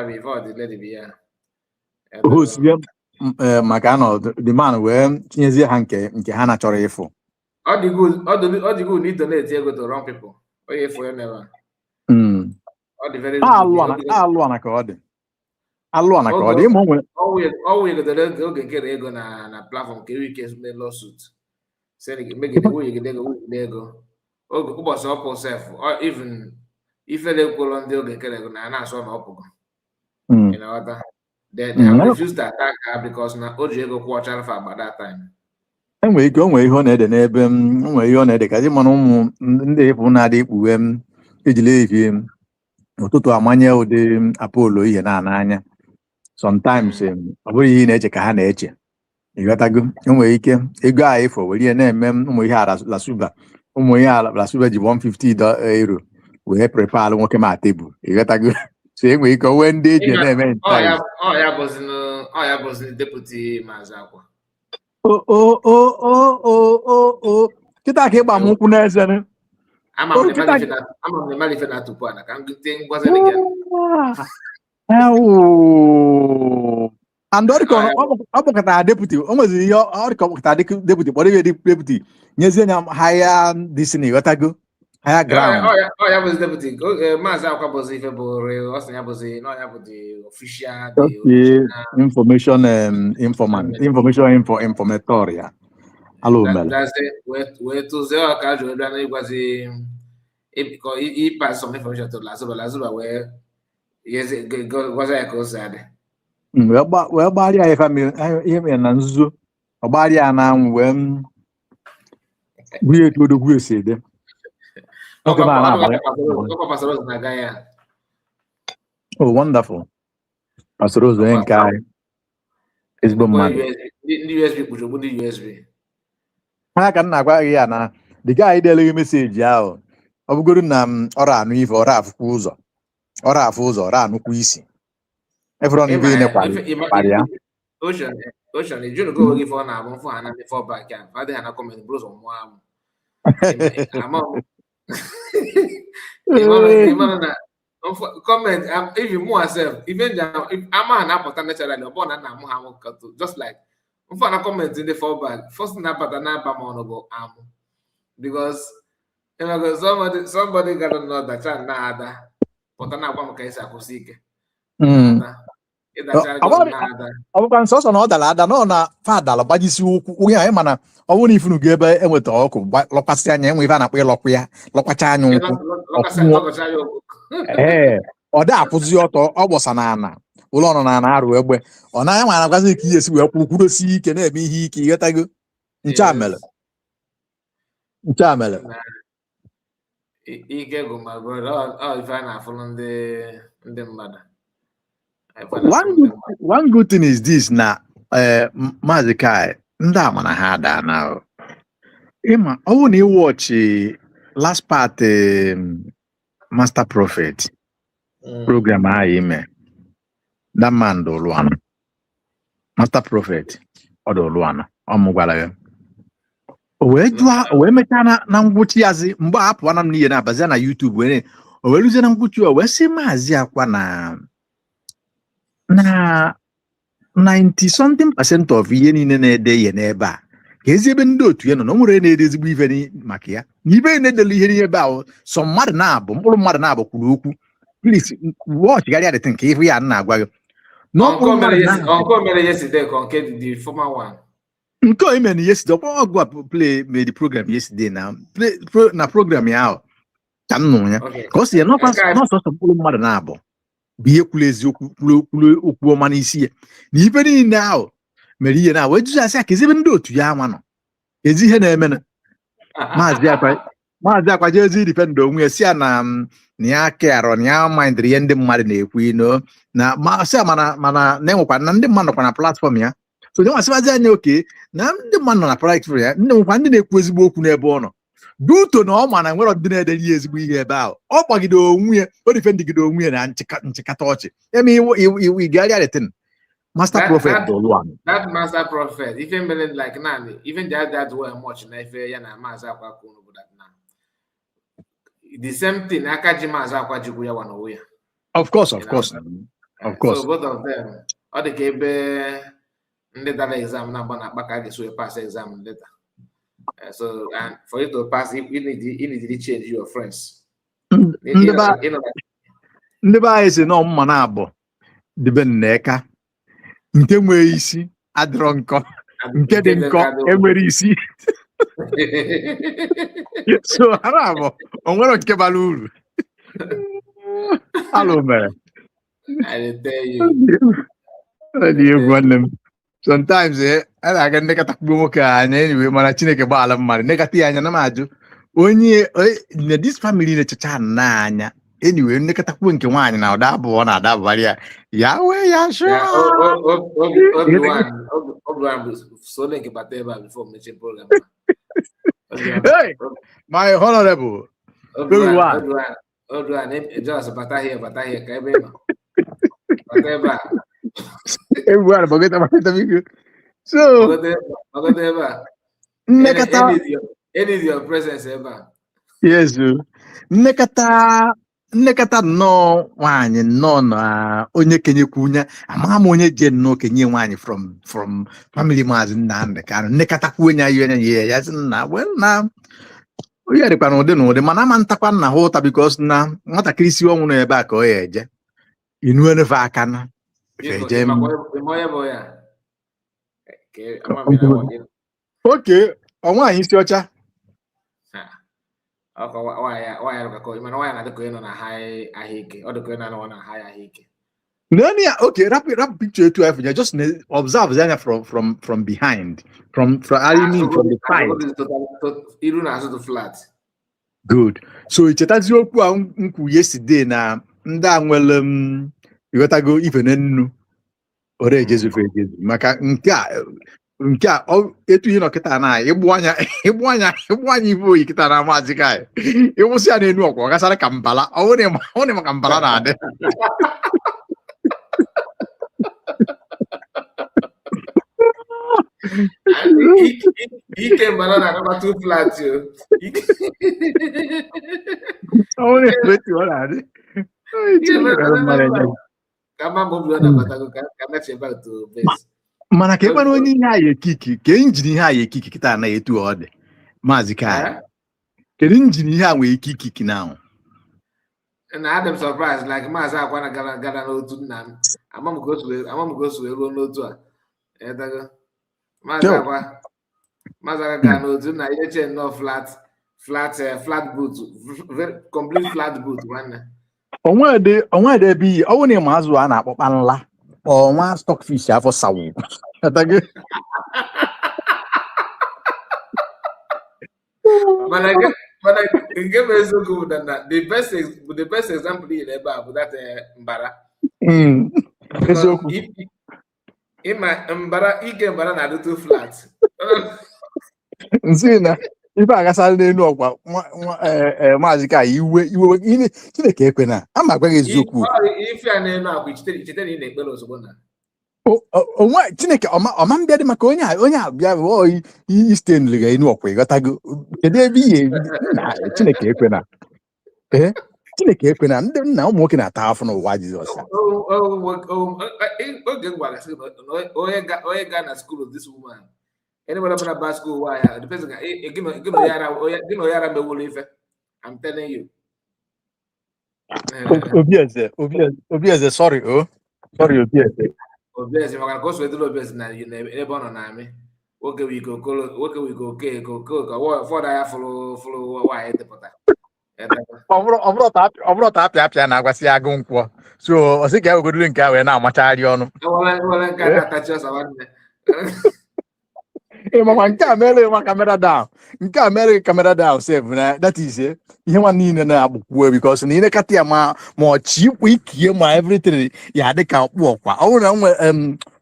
bụ ife ọ dị lady bi ya host maka nọdụ the man wee tinyezie ha nke ha na-achọrọ ịfụ ọ dị good na donate ego to wrong people onye ịfụ ya never ọ dị very alụana ka ọ dị ọ wegodere oge nkere ego na platform ka ike mee lawsuit megide ego oge ụbọchị ọpụ sef even ifere ekwulo ndị oge nkere ego na-asọ na ọpụgo they have refused to attack her because na o ji ego kwụọchara fa agba that time. Enwere ike onwe ihe ọ na-ede n'ebe onwe ihe ọ na-ede ka dị mana ụmụ ndị ịpụ na-adị ikpughe ejile ihe ụtụtụ amanye ụdị apolo ihe na-anya sometimes ọ bụrụ ihe na-eche ka ha na-eche You got to go. A guy for we name we had as La Suba. We are La Suba €150. We prepare and work my table. You got to go. So we go when they name. ya bụzi deputy Mazakwa. Oh. Kita ke ba mu kuna ese Ama m malife na tupu ana ka m gute ngwazi gị. And ọbụkata deputy onwezi ihe ọbụkata deputy kpọrọ ihe deputy nyezie nya higher disney ghọtago higher ground. Ya bụzi deputy Maazị Akwa bụzi ife bụ ọsị ya bụzi na ya bụ the official information informator ya alo mele wee tụzie ọka jụrụ bịa na ịgwazi pass some information to Lazuba wee gwazi ya ka o si adị. wee gbarịa ihe mere na nzuzo ọ gbarịa na anwụ wee gwuye etu odogwu esi ede. Oh, wonderful. Pastor Rose nke anyị ezigbo mmadụ. Ndị USB kpuchogbu ndị USB. Ha ka m na-agwa gị ya na the guy deleghị meseji ahụ ọ bụgoro na ọrụ anụ ife ọrụ afụkwa ụzọ ọrụ afụ ụzọ ọrụ anụkwa isi efere ọnụ ibe nekwarị ya Ocean ejunu go oge ọ na-abụ mfụ ha na ndị fọ back ya adịghị ha na comment bros ọmụọ amụ comment if you more self even ama na-apụta naturally ọ bụ na nna m ha nwoke just like mfụ na comment ndị fọ back first na-abata na-aba ma ọnụ bụ amụ because somebody got know that child na ada pụta na-agwa m ka esi akwụsị ike ọ bụkwa nsọsọ na ọ dara ada nọ na fadala gbajisi ụkwụ onye anyị mana ọ bụrụ na ifunu gị ebe enweta ọkụ lọkwasị anya enwe ife a na-akpọ ịlọkwa ya lọkwacha anya ụkwụ ọ dị akwụzi ọtọ ọ gbọsa na ana ụlọ ọnụ na ana arụ egbe ọ na-anya ma na-agwazi ka ihe esi wee kwudosi ike na-eme ihe ike ịghọtago ncha mere ike bụ ma ife a na-afụrụ ndị mmadụ. One good thing is this na Maazị Kai ndị ama na ha ada na ịma ọ bụrụ na ịwọchi last part Master Prophet program ahụ ime that man doluana Master Prophet ọ doluana ọ mụgwara ya o wee mechaa na ngwụchi yazi mgbe apụwana m n'ihe na-abazi na YouTube o wee ruzie na ngwụchi o wee sị Maazị Akwa na 90% of ihe niile na-ede ihe n'ebe a ka ezi ebe ndị otu ya nọ na o nwere na-ede ezigbo ife maka ya na ibe na-edelu ihe n'ebe ahụ sọ mmadụ na-abụ mkpụrụ mmadụ na-abụ kwuru okwu please wọchigharịa dịtị nke ife ya na-agwa gị nke o ime na yesterday ọgwụ play made the program yesterday na program ya ahụ ka m nụrụ ya ka ọ si ya n'ọsọsọ mkpụrụ mmadụ na-abụ bụ ihe kwuru eziokwu kwuru okwu ọma n'isi ya na ife niile ahụ mere ihe na wee jụzi asị ya ka ezi ebe ndị otu ya ama nọ ezi ihe na-eme Maazị Akwa jezi dipendị onwe ya si ya na ya kearọ na ya mindịrị ihe ndị mmadụ na-ekwu ino na masị ya mana na-enwekwa na ndị mmadụ nọkwa na platfọm ya so nye nwasịwazi anya oke na ndị mmadụ nọ na platfọm ya ndị nwekwa ndị na-ekwu ezigbo okwu n'ebe ọ nọ duto na ọ ma na nwere ndị na-ede ihe ezigbo ihe ebe ahụ ọ gbagide onwe ya o difendigide onwe ya na nchịkata ọchị eme iwu igagharịa retin Master Prophet that Master Prophet even like now even that way much na ife ya na Maazị Akwa kwuru bụ that now the same thing aka ji Maazị Akwa jikwu ya wana ya of course so both of them ọ dị ka ebe ndị dara exam na-agba na akpa ka a ga-eso pass exam later. So and for you to pass, you need to change your friends. Ndị be anyị si na ọmụma na-abụ dịbe nneka nke nwere isi adịrọ nkọ nke dị nkọ enwere isi so ha na-abụ o nwere nke bara uru alụ mere egwu nwanne m sometimes a na-aga nnekọta kpugbo nwoke anya enyiwe mana Chineke gbaala mmadụ nnekọta ya anya na m ajụ onye na this family na-echecha n'anya enyiwe nnekọta kpugbo nke nwaanyị na ụda abụọ na-adabara ya Yahweh Yahshua. Obi-Wan so link bateba before mention program. Hey, my honorable. Obi-Wan, just bata here, Kaibema. Bateba. Everyone, forget about it. So, Bateba. Any your presence ever. Yes, nnekata nnọọ nwaanyị nnọọ na onye kenyekwu amaghị m onye je nnọọ kenye nwaanyị from family Maazị Nnamdi Kanu nnekatakwu onye ayi onye ya sị na na onye dịkwa n'ụdị n'ụdị mana ama ntakwa nna ha ụta bikos na nwatakịrị si ọnwụ n'ebe a ka ọ ya eje inuenefe aka na eje oke nwaanyị isi ọcha okay, rapid picture to have just observe Zania from behind, from the side. Flat. Good. So it's a yesterday na nda nwele you gotta go even enu ore Jesu fe Jesu maka nke a etu ihe nọkịta na ịgbụ anya ibu oyi kịta na Maazị Kai ịwụsị ya n'enu ọkwa ọ gasara ka mbala ọ na maka mbala na-adị Ike mbala na-adịkwa too flat ọ na etu ọ na-adị mana ka ekwana onye ihe anyị ekiki ka injin ihe anyị ekiki kịta na etu ọ dị Maazị Kai kedu injin ihe a nwee ike ikiki na ahụ na Adam surprise like Maazị Akwa gara n'otu nna m ama m ka o so ruo n'otu a Maazị Akwa gara n'otu nna ihe che nnọọ flat boot very complete flat boot nwanne onwe ebe iyi ọwụ na ịma azụ a na-akpọkpa nla ọnwa stockfish afọ sawu mana nke bụ eziokwu bụ na the best example ị ebe a bụ that mbara eziokwu ịma mbara ike mbara na adịtụ flat nsị na ife agasara n'elu ọkwa Maazị Kai iwe Chineke ekwe na ama agwa gị eziokwu ife a n'elu akwa ichete na ị na-ekpere ozugbo na onwe Chineke ọma mbịa dị maka onye a bịa istenl ga enu ọkwa ịghọtago kedu ebe ihe Chineke ekwe na Chineke ekwe na ndị nna ụmụ nwoke na-ata afọ n'ụwa Jizọs oge gwara sị onye ga na school this woman anybody up in a school why the person you yara mewulu ife I'm telling you Obieze sorry Obieze maka ko so eduro Obieze na ebe ọ nọ na amị oge we go okay ka for da ya follow why depota ọ bụrụ ta apịa na-agwasị agụ nkwọ so ọ sị ka ewegodoro nke a wee na-amachagharị ọnụ makwa nke a mere nwa kamera down sef na that is ihe nwa niile na-agbụkwuo because na ile kata ya ma ọchị ikwu ikie ma everything ya dị ka ọkpụ ọkwa ọ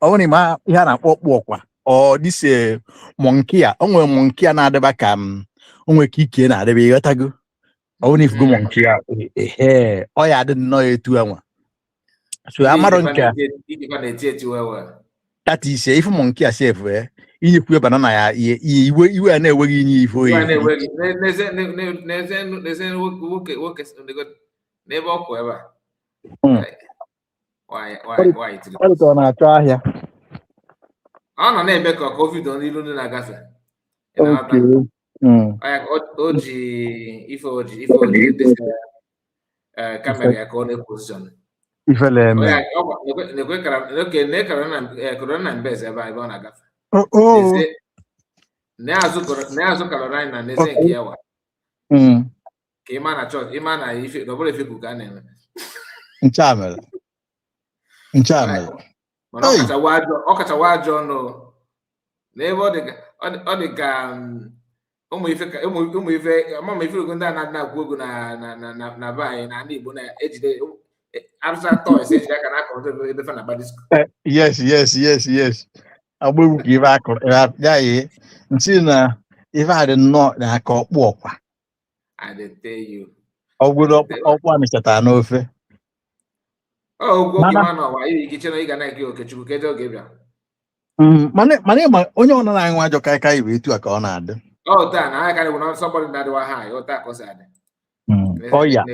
nwere ma ihe a na-akpọ ọkpụ ọkwa ọ dịse monkey a o nwere monkey a na-adịba ka o nwere ka ikie na-adịba ịghọtago ọ nwere ifugo monkey a ọ ya adị nnọọ etu anwa so amarọ nke a that is ifu monkey a sef inye kwue banana ya iwe a na-enweghị inye ife oyi n'ebe ọkụ ebe a ọ na-achọ ahịa ọ nọ na-eme ka COVID n'ilu ndị na-agafe o ji ife oji kamera ya ka ọ na-epozishọn ifele eme korona na mbeze ebe ọ na-agafe n'azụ Carolina n'eze nke yawa ka ịma na chọọchị ịma na ife n'ọbụla ife ka a na-eme nchamele mana ọ kachawa ajọ ọnụ n'ebe ọ dị ka ụmụ ife ogo ndị a na-agwụ ego na be anyị na ndị Igbo na-ejide After toys, I can control the fun about this. Yes. I will give back. Yeah, see now. If I did not, I call walk. I did tell you. I would up one Mr. Tanofe. Oh, go man, why you get you gonna go get you get Gabriel. Money, only one I want to kai to a corner. Oh, Dan, I can't even somebody that were high. Oh, that was sad. Oh, yeah.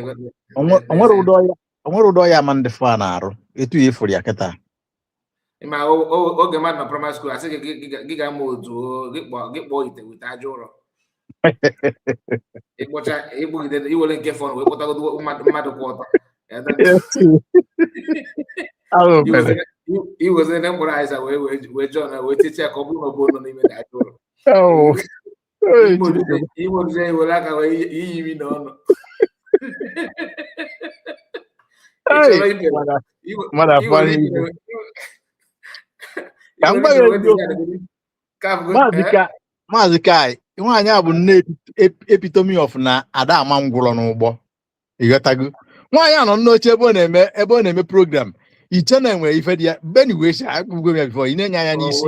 I want to do a man the fanaro. It will for Yakata. In my old man of primary school, I said, Giga mode to get boy with Ajoro. It will get fun with what I do matter quarter. He was an embodizer where John would teach a couple of bone on him. Oh, he would say, well, like away, you know. Mazikai, you want to have epitome of na Adama Ngolo n'ụgbọ. Igatago. Why are no eboneme program? You turn them where if they anyway, I go before you nyanya n'isi.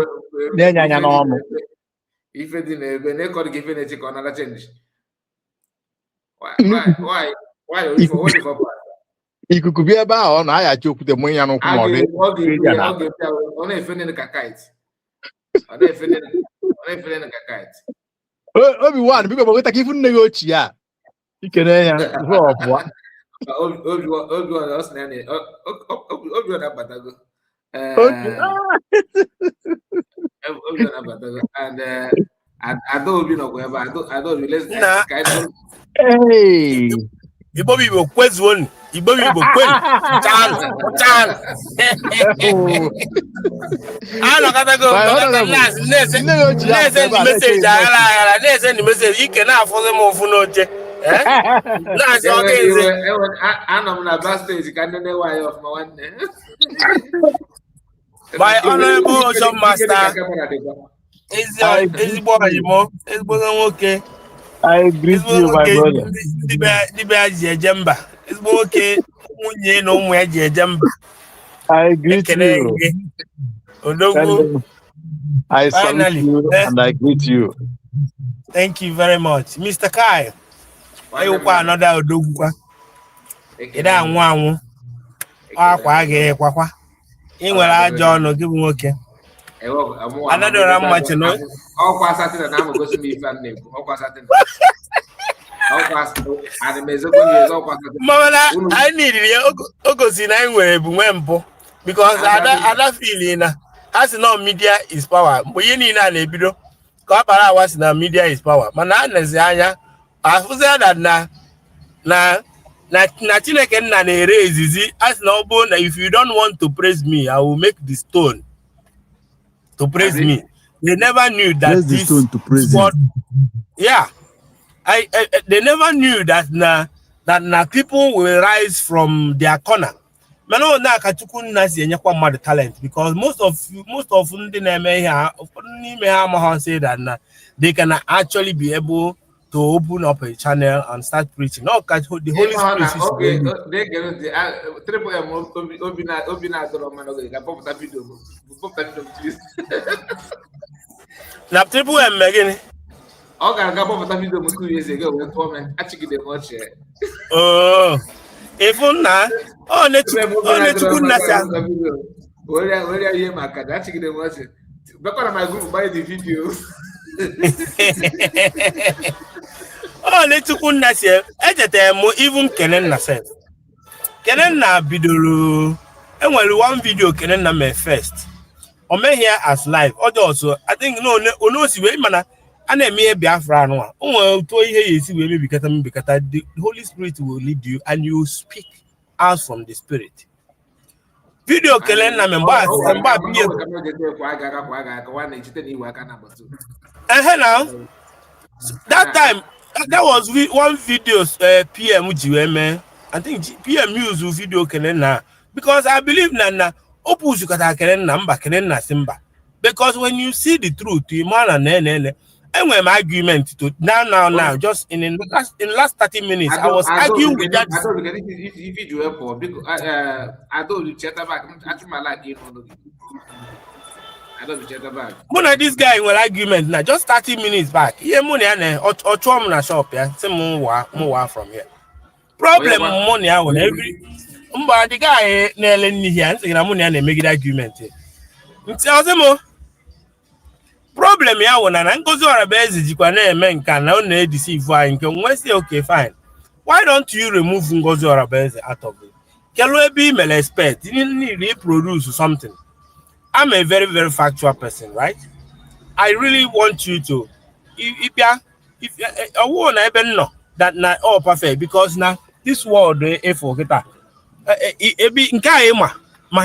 Nyanya n'ọnụ. If it didn't be could give it a another change. Why? What if Ikuku bi ebe a ọ na-aya choku de mo ya no kwa ọ dị. Ọ na-efe ne ka kite. Ọ na-efe ne ka kite. Obi one biko mo take even nego chi a. Ikene ya go ọbụa. Obi ọ sị na ne. Obi ọ na-abatago. Obi ọ na-abatago and I don't know whatever. I don't let's Hey. Igbo Igbo kwezi one. Igbo Igbo kwezi. Chan. Ano kata go. Nese message ala. Nese message. Ike na afoze mo fu n'oche. Na si okay nze. Ano na backstage ka nene why of my one. My honorable Ocean Master. Ezigbo ayimo. Ezigbo nwoke. I agree with you, my brother. I agree with you. I salute you and I greet you. Thank you very much. Mr. Kai. Why you another Odogwa? Ida nwanwu. Akwa ga ekwakwa. Inwere ajo ono give nwoke. Another ram match no. All class Saturday na go see me fan name. All class Saturday. All class and me zo go years all class Saturday. Mama, I need it. Ogosi na nwere bu nwempo because other feeling na as no media is power. But you need na ebido. Ka para was na media is power. Mana anezi anya afuze that na Chineke nna na-ere ezizi as na obo na if you don't want to praise me, I will make the stone to praise me. They never knew that this stone to praise what, yeah. They never knew that na people will rise from their corner. Mano na kachukwu na si enyekwa mad talent because most of ndị na-eme ihe say that they can actually be able to open up a channel and start preaching. No, the Holy Spirit is okay. They get the triple M obina doro man okay. Can pop that video. Pop that video please. Na triple M again. Okay, can pop that video 2 years ago when comment actually they watch it. Oh. Even na oh ne chukwu na sa. Where are you maka? Actually they watch it. Back on my group buy the video. Oh, let's go na se. Even Kenen na self. Kenen na bidoro. Enwere one video Kenen na me first. O me here as live. Also, I think no si we mana ana me Biafra no. O to ihe yesi we me bikata the Holy Spirit will lead you and you speak out from the Spirit. Video Kenen na me mba now. That time, that was one video PM GM. I think PM used video Kenena because I believe na opus kata Kenena mba Kenena simba. Because when you see the truth, you man and anyway, my argument to now, just in the last 30 minutes, I was arguing with that. I don't get it. If you do it because I don't chat back. Actually, my like you know. I don't chat back. When this guy will argument now, just 30 minutes back. Yeah, money and or try na shop yeah. Say more from here. Problem money I will every. But the guy nailing me here and saying money and make it argument. Tell them more. Problem ya wona na ngozi orabeze jikwa na eme nka na ọ na-deceive anyị nke nwe say okay fine. Why don't you remove ngozi orabeze out of it? Kelu ebe email expert, you need to produce something. I'm a very, very factual person, right? I really want you to if I won't even know that not all perfect because now this world might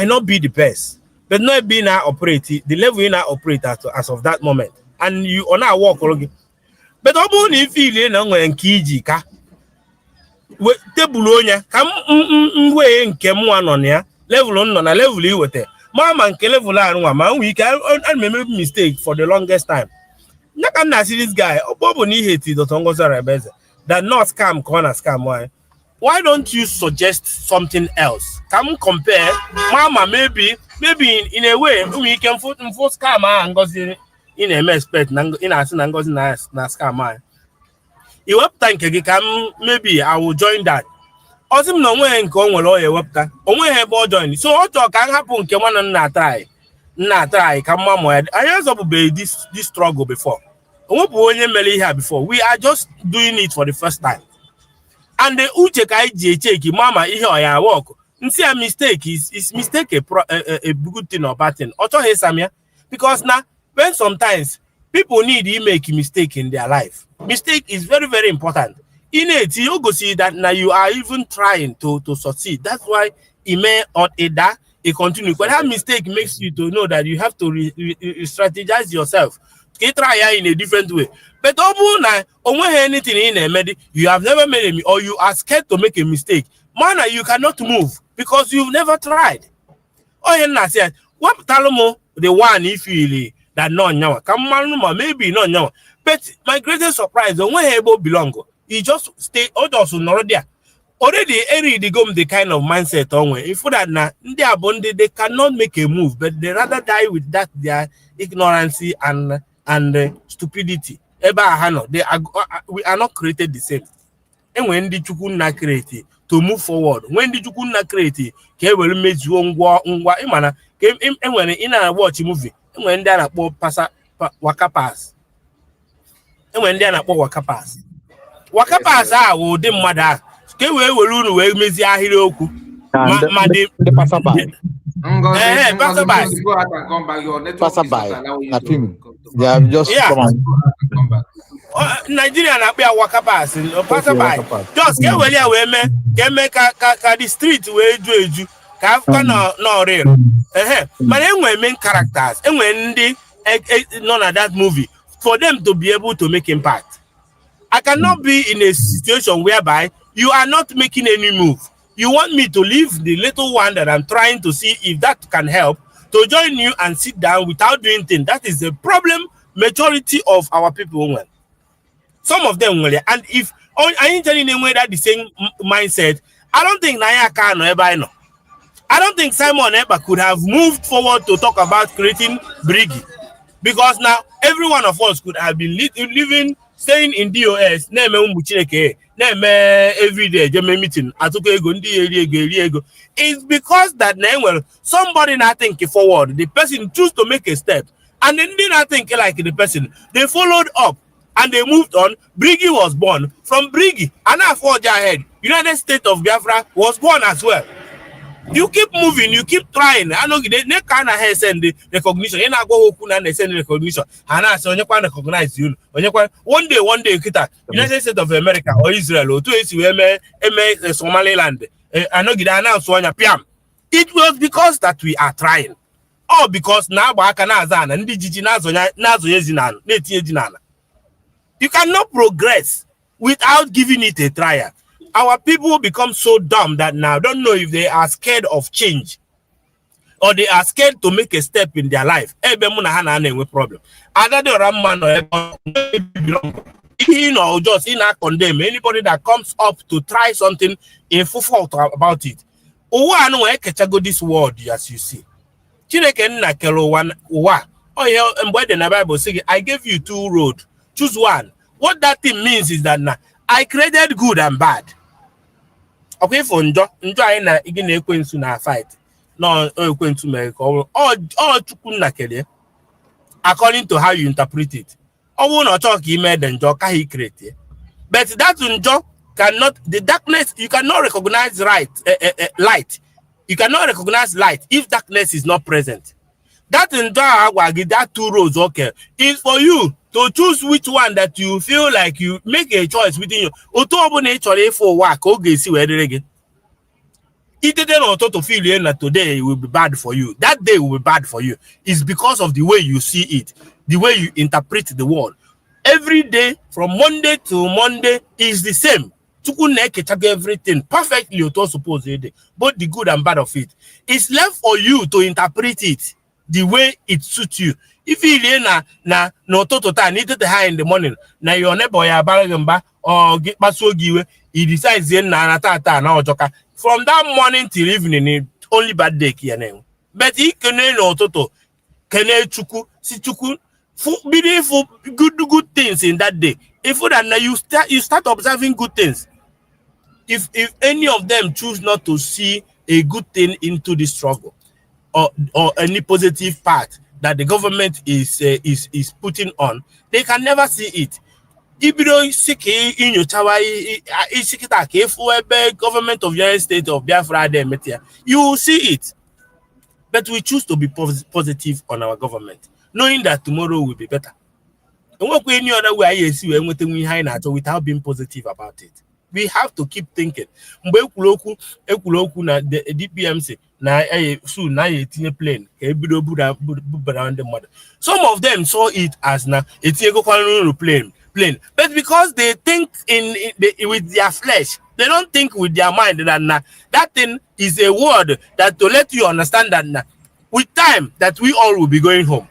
not be the best. But not being now operate the level you now operate as of that moment, and you on our walk along. But oboni feel na when kiji ka we tebulonya kam we nke mu anon ya level on na level you with mama nke level anwa ma we can make mistake for the longest time. Na can na see this guy oboni hate dot ngozo rebeze that not scam corner scam why don't you suggest something else? Come compare mama maybe in a way we can put scam and ngozi in a expect in as na ngozi na scam you web tank come maybe I will join that osim no nwe nke onwere oye webta onwe he ebe join so o to kan happen nke nwana na try ka mma mo anya zo be this struggle before onwe bu onye mere ihe before we are just doing it for the first time and the uche ka iji check mama ihe oya work nti a mistake is mistake a good thing or bad thing ocho he samia because now when sometimes people need to make a mistake in their life. Mistake is very, very important. In it, you go see that now you are even trying to succeed. That's why it may or it continue. But that mistake makes you to know that you have to strategize yourself. Try in a different way. But anything in a you have never made a or you are scared to make a mistake. Man, you cannot move because you've never tried. Oh, yeah, said, what talomo the one if you that no come maybe no. But my greatest surprise, when able belong, he just stay others already. Already the kind of mindset on way. If that now they are bonded, they cannot make a move, but they rather die with that their ignorance and stupidity. We are not created the same. And when the chukun na create to move forward, when the chukun na create, ke will make you ngwa imana and when in a watch movie. When they are waka pass. And when they are waka pass. Waka pass will dim mother. Stay away will we mezi ahiroku. The passerby. They have just come on. Nigeria na be waka pass. Passerby. Just get well we me ka the street we do no real. But when main characters and when they none of that movie for them to be able to make impact. I cannot be in a situation whereby you are not making any move. You want me to leave the little one that I'm trying to see if that can help to join you and sit down without doing things. That is the problem majority of our people want. Some of them will, and if I ain't telling them that the same mindset, I don't think Naya can ever know. I don't think Simon ever could have moved forward to talk about creating Brigi. Because now every one of us could have been living, staying in DOS, every day, meeting. It's because that well, somebody not thinking forward, the person choose to make a step, and then they not think like the person. They followed up and they moved on. Brigi was born. From Brigi, and I forge ahead. United States of Biafra was born as well. You keep moving, you keep trying. I know they kind of send the recognition. You know, go and they send recognition. And I say, you can recognize you. One day, United States of America or Israel or to Somaliland. I know get announced one PM. It was because that we are trying, or because now and you cannot progress without giving it a trial. Our people become so dumb that now don't know if they are scared of change. or they are scared to make a step in their life. Problem. Other man or just in a condemn anybody that comes up to try something in full fault about it. Go this word as you see. Oh yeah, and where the Bible say I gave you 2 roads. Choose one. What that thing means is that now I created good and bad. Okay, for enjoy na again ekwensu na fight. No ekwensu make all according to how you interpret it. Owo no talk he made enjoy ka he create. But that enjoy cannot the darkness you cannot recognize light. You cannot recognize light if darkness is not present. That enjoy that 2 roads okay is for you to choose which one that you feel like you make a choice within you. Oto nature for work, okay, see where again. It didn't auto to feel that today it will be bad for you. That day will be bad for you. It's because of the way you see it, the way you interpret the world. Every day from Monday to Monday is the same. Everything perfectly, suppose both the good and bad of it. It's left for you to interpret it the way it suits you. If you no total needed the high in the morning, now your neighbor ya baragamba or get basogiwe, he decides na joka. From that morning till evening, only bad day here. But he can no toto kene chuku si chuku beautiful good things in that day. If you start observing good things. If any of them choose not to see a good thing into the struggle or any positive part that the government is putting on, they can never see it. If you don't seek in your tower, government of the United States of Biafra, you will see it. But we choose to be positive on our government, knowing that tomorrow will be better. And what we any other way I see without being positive about it. We have to keep thinking. The DPMC na soon na etinye plane some of them saw it as na etinye plane, but because they think with their flesh, they don't think with their mind that that thing is a word that to let you understand that with time that we all will be going home.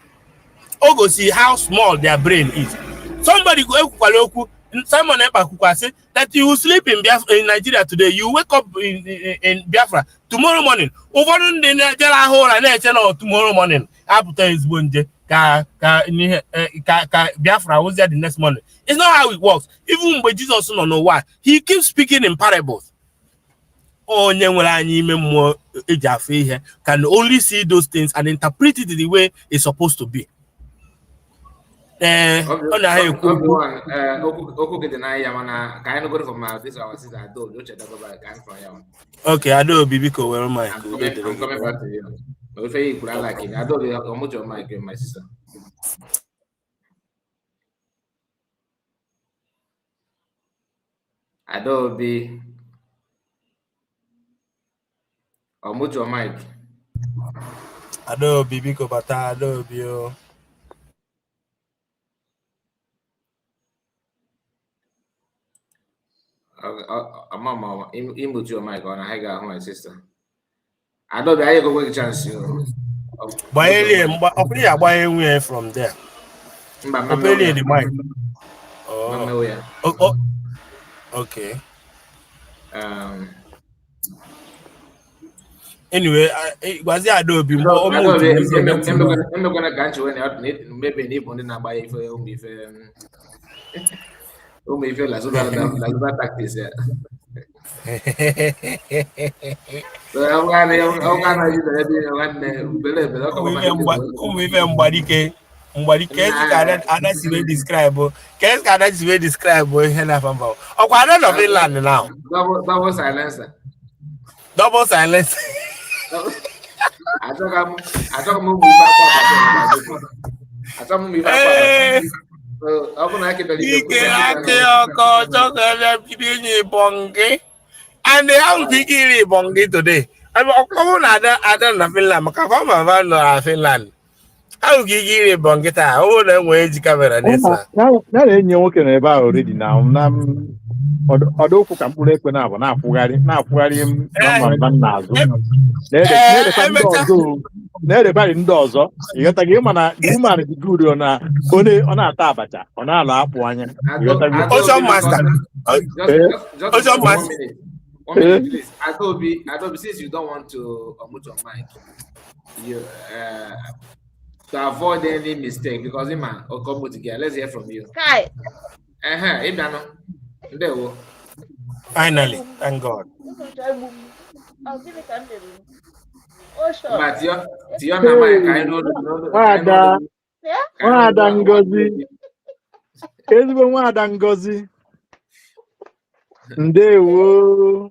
Go see how small their brain is. Somebody go Simon Epa say that you will sleep in Nigeria today, you wake up in Biafra tomorrow morning. Over the tomorrow morning, after his bunje Biafra was there the next morning. It's not how it works. Even when Jesus don't know why, he keeps speaking in parables. Oh, can only see those things and interpret it the way it's supposed to be. Okay, Adobe Bibiko, where am I? I'm coming back to you. If you could like it, Adobe, how much your mic, my sister? Adobe, how much your mic? Adobe Bibiko, but Adobe. Mama, input your mic on. I got my sister. I don't know. I go with chance. From there. The mic. Oh, okay. Anyway, was the Adobe? I'm not gonna catch you when maybe need one in a buy if me feel like that tactics, yeah. So Finland now. Double silence. Double silence. I talk move back. I talk move back. So I'm gonna keep and they have biggie bongi today. I'm other Finland. How gigi bongita? Oh, then wage camera. Now, already now. ọdụkwụ ka mkpụrụ ekwe na-abụ na-akwụgharị m nọmba m n'azụ na-edekwa ndị emecha ọzọ na-edekwarị ndị ọzọ ịghọtago ịma na the woman dị good na ọ na-ata abacha ọ na-alụ akpụ anya ịghọtago ocean master ocean One master minute. 1 minute, please. Adobe, since you don't want to unmute your mic, you to avoid any mistake, because man, or come together. Let's hear from you. Kai. Ibiano. There we go. finally thank God. But your mic, I know. Nwada Ngozi ezigbo Nwada Ngozi ndewo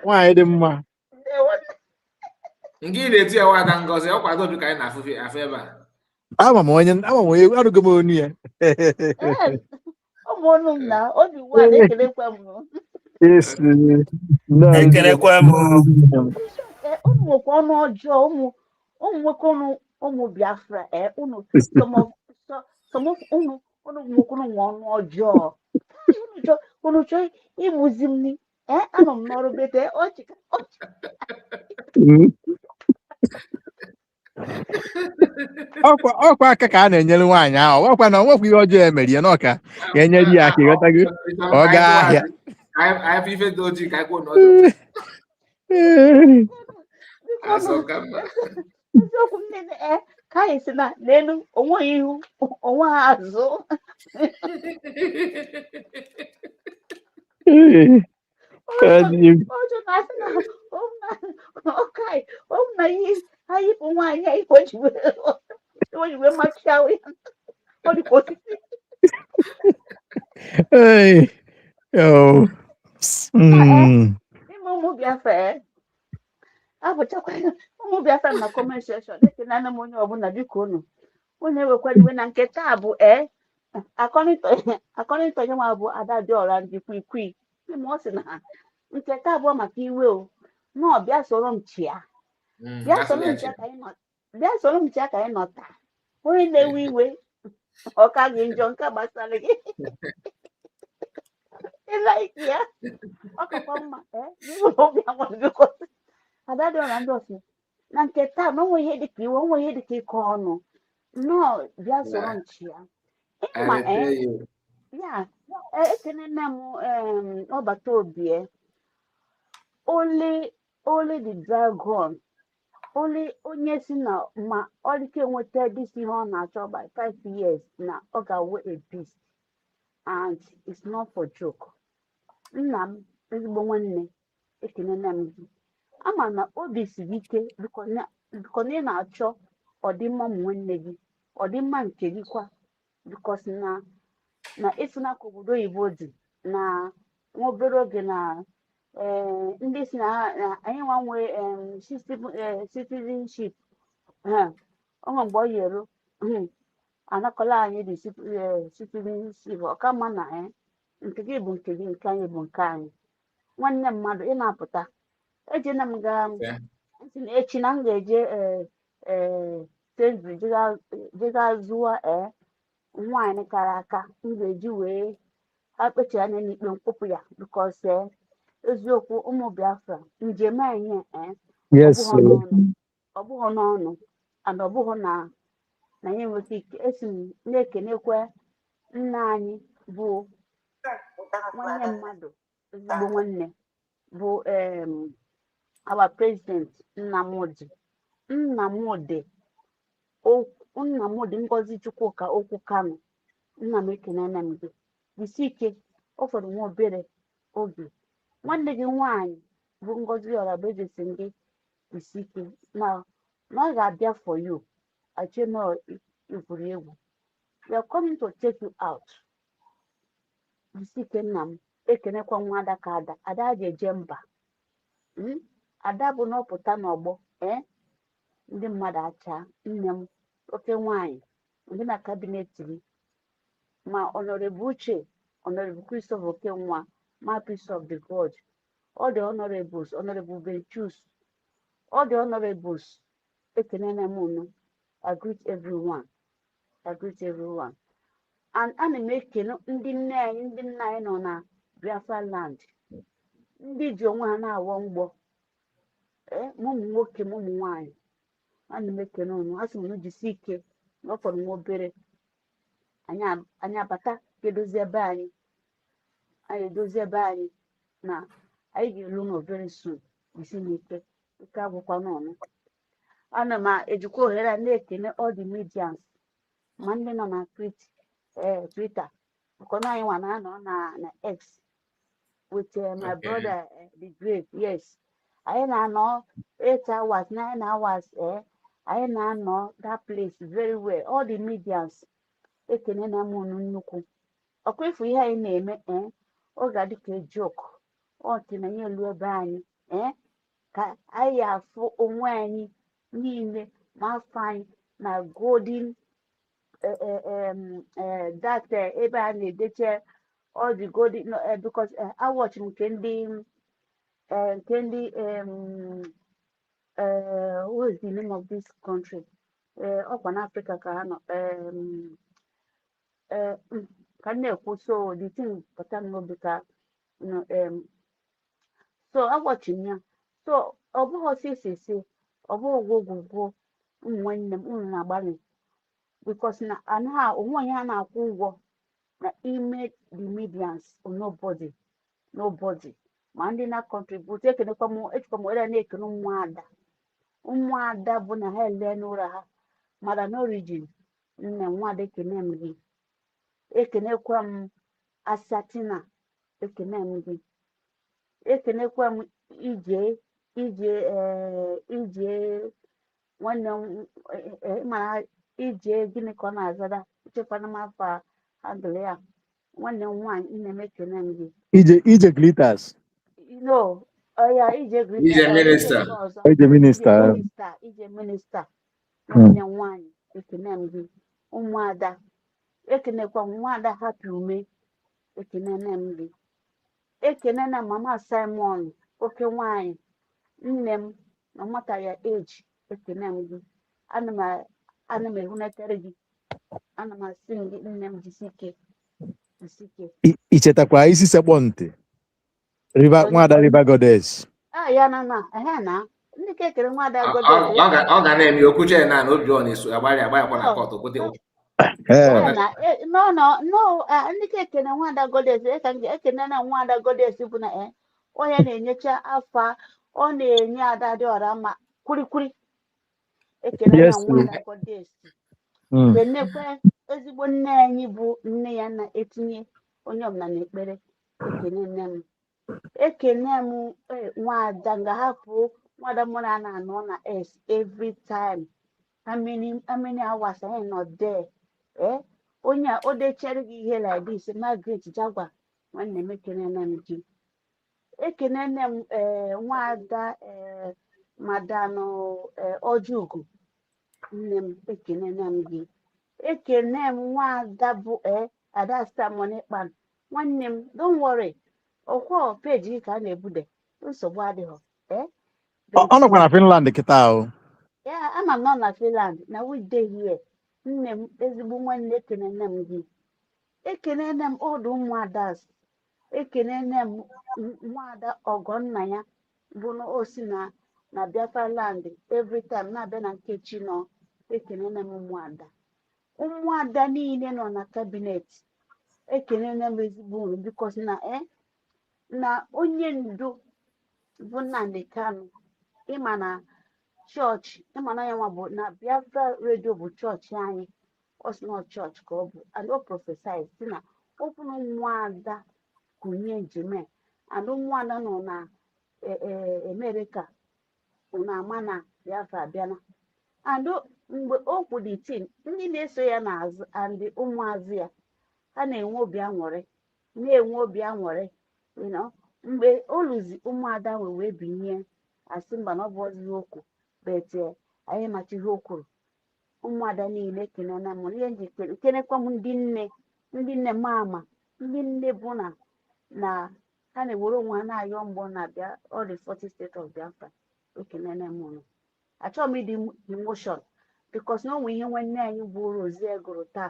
nwaanyị dị mma Ngị na-eti ya Nwada Ngozi, ọ kwado bi ka anyị na-afụ ebe a. ama m onye arụgo m onu ya ụmụnụ m na obi nwaanyị ekelekwa m ekelekwa m unu nwekwa ọnụ ọjọọ ụmụ nwoke ụmụ Biafra unu nwekwa nwe ọnụ ọjọọ unu chọọ igbuzi m anọ m n'ọrụ bete ọkwa aka ka a na-enyere nwaanyị ahụ ọkwa na onwekwa ihe ọjọọ emere ya n'ọka ga-enyere ya aka ịghọtago ọ gaa ahịa eziokwu nne ka anyị si na n'elu onweghị ihu onwe ha azụ ọjọọ na-asị na ọmụna ihe ha yipụ nwaanyị anyị ka o ji wee machia ya ọ dịka osisi ime ụmụ Biafra abụchakwa ụmụ Biafra na comment section ekele m onye ọbụla biko unu ewekwara iwe na nke taa bụ akọrịntọ onye nwa bụ Ada Diora ndị kwikwi ime ọ sị na nke taa bụ maka iwe o na ọbịa soro m chia bịa soro m chia ka anyị nọ taa onye na-ewe iwe ọka gị njọ nke gbasara gị ịlaiki ya ọ kakwa mma obi amụrụ biko Ada Diora ndị ọsị na nke taa na onwe ihe dịka iwe onwe ihe dịka ịkọ ọnụ nnọọ bịa soro m chia ịma ya ekene nne m ọbata obi ole the dragon onye si na ma ọ dịka enweta dịsi ihe ọ na-achọ by 5 years na ọ ga-awe a beast and it's not for joke. Nna m ezigbo nwanne ekene nne m gị ama na obi siri ike biko na ị na-achọ ọdịmma ụmụ nwanne gị ọdịmma nke gị kwa bikos na esi n'aka obodo oyibo dị na nwa obere oge na ndị si na anyị nwa nwee citizenship ọnwa mgbe ọ yero anakọla anyị dị citizenship ọkama na nke gị bụ nke gị nke anyị bụ nke anyị nwanne mmadụ ị na-apụta ejena m gaa echi na m ga-eje Sainsbury jega zụwa nwaanyị kara aka m ga-eji wee akpechi anya n'ikpe mkpụpụ ya bikos eziokwu ụmụ Biafra njem anyị ọ bụghị n'ọnụ and ọ bụghị na ya enweta ike esi m na-ekenekwe nna anyị bụ nwanne mmadụ ezigbo nwanne bụ our president Nnamdi Ngozi Chukwuka okwu Kanu. Nna m ekene nna m gị jisi ike ọ fọrọ nwa obere oge nwanne gị nwaanyị bụ Ngozi Ọrabejesi gị jisi ike na ọ ga-abịa for you acheno igwuri egwu we are coming to take you out jisi ike nna m ekenekwa nwa ada ka ada ji eje mba ada bụ na ọpụta n'ọgbọ ndị mmadụ acha nne m oke nwaanyị ndị na kabinet gị ma Honorable Uche Honorable Christopher Okenwa ma Peace of the God all the honorables Honorable Benchus all the honorables ekenene m unu I greet everyone and ana m ekene ndị nna anyị nọ na Biafra land ndị ji onwe ha na-awọ mgbọ ma ụmụ nwoke ma ụmụ nwaanyị ana m ekene unu asị m unu jisie ike n'ọfọdụ nwa obere anyị abata ga-edozi ebe anyị edozi ebe anyị na anyị ga-elu ụlọ very soon isi n'ike ike agwụkwa n'ọnụ ana m ejikwa ohere a na-ekene all the medians ma ndị nọ na Twitter maka na anyị nwa na-anọ na X with my brother the Great. Yes, anyị na-anọ 8 hours 9 hours anyị na-anọ that place very well. All the medians ekene na m unu nnukwu ọkwa ifu ihe anyị na-eme ọ ga-adị ka joke ọtina nye elu ebe anyị ka anyị afụ onwe anyị niile ma afọ anyị na golden that ebe a na-edeche all the golden because I watch nke ndị what is the name of this country ọkwa n'Africa ka ha nọ ka m na-ekwu so the thing pụta n'obi ka so agwọchim ya so ọ bụghị osisi ọ bụghị gwogwogwo ụmụ nwanne m unu na-agbalị because na anaghị onwe onye ha na-akwụ ụgwọ na ime the medians nobody ma ndị na contribute ejikwa m were na-ekene ụmụada bụ na ha ele n'ụra ha mara na origin nne nwada ekene m gị ekenekwa m Asatina ekene m gị ekenekwa m ije nwanne m mara ije gịnị ka ọ na-azara ichekwana m afọ handle ya nwanne m nwaanyị nne m ekene m gị ije glitters ije minista nwanne m nwaanyị ekene m gị ụmụada ekenekwa m nwaada happy ume ekene m gị ekene na mama Simon oke nwanyị nne m na nwata ya eji ekene m gị ana m ehunetere gị ana m asị gị nne m jisi ike ichetakwa isi sekpọ ntị nwada River Goddess ya na ndị ka ekere nwada Goddess ọ ga na-eme okwuche na obi ọ na-eso agbanyakwa na kọtụ kote ndị ka ekene nwada Goddess ekene na nwada Goddess bụ na onye na-enyecha afa ọ na-enye ada dị ọra ma kwurikwuri ekene na nwada Goddess kenekwe ezigbo nne anyị bụ nne ya na-etinye onye ọbụla n'ekpere ekene m nwada ga-ahapụ nwada mụrụ a na-anọ na every time how many hours anyị nọ there onye a o dechere gị ihe like this Margaret Jagwa nwanne m ekene m gị ekene nne m nwada madano Ojugu nne m ekene m gị ekene m nwada bụ Ada Stamonekpan nwanne m don't worry ọkwọ peji ka a na-ebude nsogbu adịghị ọ nọkwa na Finland kịta o ama m nọ na Finland na weekday here nne m ezigbo nwanne ekene m gị ekene m ọdụ ụmụada ekene m nwada Ọgọnna ya bụ na o si na Biafra land every time na-abịa na Nkechi nọ ekene m ụmụada niile nọ na kabinet ekene m ezigbo unu bikos na onye ndu bụ Nnamdi Kanu ịma na chọọchị ịma na ya nwa bụ na Biafra redio bụ chọọchị anyị ọsịnọ chọọchị ka ọ bụ and o prophesize si na okwu na ụmụada kụnye njem and ụmụada nọ na Amerịka na ama na Biafra abịana and mgbe o kwuru tin ndị na-eso ya n'azụ and ụmụazụ ya ha na-enwe obi aṅụrị mgbe o luzi ụmụada wee binye asị mba na ọ bụ ozi okwu bet anyị machi ihe o kwuru ụmụada niile ekene na m ihe nji kenekwa m ndị nne mama ndị nne bụ na ha na-ewere onwe ha na-ayọ mgbọ na bịa all the 40 states of Biafra ekene na m achọghị m ịdị emotion because na onwe ihe nwanne anyị bụ Rozie gụrụ taa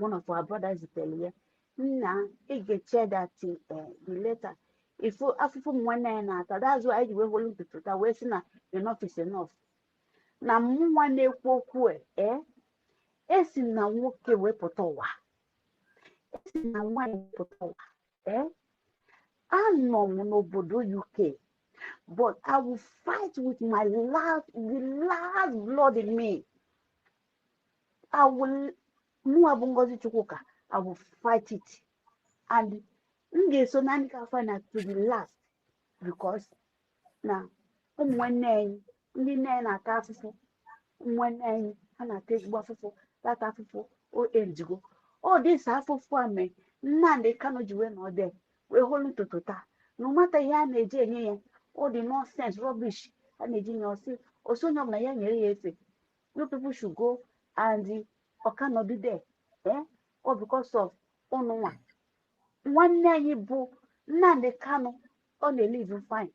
one of our brothers zitere ya Nah, it get check that the letter. If you afufu mwana na ata, that's why you were holding to that. We say na enough is enough. Na mwa na ekwu okwu esi na nwoke wepụta ụwa, esi na nwanyị wepụta ụwa. Anọ m n'obodo UK, but I will fight with the last blood in me. I will, Muabu Ngozi Chukwuka, I will fight it. And so nani ka fight to the last, because now ụmụnne ndị nne na-ata afụfụ, ụmụnne anyị ha na-ata ezigbo afụfụ, tata afụfụ o enjigo. All this afụfụ a mee Nnamdi Kanu ji wee nọdụ wee holu ntutu taa, no matter ihe a na-eji enye ya, all the nonsense rubbish a na-eji nye osi onye ọbụla ya nyere ya efe. You people should go and ọkanọdụ there, all because of ụnụ nwa. Nwanne anyị bụ Nnamdi Kanu, ọ na-elive fine.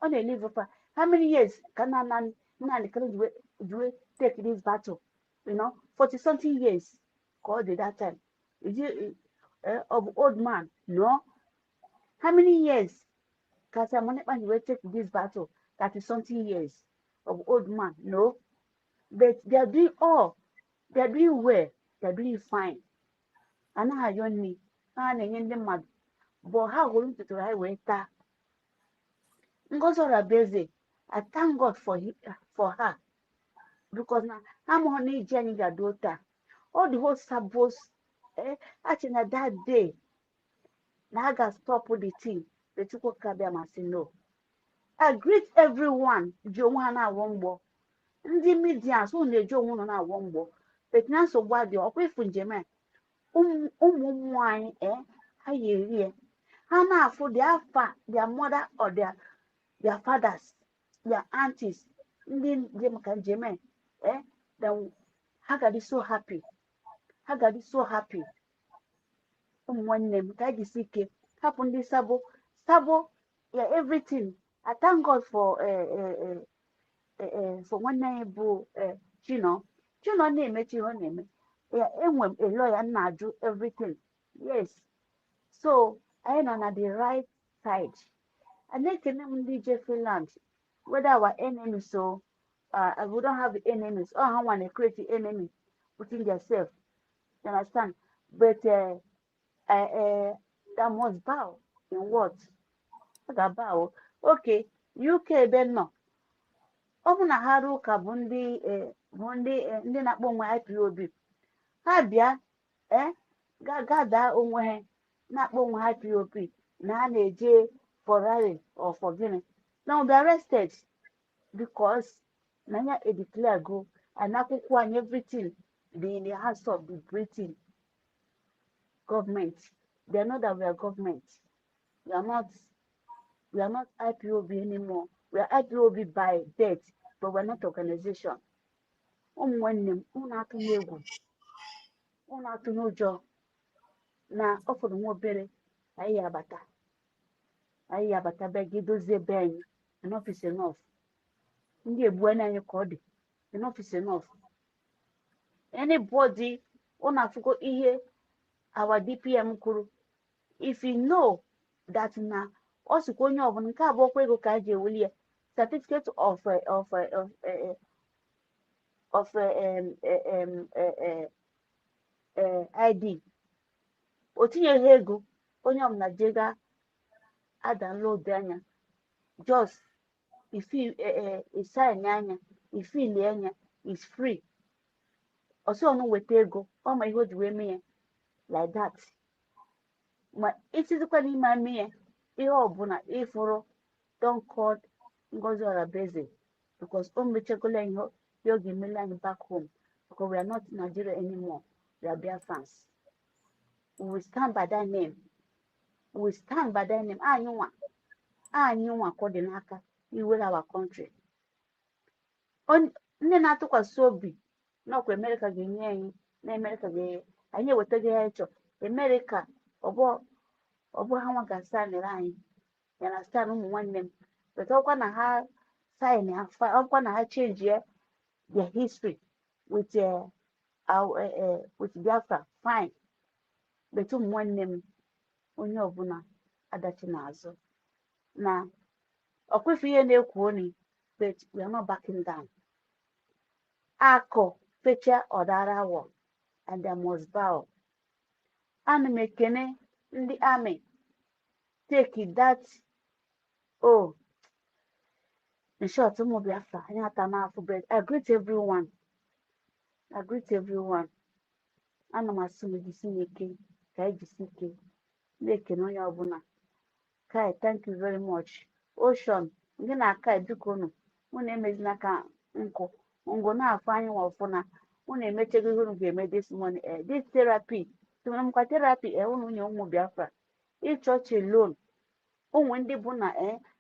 On a live for how many years can Nnamdi Kanu do take this battle? 40 something years called at that time. Is it of old man? No. How many years can someone take this battle? 30 something years of old man? No. But they are doing well, they are doing fine. And I have me, and mad. But how going to try with that? Ngozi Orabeeze, I thank God for her, because now I'm on a journey that daughter. All the whole sabos, actually that day, now I got stop with the thing. The Chuko Kabiama say no. I greet everyone. Joanna Wombo. Ndị media so na-eji onwe nọ na Wombo. But now so what the okwefu njeme. Ụmụ nwanyị ha yeri. Ha na-afụ their mother or their fathers, their aunties, then Hagadi so happy. Hagadi so happy. One name, Kagisike, happened this Sabo, yeah, everything. I thank God for one name, Chino name it, your name. Yeah, a lawyer now do everything. Yes. So I am on the right side. And then can DJ Finland, whether our enemies, so we don't have enemies, or how want to create the enemy within themselves. You understand? But that must bow in what? That bow. Okay, UK then no. Ọbụna ha arụ ụka bụ ndị na-akpọ onwe IPOB. Ha bịa ga-ada onwe ha na-akpọ onwe ha IPOB na ha na-eje for rally or for Guinea. Now be arrested because Nanya declare go and and everything be in the hands of the Britain government. They are not that we are government. We are not IPOB anymore. We are IPOB by death, but we're not organization. N'ụjọ na ọ fọrọ nwa obere anyị abata be gị dozie be anyị. Enough is enough. Ndị egbuena anyị ka ọ dị. Enough is enough. Anybody na-afụgo ihe our DPM kwuru, if you know that na ọ sịkwa onye ọbụla nke abụọkwa ego ka a ji ewuli ya, certificate of ID, o tinyeghị ego, onye ọbụla jega download anya, just sign anya, ifili anya, is free. Ọsọ ọnụ weta ego, ọ ma ihe o ji wee mee ya like that. Ma itizikwa n'ime ame ya ihe ọbụla ịfụrụ, don't call Ngozi Orabeeze, because o mechagola ihe ọ ga-emela anyị back home, because we are not Nigeria anymore. We are Biafrans. We will stand by that name. We will stand by that name. Anyị nwa ka ọ dị n'aka iwere our country. Ndị na-atụkwasị obi n'ọkwa America ga-enye anyị, na America anyị ewetaghị ha ịchọ America, ọ bụ ha nwa ga-asanịrị anyị. Ya na stan ụmụ nwanne m, but ọkwa na ha sign ya, ọkwa na ha change their history with Biafra, fine. betu nwanne m onye ọbụla adachi n'azụ na ọkwefu ihe na-ekwu oni, but we are not backing down. Akụ fecha ọdara awọ and they must bow. Ana m ekene ndị amị take that, oh, in short, ụmụ Biafra anyị ata n'afọ, but I greet everyone. Ana m asị m jisi n'ike ka anyị jisi ike na-ekene onye ọbụla. Kai, thank you very much. Ocean, gị na Kai biko unu emezina ka nkụ ngụ na-afụ anyị nwa ọfụna unu emechego ihe unu ga-eme this morning. This therapy tụmamkwa therapy unu nye ụmụ Biafra ịchọọchị alone. Ụmụ ndị bụ na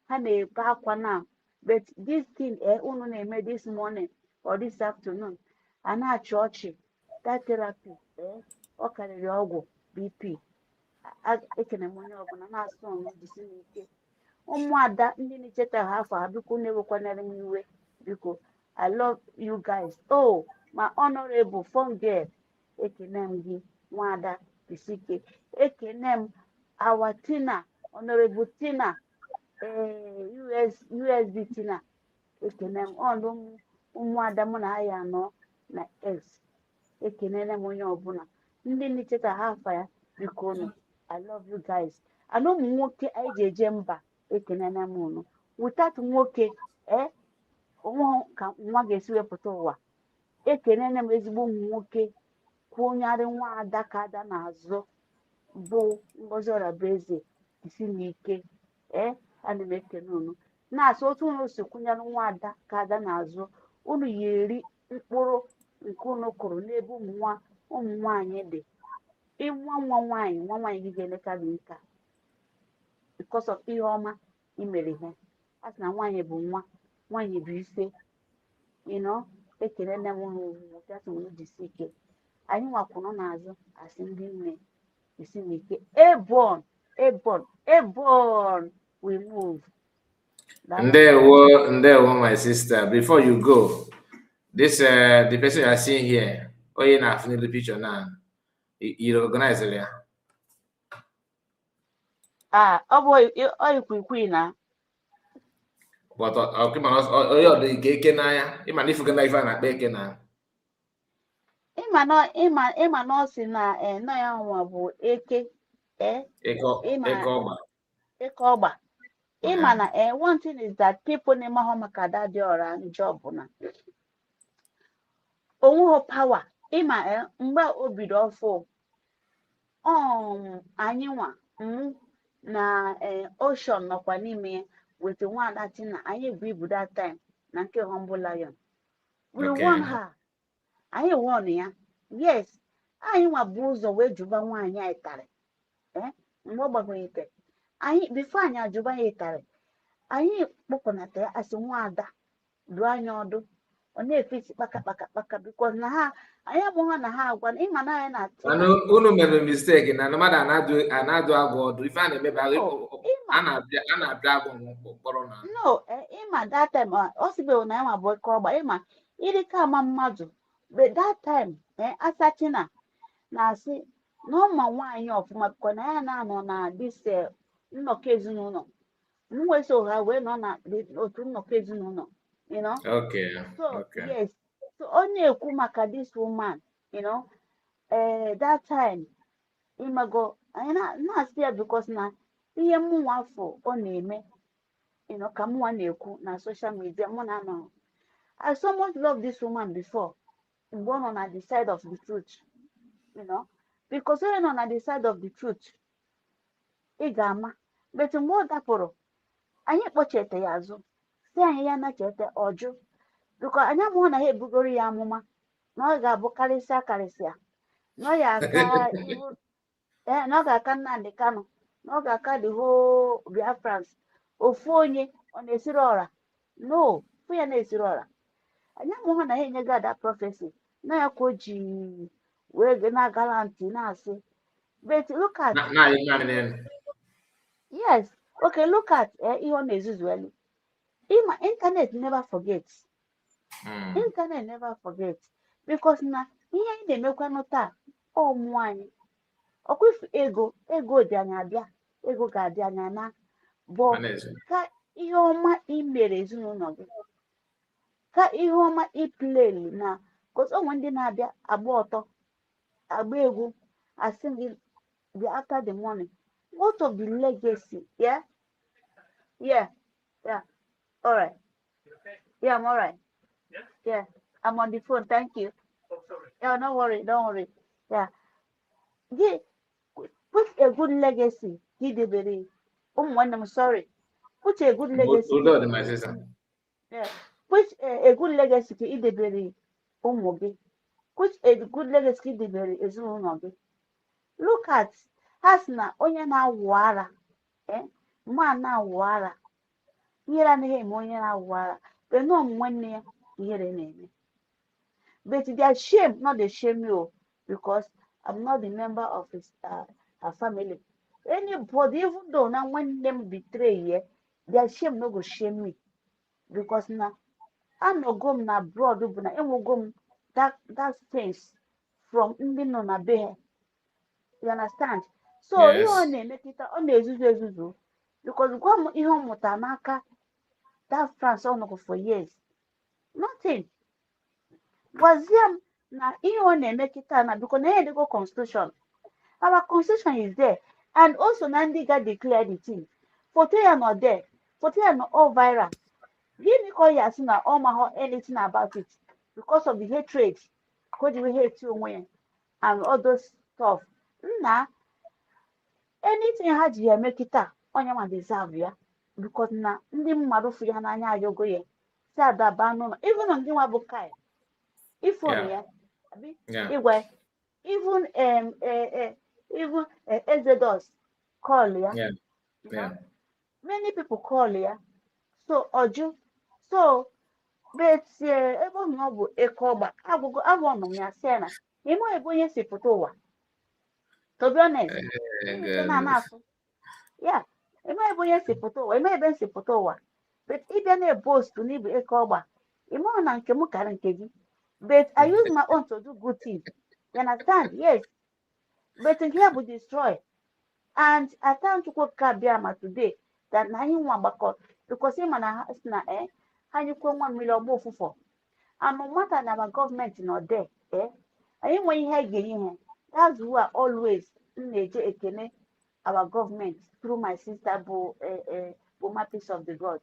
ha na-ebe akwa na, but this thing unu na-eme this morning or this afternoon a na-achị ọchị. That therapy ọ karịrị ọgwụ BP. Ekene m onye ọbụla na-asụ ọnụ jisi n'ike. Ụmụada ndị na-echeta ha afọ ha biko na-ewekwanara m iwe biko. I love you guys. Oh, my honorable phone girl, ekene m gị nwada Isike. Ekene m our Tina, honorable Tina, USB Tina. Ekene m ọnụ ụmụada mụ na ha ya anọ na X. Ekene m onye ọbụla ndị na-echeta ha afọ ya biko unu. I love you guys. Anụ ụmụ nwoke anyị ji eje mba ekene m unu. Without nwoke onwe ka nwa ga-esi wepụta ụwa. Ekene m ezigbo ụmụ nwoke kwụnyarị nwa ada ka ada n'azụ bụ Ngozi Orabueze isi n'ike. Ana m ekene unu na-asị otu unu si kwụnyere nwa ada ka ada n'azụ, unu ya eri mkpụrụ nke unu kụrụ n'ebe ụmụ nwaanyị dị. Ịnwa nwa nwaanyị gị ga-eleta gị nka because of ihe ọma imere ha. A sị na nwaanyị bụ nwaanyị bụ ife. Ekele nne m unu jisi ike. Anyị nwakwụrụ n'azụ asị ndị nne isi n'ike. Ebon we move. Ndewo, my sister. Before you go, this the person you are seeing here, you na the picture now. You recognize it, yeah? Ikwikwii na. But the cake na ya. Ima nifu gana ifa na cake na. Ịma na ọ sị na nọ ya nwa bụ eke. Eke ọgba. Ịma na one thing is that people na-emahụ maka dadị ọra njọ bụ na onweghị power. Ịma mgbe o bido ọfụ anyị nwa na Ocean nọkwa n'ime with nwaada Tina. Anyị bụ ibu that time na nke Humble Lion. We won her. Anyị won ya. Yes, anyị nwa bụ ụzọ wee jụba nwaanyị anyị tarị. Mgbe ọ gbagoro ite anyị before anyị ajụba ya ịtarị, anyị kpọkọnata ya asị nwaada dụọ anya ọdụ. Ọ na-efesi kpaka because na ha anyị amụghị na ha agwa ịma na anyị na-atị. Unu mere mistake na mmadụ anadụ agwọ ọdụ ife a na-emebe a na-abịa agwọ mkpọrọ na. No, ịma that time ọ sịbeghị na ya ma bụ eke ọgba. Ịma ịdịka ama mmadụ but that time Asachina na-asị na ọma nwaanyị ọfụma bikọ na ya na-anọ na this nnọkọ ezinụlọ. M wee so ha wee nọ na otu nnọkọ ezinụlọ. So yes, so ọ na-ekwu maka this woman, that time imago anyị na-asị ya because na ihe mụnwa afọ ọ na-eme ka mụnwa na-ekwu na social media mụ na anọ. I so much love this woman before mgbe ọ nọ na the side of the truth, because onye nọ na the side of the truth ị ga-ama. But mgbe ọ dapụrụ anyị kpọchete ya azụ si anyị ya nachete ọjụ because anyị amụọ na ha ebugoro ya amụma na ọ ga-abụ karịsịa na ọ ga-aka ihu na ọ ga-aka Nnamdi Kanu na ọ ga-aka the whole Biafrans. Ofu onye ọ na-esiri ọra no fụ ya na-esiri ọra. Anyị amụọ na ha enyego ada prophecy na ya ka o ji wee na-agala ntị na-asị. But look at yes, okay, look at ihe ọ na-ezuzu elu. Ima internet never forgets. Internet never forgets because na ihe anyị na-emekwanụ taa ọmụ anyị Okwifu ego dị anya abịa, ego ga-adị anya na bụ ka ihe ọma ị mere ezinụlọ gị, ka ihe ọma ị pleli na because onwe ndị na-abịa agba ọtọ agba egwu asị gị be after the money. What of the legacy? Yeah, all right. Yeah, I'm all right. Yeah, I'm on the phone. Thank you. Yeah, don't worry. Yeah, yeah. Put a good legacy. Hidebere. I'm sorry. Put a good legacy. My sister. Yeah. Put a good legacy. Hidebere. Put a good legacy. Hidebere. Ezunogi. Look at Hasna. Onye na-awụ ara. Ma na-awụ ara. Ihere anaghị eme onye na-awụ ara. But no nwanne ya ihere na-eme. But their shame, not the shame you, because I'm not the member of his her family. Anybody, even though now when them betray here, their shame no go shame me. Because now I'm not going na abroad, but I will go that space from Indian na be. You understand? So you on make it on the ezuzu because go ihe muta n'aka that France on go for years. Nothing. Gwaziam na ihe ọ na-eme kịta na because na go constitution. Our constitution is there, and also na ndị ga declare the thing. Photo ya not there. Photo ya not all viral. Gịnị ka ọ ya sị na ọ ma anything about it because of the hatred. Ka o ji wee hate onwe ya and all those stuff. Nna anything ha ji ya eme kịta onye ma deserve ya because na ndị mmadụ fụ ya n'anya ayogo ya si adaba n'ụlọ even ndị nwa bụ kai ifonu ya igwe even Exodus call ya many people call ya so oju so but ebe ọ bụ eke ọgba agwọ nọ ya sị na ime ebe onye si pụta ụwa to be honest yeah ime ebe onye si pụta ụwa ime ebe si pụta ụwa but ịbịa na-ebost n'ibu eke ọgba ime ọ na nke m karịa nke gị. But I use my own to do good things. You understand? Yes. But here we destroy. And I thank you for Kabiama today that na you want back because him and I how you come 1 million more for. And no matter that our government not there, I when you hear getting that's who are always in our government through my sister Bo my piece of the God.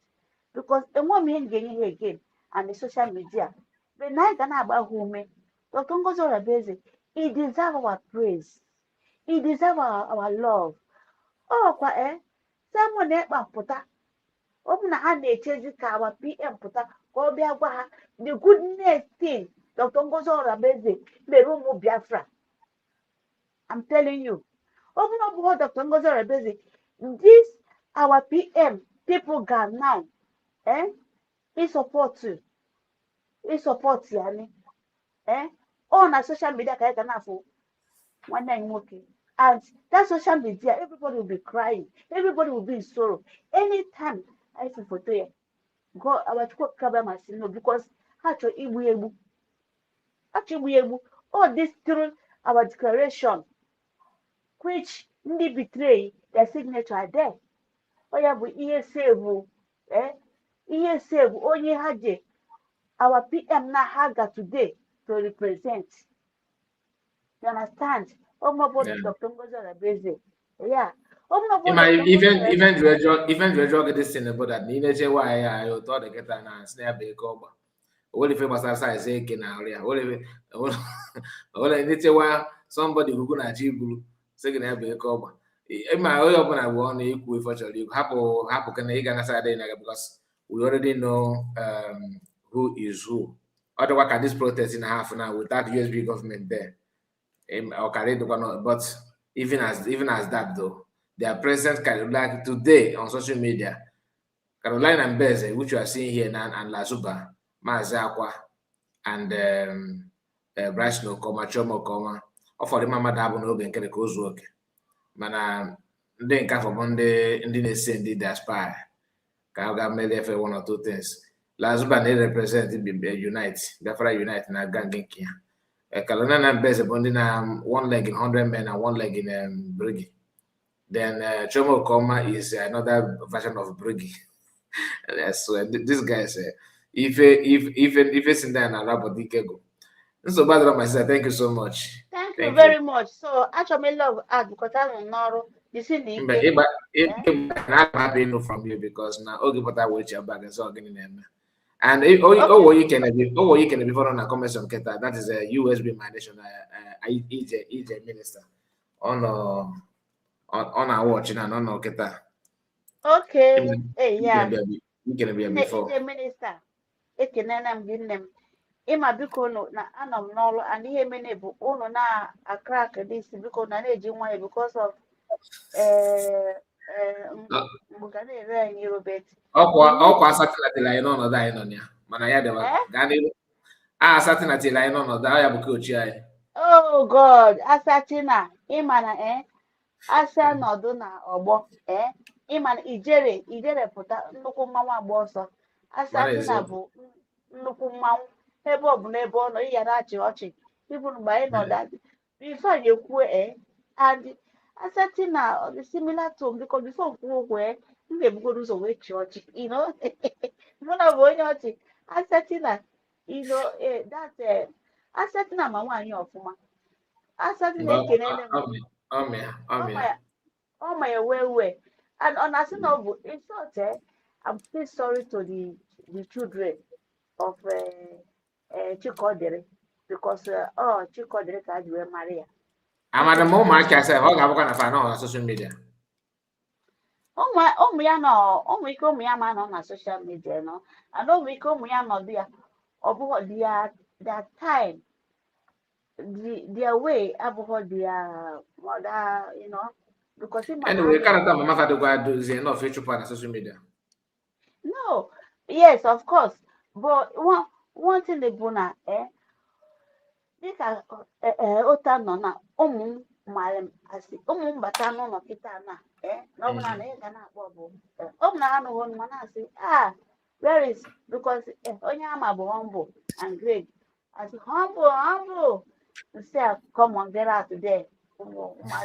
Because the one me getting here again and the social media. But now gonna about whom Dr. Ngozi Orebeze, he deserves our praise. He deserves our love. Oh, someone puta. Open a hand our PM puta. Go be the goodness thing. Dr. Ngozi Orebeze, the room of Biafra. I'm telling you. Open up what Dr. Ngozi Orebeze. This our PM people got now. He supports you. He supports yani. On social media one time okay. And that social media, everybody will be crying, everybody will be in sorrow. Anytime I see photo here, go about to cover my sin because actually all this through our declaration, which need betray their signature are there. Oh yeah, but save only had our PM na haga today to represent. You understand? Dr. Ngozi Orebeze. Yeah. Even the drug this thing about that. You know why I thought the get an snare bake over. What if it was outside say area? What if why somebody who gonna achieve second have bake over? In my way open I want equal virtually happen can they gonna say because we already know who is who. Otherwise, at this protest in half an hour without USB government there. But even as that though, they are present like today on social media. Caroline and Beze, which you are seeing here now, and Lazuba, Mazakwa, and Bryce no Koma, Chomo Koma, or for the Mama Dabo no Ben Kereko's work. Mana then come for Monday and then send the aspire. Kaga made for 1 or 2 things. Lazuba they represent Unite, Biafra Unite na Gangenkia. Kalonana Best bonding one leg in 100 men and one leg in Briggy. Then Chomo Koma is another version of Briggy. So this guy said, if it's in there and Arabo Dikego. So bad my sister, thank you so much. Thank you very much. So actually love art because I'm not you see the But I'm happy no from you because now okay, but I watch your back and so again in them. And you can be before on a comment on Keta. That is a USB mandation EJ minister on our watch and on Keta. Okay. Hey, yeah. You can be before. EJ minister. I'm giving them. Ịma biko na anọ m n'ọrụ and ihe mene bụ unu na-akrak this biko na-eji nwayọ because of mgbe ga na-ere anyị Robert ọkwa asatịlatịla anyị n'ọnọdụ anyị nọ ya mana ya dịwa gaa n'ihu asatịlatịla anyị n'ọnọdụ ya bụ kochi anyị. Oh God, asatị na ịma na asa nọdụ na ọgbọ ịma na ijere pụta nnukwu mmanwụ agba ọsọ asatị na bụ nnukwu mmanwụ ebe ọ bụ n'ebe ọ nọ ịya na-achị ọchị ịbụ mgbe anyị nọ that before anyị ekwuo and asatị na similar to because before kwuo okwu m ga-ebugoro ụzọ wee chị ọchị mụ na bụ onye ọchị asatị na that asatị na ma nwaanyị ọfụma asatị na-ekene ọ ma ya wee and ọ na-asị na ọ bụ in short I'm still sorry to the children of Chikodere because Chikodere ka ji wee mara ya. Amada m ụmụaka asị ọ ga-abụkwa na fan na social media. Ụmụ ya nọ ụmụ ike ụmụ ya ma nọ na social media nọ and ụmụ ike ụmụ ya nọdụ ya ọ bụghị their time their way abụghị their mother because anyway karata mama fado gwa dozie enough ịchụpụ na social media. No, yes, of course, but one thing bụ na dịka ụta nọ na ụmụ mara asị ụmụ mbata n'ụlọ kịta na n'ọbụla na ị ga na-akpọ bụ ọbụla ha nụrụ ma na-asị where is because onye ama bụ humble and great asị humble say come on get out there ụmụ ma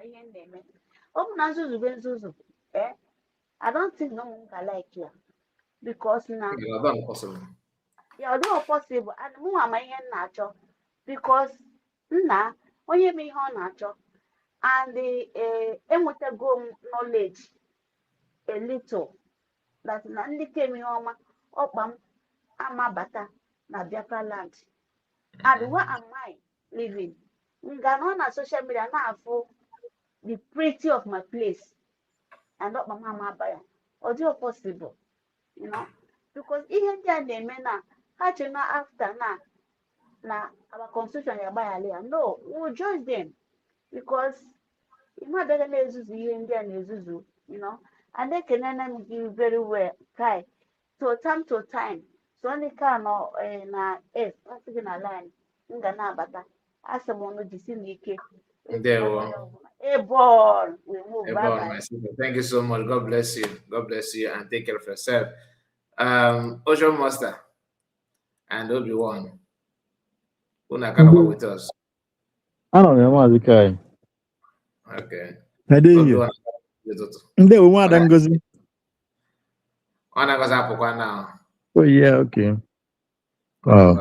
ihe na-eme ụmụ na nzuzu I don't think no one can like you because now yeah, not possible and who am I natural because now when you be on natural and the go knowledge a little that Nandi came home up Amabata na Biafra land and where am I living? We got on social media now for the pretty of my place. And not my mama buy or do possible, because even they may not hatching after now our constitution no, we'll judge them because if not better Zuzu, and they can give very well try to time so only can or na passing a line in the nabata as someone who disinike. A ball. We move. Bye-bye. Thank you so much. God bless you. God bless you and take care of yourself. Ocean Master and Obi-Wan. Who na kind of with us? I don't know. Okay. I didn't hear. They were one that goes. One that goes up now. Oh yeah, okay. Oh.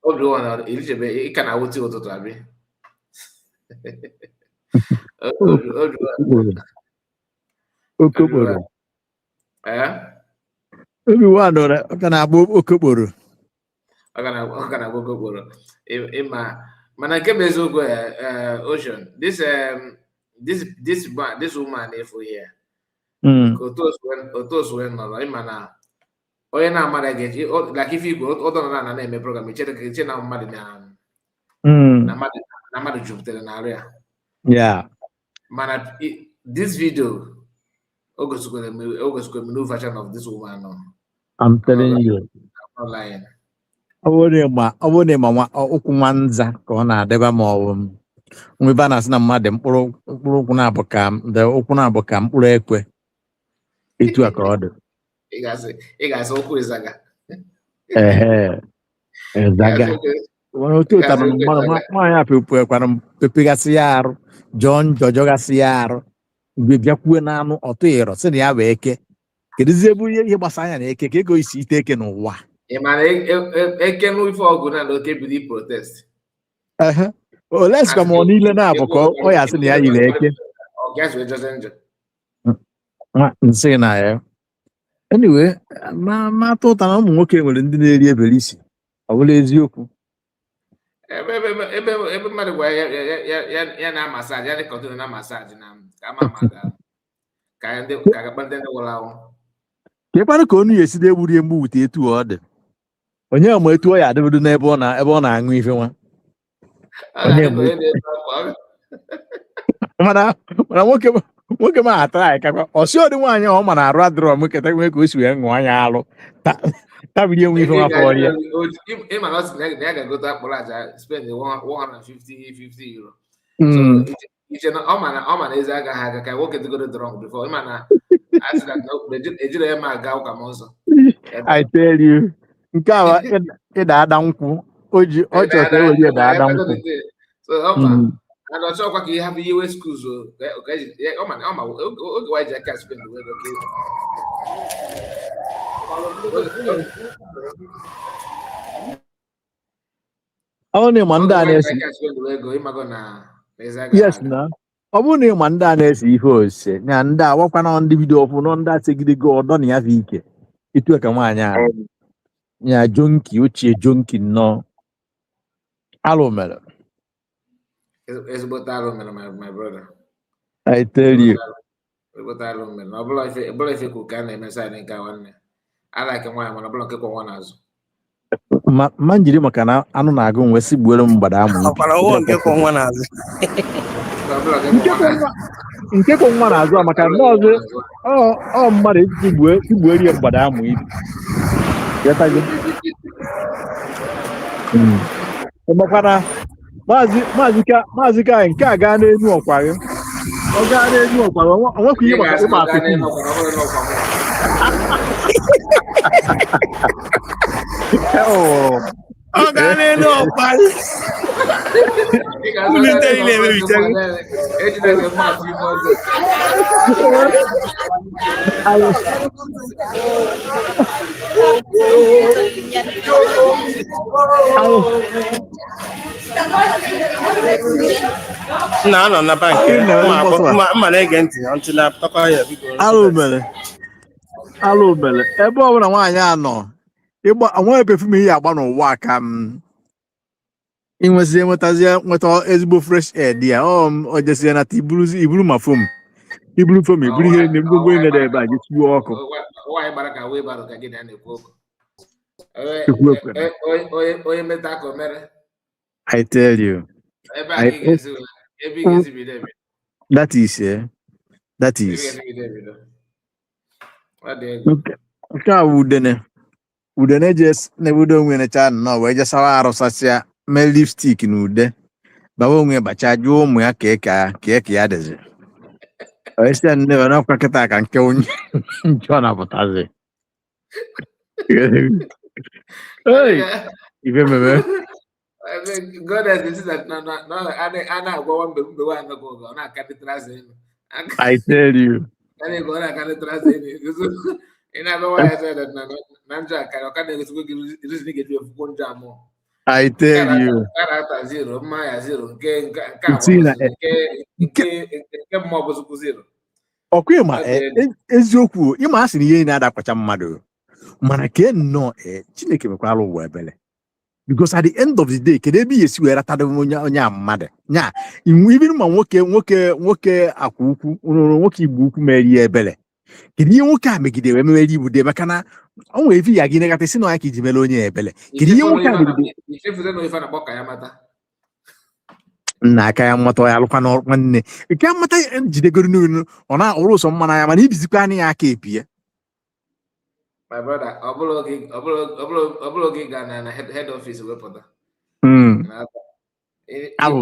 Obi-Wan, it can out to Abi. Okokporo. Everyone know that. Can I move Okokporo? Okokporo. Mana kebezo go Ocean. This woman for here. Otos when no imana. Oye na mara geji like if you go other na na program che na mmadụ na mmadụ jupụtara na area. Yeah. Man, this video, new version of this woman. I'm telling you. I'm not lying. I wouldn't mama Okumanza Kona Deba Mo. We banas na madam Urukuna Bokam, the Okuna Bokam Urekwe. It to accord. It has Okuizaga. Zaga. Bueno, tú también, ya cuando Pepe Gassiaro, John Jojo Gassiaro, bia kwuo na anụ ọtụ ịrọ sị na ya bụ eke kedụzie bụ ihe gbasara anya na eke ka ego isi ite eke n'ụwa eke n'ife ọgụ na oke bido protest ole sikwa ma ọ niile na-abụ ka ọ ya sị na ya yiri eke nsị na ya anyway ma atụ ụta na ụmụ nwoke nwere ndị na-eri ebelisi ọ bụla eziokwu ebe mmadụ gwa ya na masaji ya dịka ọtụtụ na masaji na ama mmadụ ka ga-akpa ndị nwụrụ anwụ kekwanụ ka onu ya esi na-egburi mgbu wute etu ọ dị onye ma etu ọ ya adịbedo n'ebe ọ na-aṅụ ife nwa mana nwoke ma atara anyị kakwa ọsị ọdị nwaanyị ọ ma na-arụ adịrọ m keta nwe ka o si wee ṅụọ anya alụ tabiri enwe ife nwafọ ọrịa ịma na ọ sị na ya ga-egote akpụrụ aja spend 150 euro iche na ọ ma na ezi agaghị aga ka nwoke dịgodo drunk before ịma na asị na ejiri ya ma aga ụka m nsọ I tell you nke a ịda ada nkwụ ọ chọrọ ka ewere ịda ada nkwụ and ọchọ ọkwa ka ihe hapụ iwe skuls oge waji aka spend ọ na-ịma ndị a na-esi yes na ọ bụrụ na ịma ndị a na-ese ihe osise na ndị a wakwa na ndị vidio ọfụ nọ ndị asegide gị ọdọ na ya bụ ike etu ka nwaanyị a ya jonki ochie jonki nnọọ alụ mere ezigbote alụ mere my brother I tell you ezigbote alụ mere ọ bụla ife ka a na-emesa anyị nke nwanne alaki nwaanyị mana ọ bụla nke kwa nwa n'azụ ma njiri maka na anụ na-agụ nwe si gbuoro m mgbada amụ nke kwa nwa n'azụ nke kwa nwa n'azụ maka ndị ọzọ ọ mmadụ echichi igbuo rie mgbada amụ ibi makwana maazị ka nke a gaa n'elu ọkwa gị ọ gaa n'elu ọkwa gị onwekwa ihe maka ịma apịtị ọ gaa n'elu ọkwa unu ndị niile emebichago na-anọ na bankị mma na-ege ntị ntị na-apụtakwa ya biko alụ mere ebe ọbụla nwaanyị anọ nwe pefum ihe agba n'ụwa ka m inwezie nweta ezigbo fresh air dị ya ọ jesie na iburu ma fom iburu ihe ngwongwo ime dị ebe a jetuo ọkụ onye meta ka o mere I tell you that is nke a bụ udene jes na-ebudo onwe necha nnọọ wee jesawa arụsasịa mee lipstik na ude baba onwe bacha jụọ ụmụ ya ka ya dịzi oisia nne were ọkwa kịta ka nke onye njọ na-apụtazi ife meme I tell you I tell you ọkwa ịma eziokwu ịma asị na ihe na-adakwacha mmadụ mana ke nnọọ Chineke mekwara ụwa ebele because at the end of the day kedu ebe ihe si wee ratado onye a mmadụ nya iwu ma nwoke akwa ukwu nwoke Igbo ukwu mere ya ebele kedu ihe nwoke a megide wee mewere Igbo dị maka na ọ nwere efi ya gị negata si na ya ka iji mere onye ebele kedu ihe nwoke a megide nna aka ya mmata ya alụkwa nwanne nke a mmata jidegoro n'unu ọ na-ọrụ ụsọ mma n'anya mana ibizikwa anya ya aka epi ya my brother ọ bụrụ oge ga na head office wepụta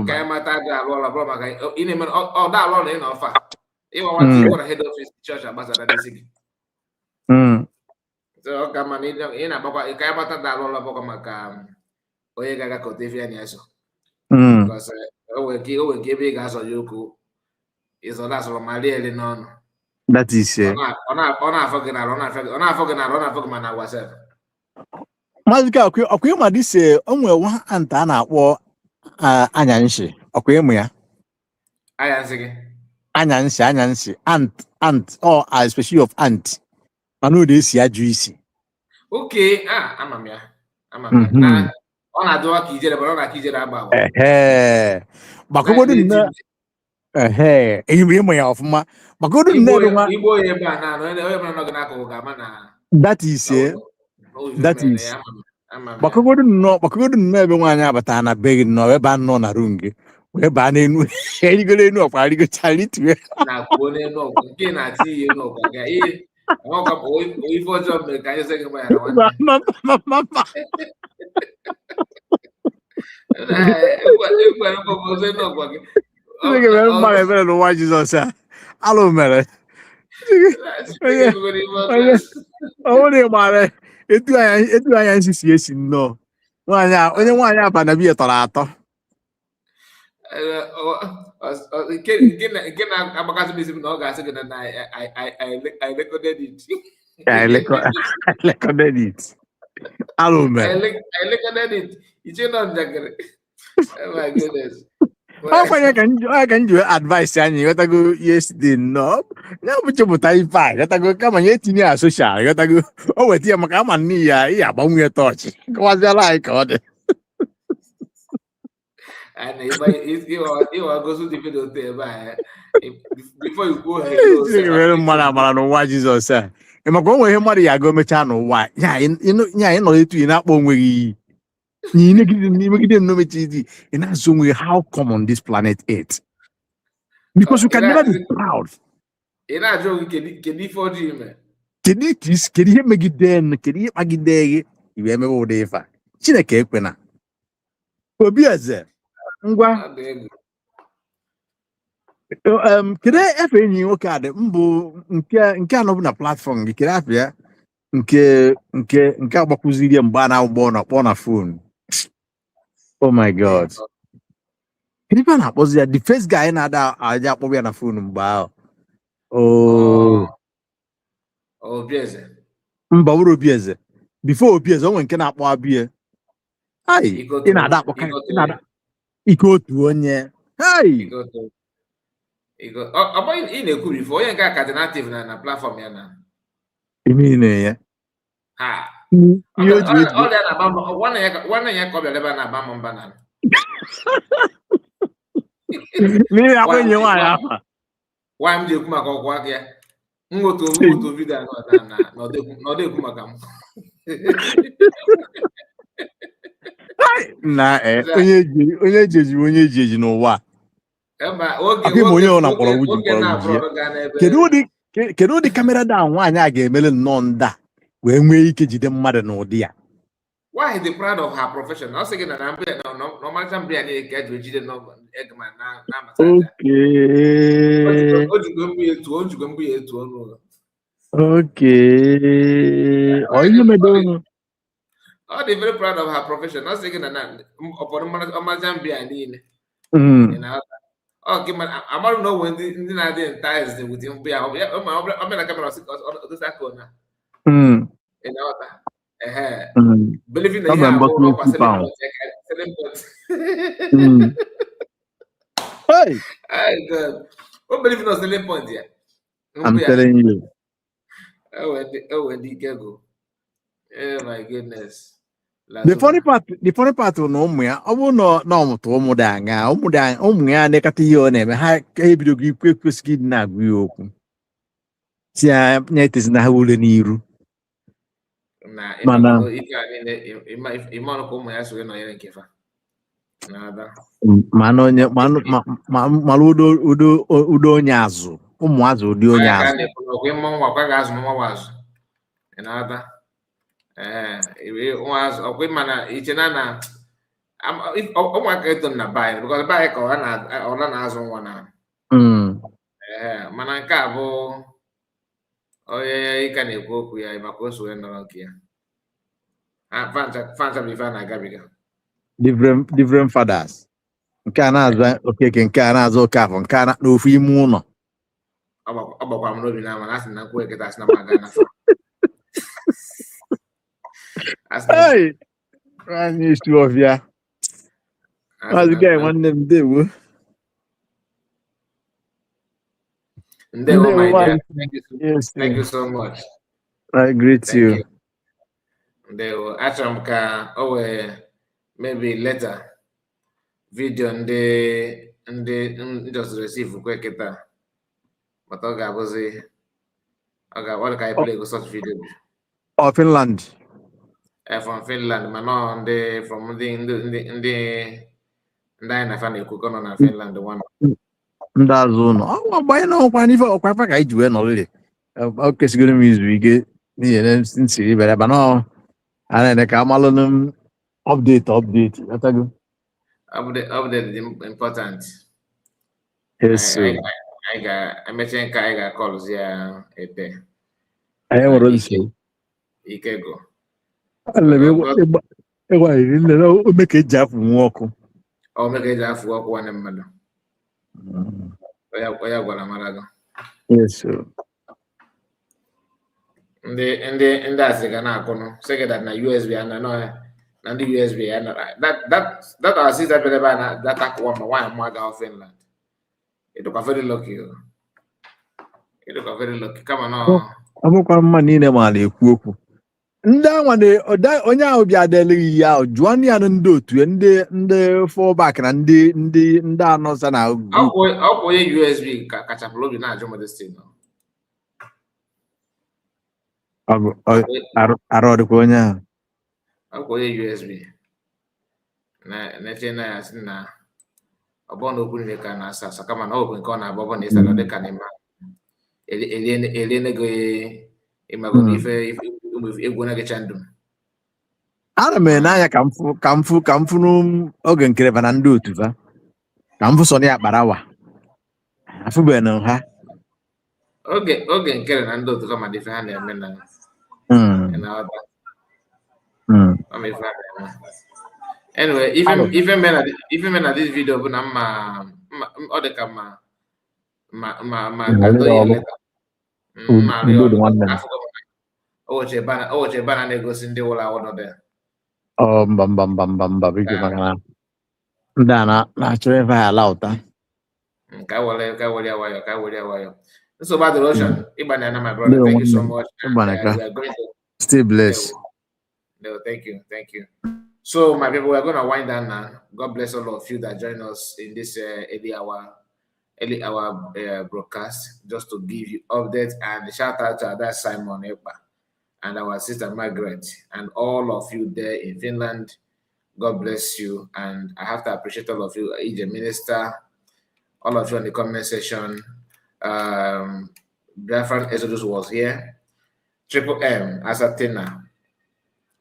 ka ya mata dị alụ ọrụ maka ọ da alụ ọrụ ị na ọfa ịwa nwata ịgwa na head office church agbasara n'isi gị So kama ina baka kaya bata dalo la baka maka oye gaga kote ni eso. Because owe ki be ga so yoku is oda so mali ele no. That is Ona afọ mana whatsapp. Mazika okwe ma this onwe one ant a na-akpọ anyanshi okwe mu ya anyanshi ant or a species of ant manu dey si aju isi. Okay, ama m ya. Na ọ na-adọwa ka ijere bara ọ na ka ijere agba agba. Bakogodu na ịmụ ya ọfụma. Bakogodu na ebe nwa. Igbo onye ebe a na onye mara nọ gị n'akụkụ ga-ama na. That is Bakogodu nnọọ ebe nwaanyị abata na be gị nọ ebe a nọ na room gị wee baa n'enu erigoro enu ọkwa arigocha ritue na-akwuo n'elu ọkwa nke na-ati ihe n'ọkwa ga ife ọjọọ mere ka anyị sị gị gbaghara nwanne. Ekwere mkpọkọzọ n'ọkwa gị. Chineke mere mmadụ ebere n'ụwa Jizọs a alụ mere onye gbara etu anya nsi si esi nnọọ onye nwaanyị aba na biya tọrọ atọ. Nke na-agbakasị m isi m na ọ ga-asị gị na I recorded it. I recorded it. Alụ mere. I recorded it. Iche nọ njakịrị. Oh my goodness. Onye ka m ji advice anyị ghọtago yesterday nnọọ ya bụ chepụta ife a ghọtago kama ya etinye ya soshal ghọtago o weta ya maka ama nne ya ihe agbanwe ya tọọchị kọwaziala anyị ka ọ dị. Ịwagozu dị video to ebe a before you go mere mmadụ amara n'ụwa Jizọs a maka o nwere ihe mmadụ ya aga mechaa n'ụwa ya anyị nọ etu ị na-akpọ onwe gị megide nnomechi dị ị na-azụ onwe how come on this planet Earth because you can never be proud. Ị na-ajụ oge kedu ife ọjọọ ime kedu ihe megide kedu ihe kpagide gị iwe emewe ụdị ife a Chineke ekwena. Obi eze ngwa kedu efe enyi nwoke a dị mbụ nke anọ bụ na platform gị kedu afọ ya nke agbakwuziri mgbe a na-akpọ na phone. Oh my God. Kedu ife a na-akpọzi ya the first guy na-ada aja akpọbụ ya na phone mgbe ahụ. Obieze. Mba bụrụ Obieze. Before Obieze o nwere nke na-akpọ abịa. Ị na-ada akpọ ike otu onye. Ị na-ekwu bifo onye nke alternative na platform ya na. Imi na-enye. Nwanne ya ka ọ bịara ebe a na-aba m mba na. N'ihi akwa enyi nwaanyị afa. Nwaanyị m ji ekwu maka ọkwa aka ya. Nwoto vidio na ọ ekwu maka m. Na onye ji eji n'ụwa. Kedu ụdị kamera da nwaanyị a ga-emele nnọọ nda wee nwee ike jide mmadụ n'ụdị ya. Why is proud of her profession? I was saying that I'm being get rigid no Eggman na Okay. Oh, they're very proud of her profession. I was saying that upon Zambia. Oh, I don't know when the ties with him. I'm not believing that hey, what believe in us selling point here? I'm telling you. Oh, and the go. Oh my goodness. The funny part no ụmụ ya ọ bụrụ na ọmụta ụmụ dị anya ụmụ ya na-ekata ihe ọ na-eme ha ebido gị kwesịghị ịdị na-agụ ya okwu si ya etezi na ha ule n'iru mana udo onye azụ ụmụ azụ ụdị onye azụ mana ichena na ụmụaka eto na baị because baị ka ọ na-azụ nwa na mana nke a bụ Oh yeah, you can go here. Makoso and okay. Fanta before na gabiga. Different fathers. Nke a na-aza okeke, nke a na-aza okafọ, nke a n'ofu ime ụlọ. Ọgbakwa m n'obi na asị na nkwu eketa asị na maga na fa. Hey! Anyị isi ọfịa. Maazị Guy nwanne m ndewo. Ndewo, my dear. Thank you so much. I greet you. Ndewo. Achọrọ m ka o wee maybe later video ndị just receive kwe kịta. But ọ ga-abụzi ọ ka I play go such video. Oh, Finland. From Finland, ma no ndị from ndị anyị na-afa na-ekwukọ nọ na Finland one. Ndị azụ ụlọ. Ọ gbanye na ọkwa n'ife ọkwa ife ka anyị ji wee nọrịrị. Ọ kesigoro m izu ike n'ihi na nsiri bịara ebe na a na-ene ka amalụ m update. Atago. Update is important. Yes, sir. I ga-emeche nke anyị ga-akọlụzi ya ete. Anyị nwere nsogbu. Ike go. Ịgwa iri nne na ome ka eji afụ nwa ọkụ. Ome ka eji afụ ọkụ nwanne mmadụ. Onye gwara mara gị. Yes, sir. Ndị asị ga na-akụnụ sekedat na USB ana na ndị USB ana that our sister bere ebe na data kwụwa ma nwaanyị mma ga Finland. Ịdịkwa very lucky kama na Ọbụkwa mma niile ma na-ekwu okwu. Ndị anwa onye ahụ bịa adịghị ya jụọ ya na ndị otu ndị fallback na ndị anọ sa na ọkwa onye USB kachapụrụ obi na-ajụ m this thing. Arụ ọdịkwa onye ahụ. Ọkwa onye USB na-eche na ya sị na ọ bụrụ na okwu niile ka na-asa kama na okwu nke ọ na-abụ ọ bụ na ịsara dịka n'ime eliene gị ịmago n'ife egwu na-egecha ndụ. Ana m n'anya ka mfụ n'oge nkere na ndị otu fa ka mfụ sọ na ya kparawa afụbeghị na ha oge nkere na ndị otu fa ma dịfe ha na-eme na anyway ife me na this video bụ na ọ dị ka ma o weche bana na-egosi ndị ụlọ awụdọ dị. Mba biko maka na ndị a na-achọ ebe ha ala ụta. Ka were nwayọ. Nsogbu adịrị ocean ịgbanye na my brother. Thank you so much. Stay blessed. No, thank you. So my people, we're gonna wind down now. God bless all of you that join us in this early hour broadcast, just to give you updates and shout out to that Simon Ekpa and our sister Margaret and all of you there in Finland. God bless you, and I have to appreciate all of you, EJ Minister, all of you in the comment section. Biafran Exodus was here. Triple M, Asatina.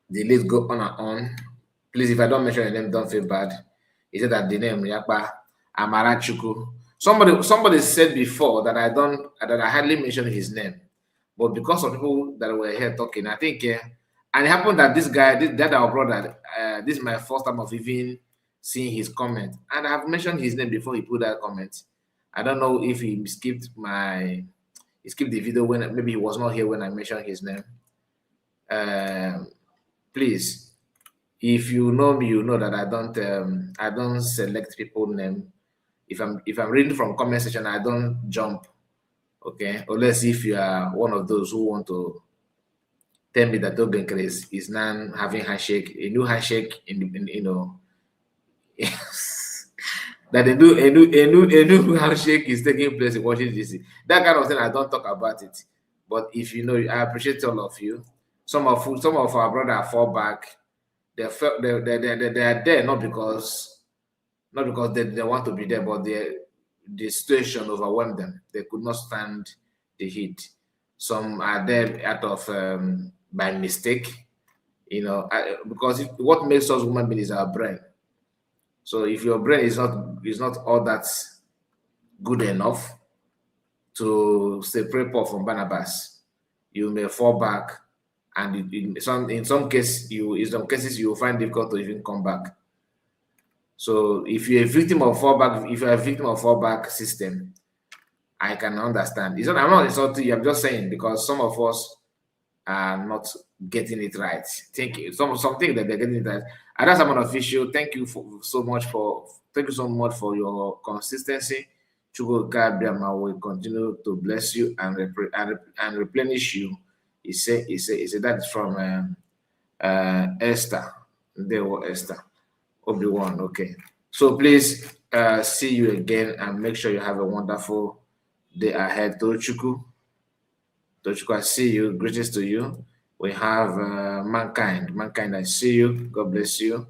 The list go on and on. Please, if I don't mention your name, don't feel bad. He said that the name Yakpa Amarachuku. Somebody said before that I hardly mentioned his name, but because of people that were here talking, I think, and it happened that that our brother, this is my first time of even seeing his comment, and I've mentioned his name before he put that comment. I don't know if he skipped the video when maybe he was not here when I mentioned his name. Please, if you know me, you know that I don't select people's name. If I'm reading from comment section, I don't jump. Okay, unless if you are one of those who want to tell me that Dogen Grace is now having a new handshake that a new handshake is taking place in Washington DC. That kind of thing, I don't talk about it. But if you know, I appreciate all of you. Some of our brothers fall back. They are there not because they want to be there, but the situation overwhelmed them. They could not stand the heat. Some are there out of by mistake, because what makes us human beings is our brain. So if your brain is not all that good enough to separate Paul from Barnabas, you may fall back, and in some cases you will find it difficult to even come back. So if you're a victim of fallback system, I can understand. I'm not insulting you. I'm just saying because some of us are not getting it right. Thank you. Something that they're getting it right. And as I'm an official, thank you so much for your consistency. Chukwuka Biama will continue to bless you and replenish you. He said that is from Esther. There was Esther. Obi-Wan. Okay. So please see you again and make sure you have a wonderful day ahead. Tochukwu, I see you. Greetings to you. We have Mankind. Mankind, I see you. God bless you.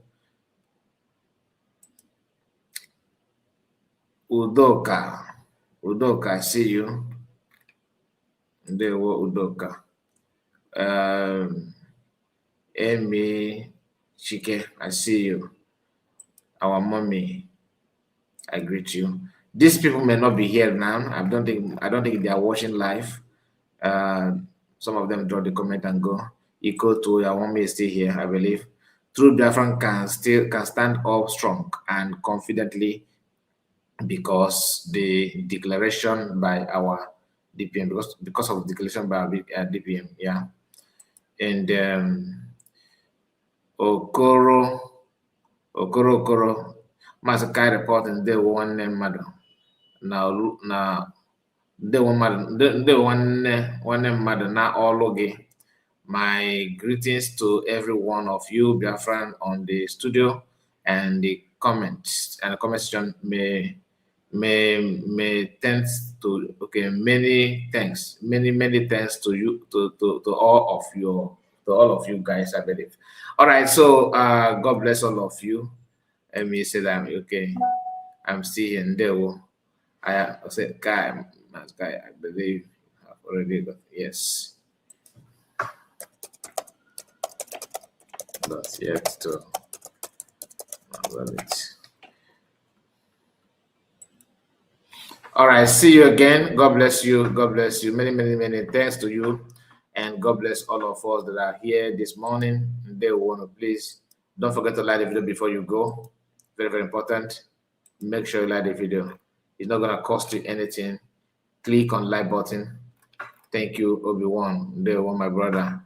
Udoka, I see you. There were Udoka. Amy Chike, I see you. Our mommy, I greet you. These people may not be here now. I don't think they are watching live. Some of them draw the comment and go. Equal to your mommy is still here, I believe. True Biafran can stand up strong and confidently because the declaration by our DPM, because of the declaration by our DPM, yeah. And Okoro, Masakai reporting they one name madam. Now they one name madam now all okay. My greetings to every one of you, Biafran, on the studio and the comments and the comment section. May thanks to many thanks to you to all of you guys, I believe. All right, so God bless all of you. Let me say that I'm still here in there. I said guy, I believe I've already got yes. Not yet to it. All right, see you again. God bless you. God bless you. Many thanks to you, and God bless all of us that are here this morning. They want to please don't forget to like the video before you go. Very important. Make sure you like the video. It's not gonna cost you anything. Click on like button. Thank you, Obi-Wan. They want my brother.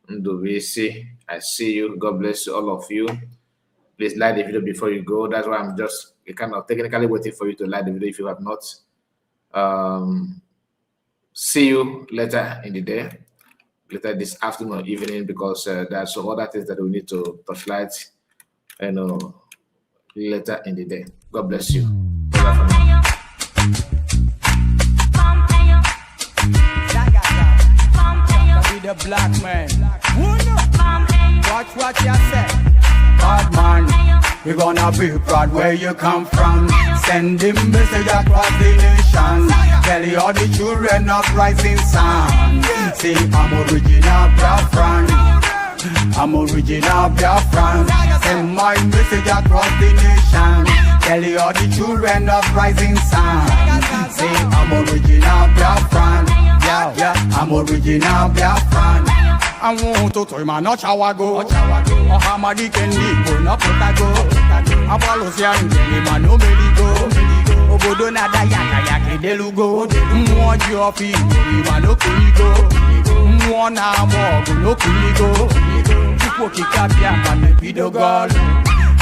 Ndubisi. I see you. God bless you, all of you. Please like the video before you go. That's why I'm just kind of technically waiting for you to like the video if you have not. See you later in the day, later this afternoon or evening, because there are some other things that we need to touchlight, later in the day. God bless you. The black man. Watch what you say. Bad man, we gonna be proud where you come from. Send him message across the nation. Tell you all the children of rising sun. Say I'm original Biafran. I'm original Biafran. Send my message across the nation. Tell you all the children of rising sun. Say I'm original Biafran. Yeah, I'm original Biafran. I want to tell my not chawago. Oh, Hamadi Kendi, go not potago. Apollos young, man, no meligo. Obodo na da yaka delugo. Mwa jofi, man, no kuligo. Mwa na mo, no kuligo. Chupo kikabia, man, video girl.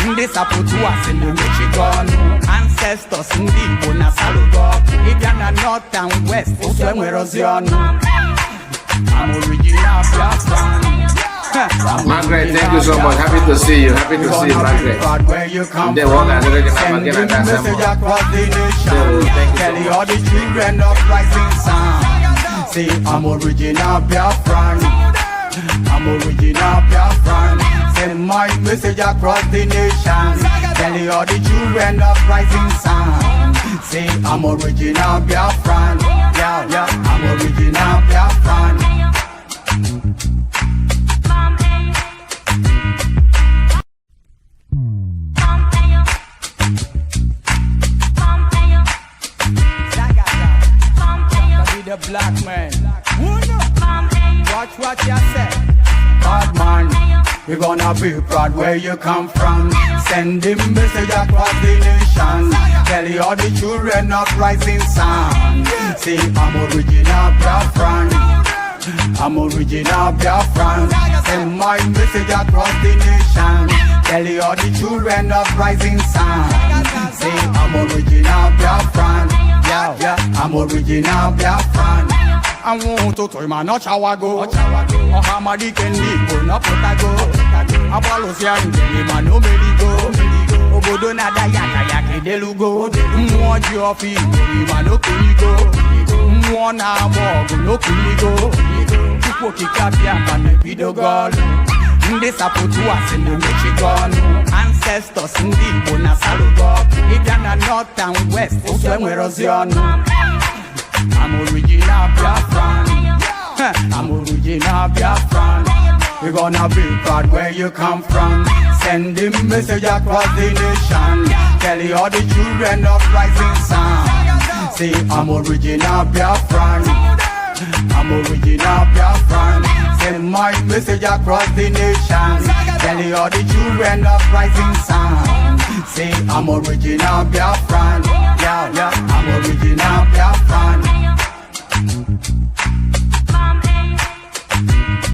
Nde sapotu asende Michigan. Ancestors ndi bona salugo. Igana north and west, oswe erosion. I'm original Biafran. Margaret, thank you so much. Happy to see you. Happy to see you, Margaret. They walk and they come again and that's message across the nation. Tell all the children of rising sun. Say I'm original Biafran. I'm original Biafran. Send my message across the nation. Tell all the children of rising sun. Say I'm original Biafran. Yeah, I'm original Biafran. The black man. what you say. Bad man, you're gonna be proud where you come from. Send him message across the nation. Tell you all the children of rising sun. Say I'm original Biafran. I'm original Biafran. Send my message across the nation. Tell you all the children of rising sun. Say I'm original Biafran. Yeah, yeah, I'm original Biafran. I want to tell my not chawago. Oh, Hamadi can live, no potago. Apolosia in the man, no medigo. Obodo nada yaka yaki delugo. Mwaji ofi, man no kuligo. Mwana mogo no kuligo. Chupo kikapia kame pidogol. This aputu was in the Michigan. Ancestors in the Bona Salugo. If you're not north and west, it's when we're I'm original Biafran. I'm original Biafran. You're gonna be proud where you come from. Send him message across the nation. Tell you all the children of rising sun. Say I'm original Biafran. I'm original Biafran. Send my message across the nation. Tell you all the children of rising sun. Say I'm original Biafran. Yeah, yeah, I'm original Biafran.